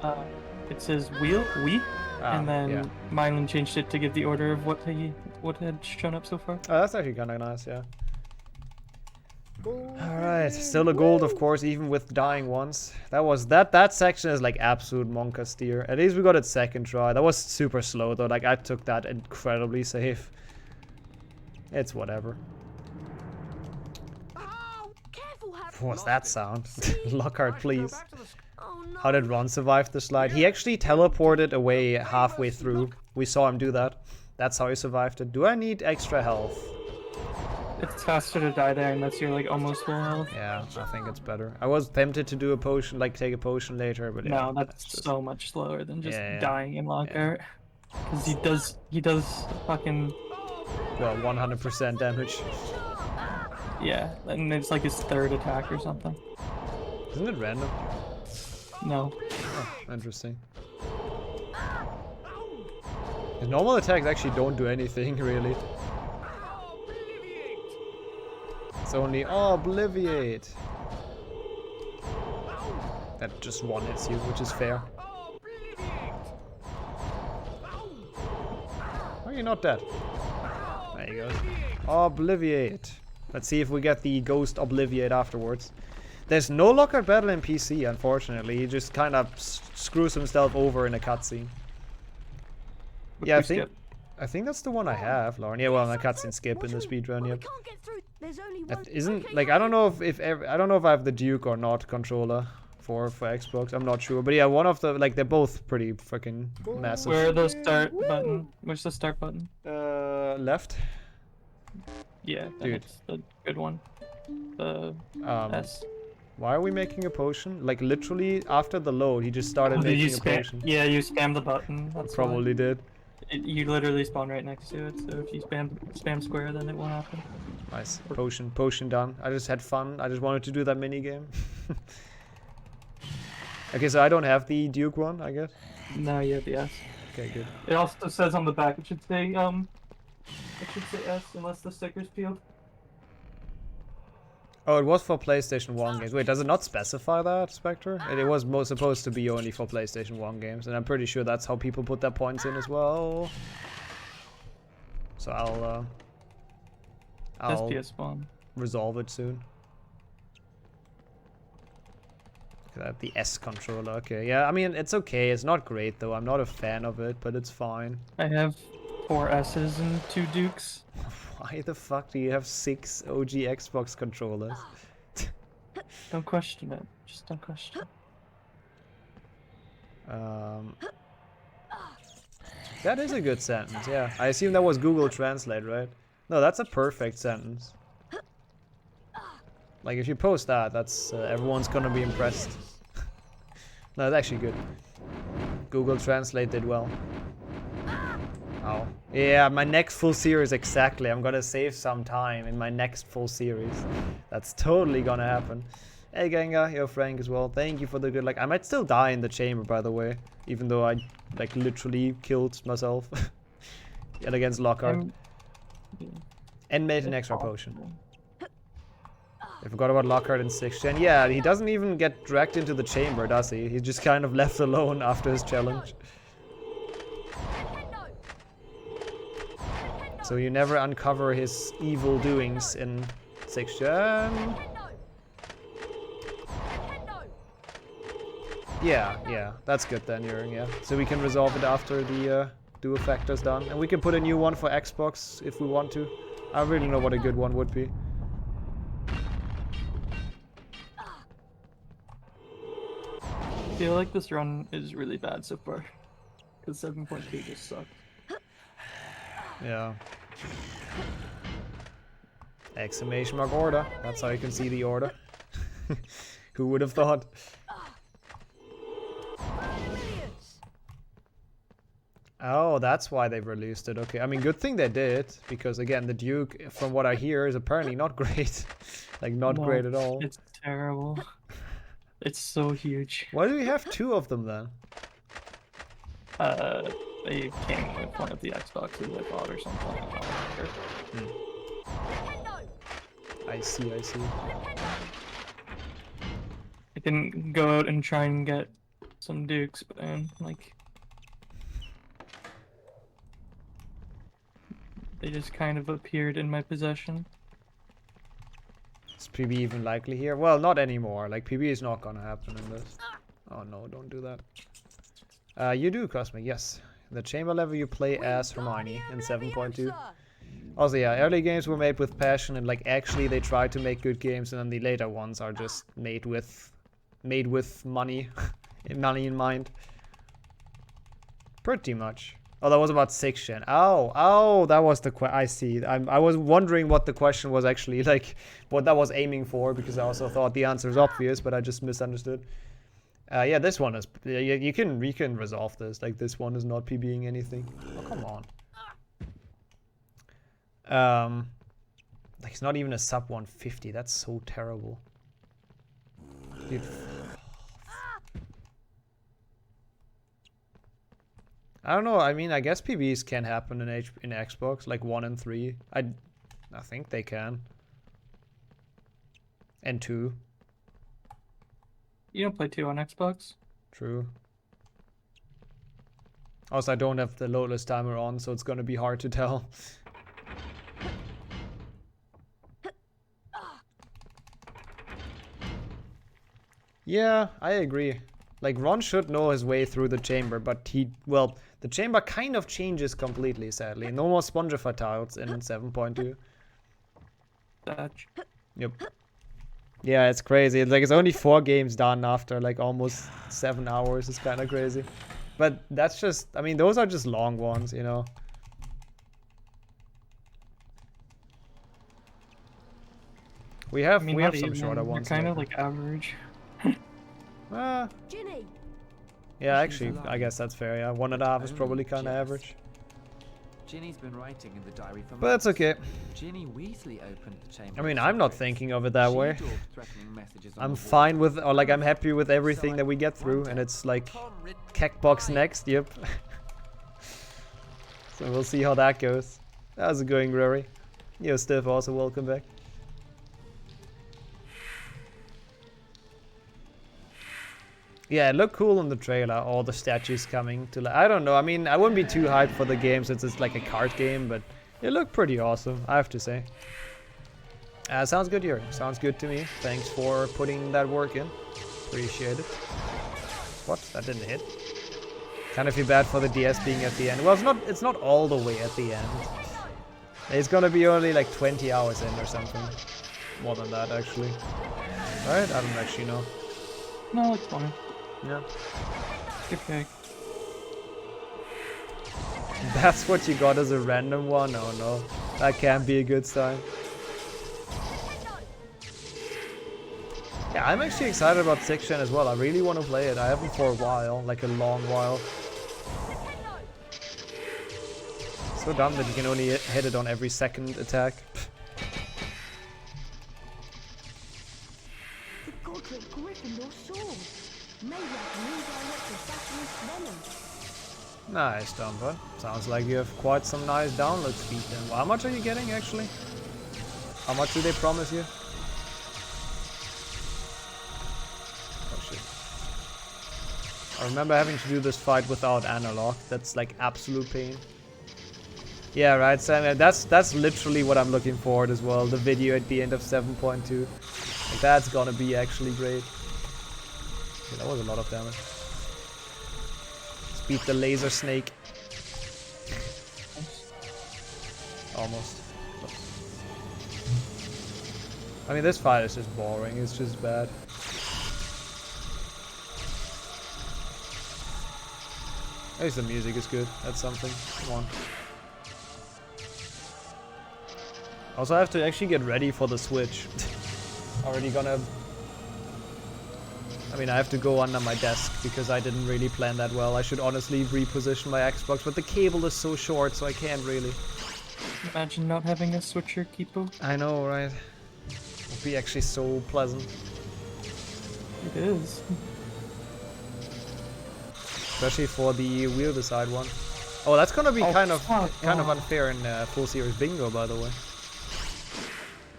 S1: what?
S3: It says we, and then
S1: yeah.
S3: Mylan changed it to give the order of what had shown up so far.
S1: Oh, that's actually kind of nice, yeah. Alright, still a gold, of course, even with dying once. That section is like absolute monka steer. At least we got it second try. That was super slow though, like I took that incredibly safe. It's whatever. What's that sound? Lockhart, please. How did Ron survive the slide? He actually teleported away halfway through. We saw him do that. That's how he survived it. Do I need extra health?
S3: It's faster to die there unless you're like almost full health.
S1: Yeah, I think it's better. I was tempted to do a potion, like take a potion later, but yeah,
S3: no, that's just so much slower than just
S1: yeah.
S3: dying in Lockhart. Because he does fucking...
S1: Well, 100% damage.
S3: Yeah, and it's like his third attack or something.
S1: Isn't it random?
S3: No.
S1: Oh, interesting. His normal attacks actually don't do anything, really. It's only obliviate. That just one hits you, which is fair. Why are you not dead? There you go. Obliviate. Let's see if we get the ghost obliviate afterwards. There's no Lockhart battle in PC, unfortunately. He just kind of screws himself over in a cutscene. Yeah, I think that's the one I have, Lauren. Yeah, well, a cutscene skip in the speedrun. Yep. Isn't like I don't know if I don't know if I have the Duke or not controller for Xbox. I'm not sure, but yeah, one of the like they're both pretty freaking massive.
S3: Where are the start button? Where's the start button?
S1: Left.
S3: Yeah, it's the good one. The S.
S1: Why are we making a potion? Like literally after the load, he just started making a potion.
S3: Yeah, you spam the button. That's
S1: probably did.
S3: You literally spawn right next to it, so if you spam square, then it won't happen.
S1: Nice. Potion done. I just had fun. I just wanted to do that mini game. Okay, so I don't have the Duke one, I guess.
S3: No, you have the S.
S1: Okay, good.
S3: It also says on the back it should say S unless the sticker's peeled.
S1: Oh, it was for PlayStation 1 games. Wait, does it not specify that, Spectre? It was supposed to be only for PlayStation 1 games, and I'm pretty sure that's how people put their points in as well. So I'll
S3: PS1.
S1: resolve it soon. The S controller, okay. Yeah, I mean, it's okay. It's not great, though. I'm not a fan of it, but it's fine.
S3: I have 4 S's and 2 Dukes.
S1: Why the fuck do you have 6 OG Xbox controllers?
S3: Don't question it. Just don't question it.
S1: That is a good sentence, yeah. I assume that was Google Translate, right? No, that's a perfect sentence. Like, if you post that, that's everyone's gonna be impressed. No, it's actually good. Google Translate did well. Oh. Yeah, my next full series, exactly. I'm gonna save some time in my next full series. That's totally gonna happen. Hey, Gengar, yo, Frank as well. Thank you for the good luck. I might still die in the chamber, by the way. Even though I, like, literally killed myself. Yet against Lockhart. And made an extra potion. I forgot about Lockhart in 6th gen. Yeah, he doesn't even get dragged into the chamber, does he? He's just kind of left alone after his challenge. So you never uncover his evil doings in 6th gen. Yeah, that's good then, Jurgen, yeah. So we can resolve it after the dual factor's done. And we can put a new one for Xbox if we want to. I don't really know what a good one would be.
S3: I feel like this run is really bad so far. Because 7.2 just sucked.
S1: Yeah. Exclamation mark order. That's how you can see the order. Who would have thought? Oh, that's why they released it. Okay, I mean, good thing they did, because again, the Duke, from what I hear, is apparently not great. Like, not great at all.
S3: It's terrible. It's so huge.
S1: Why do we have 2 of them then?
S3: They came with one of the Xboxes I bought or something.
S1: I see.
S3: I can go out and try and get some Dukes, but like... They just kind of appeared in my possession.
S1: Is PB even likely here? Well, not anymore. Like, PB is not gonna happen in this. Oh no, don't do that. You do, Cosmic, yes. The chamber level you play as Hermione in 7.2. Also, yeah, early games were made with passion and like actually they tried to make good games, and then the later ones are just made with money, money in mind. Pretty much. Oh, that was about 6th gen. Oh, that was the I see. I was wondering what the question was actually, like, what that was aiming for, because I also thought the answer is obvious, but I just misunderstood. Yeah, this one is. You can resolve this. Like, this one is not PBing anything. Oh, come on. Like, it's not even a sub 150. That's so terrible. Dude. I don't know. I mean, I guess PBs can happen in Xbox, like 1 and 3. I think they can. And 2.
S3: You don't play 2 on Xbox?
S1: True. Also, I don't have the loadless timer on, so it's gonna be hard to tell. Yeah, I agree. Like, Ron should know his way through the chamber, but well, the chamber kind of changes completely, sadly. No more Spongify tiles in 7.2. Yep. Yeah, it's crazy. It's like, it's only 4 games done after, like, almost 7 hours. It's kind of crazy. But that's just, I mean, those are just long ones, you know? We have some shorter ones.
S3: They're kind of like average.
S5: Ginny.
S1: Yeah, actually, I guess that's fair. Yeah, 1.5 is probably kind of average.
S14: Ginny's been writing in the diary for
S1: But that's okay.
S14: Ginny Weasley opened the chamber.
S1: I mean, I'm not thinking of it that way. I'm fine with, or like, I'm happy with everything that we get through, and it's like, Kekbox next, yep. So we'll see how that goes. How's it going, Rory? Yo, Steph, also welcome back. Yeah, it looked cool in the trailer, all the statues coming to I don't know, I mean, I wouldn't be too hyped for the game since it's like a card game, but it looked pretty awesome, I have to say. Sounds good, Yuri. Sounds good to me. Thanks for putting that work in. Appreciate it. What? That didn't hit. Kind of feel bad for the DS being at the end. Well, it's not all the way at the end. It's gonna be only like 20 hours in or something. More than that, actually. Right? I don't actually know.
S3: No, it's fine.
S1: Yeah.
S3: Okay.
S1: That's what you got as a random one? Oh no. That can't be a good sign. Yeah, I'm actually excited about 6th Gen as well. I really want to play it. I haven't for a while, like a long while. So dumb that you can only hit it on every second attack.
S5: The Godric Gryffindor sword. Maybe I can redirect the Basilisk venom.
S1: Nice, Dumper. Sounds like you have quite some nice download speed then. Well, how much are you getting actually? How much do they promise you? Oh shit. I remember having to do this fight without analog. That's like absolute pain. Yeah, right, Sam. That's literally what I'm looking forward as well. The video at the end of 7.2. Like, that's gonna be actually great. Okay, that was a lot of damage. Let's beat the laser snake. Almost. I mean, this fight is just boring. It's just bad. At least the music is good. That's something. Come on. Also, I have to actually get ready for the Switch. Already gonna... I mean, I have to go under my desk because I didn't really plan that well. I should honestly reposition my Xbox, but the cable is so short, so I can't really.
S3: Imagine not having a switcher, Kipo.
S1: I know, right? It would be actually so pleasant.
S3: It is.
S1: Especially for the wheel beside one. Oh, that's gonna be kind of unfair in full series bingo, by the way.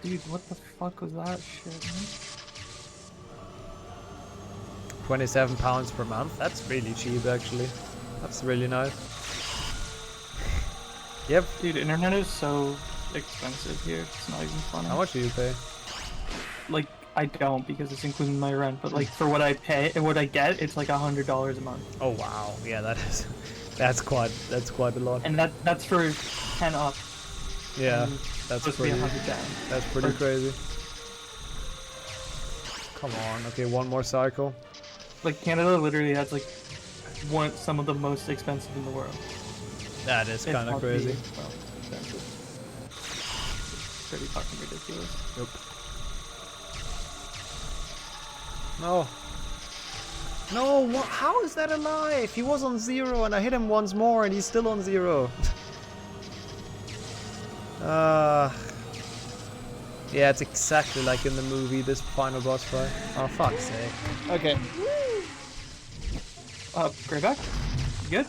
S3: Dude, what the fuck was that shit, man?
S1: £27 per month. That's really cheap, actually. That's really nice. Yep.
S3: Dude, internet is so expensive here. It's not even funny.
S1: How much do you pay?
S3: Like, I don't because it's including my rent, but like for what I pay and what I get, it's like $100 a month.
S1: Oh wow, yeah, that's quite a lot.
S3: And that's for 10 up.
S1: Yeah, that's pretty.
S3: Down.
S1: That's pretty crazy. Come on, okay, one more cycle.
S3: Like Canada literally has like some of the most expensive in the world.
S1: That is kind of crazy.
S3: Well, expensive. It's pretty fucking ridiculous.
S1: Yep. No. No, what? How is that alive? He was on 0 and I hit him once more and he's still on 0. Yeah, it's exactly like in the movie, this final boss fight. Oh, fuck's sake. Okay.
S3: Greyback? You good?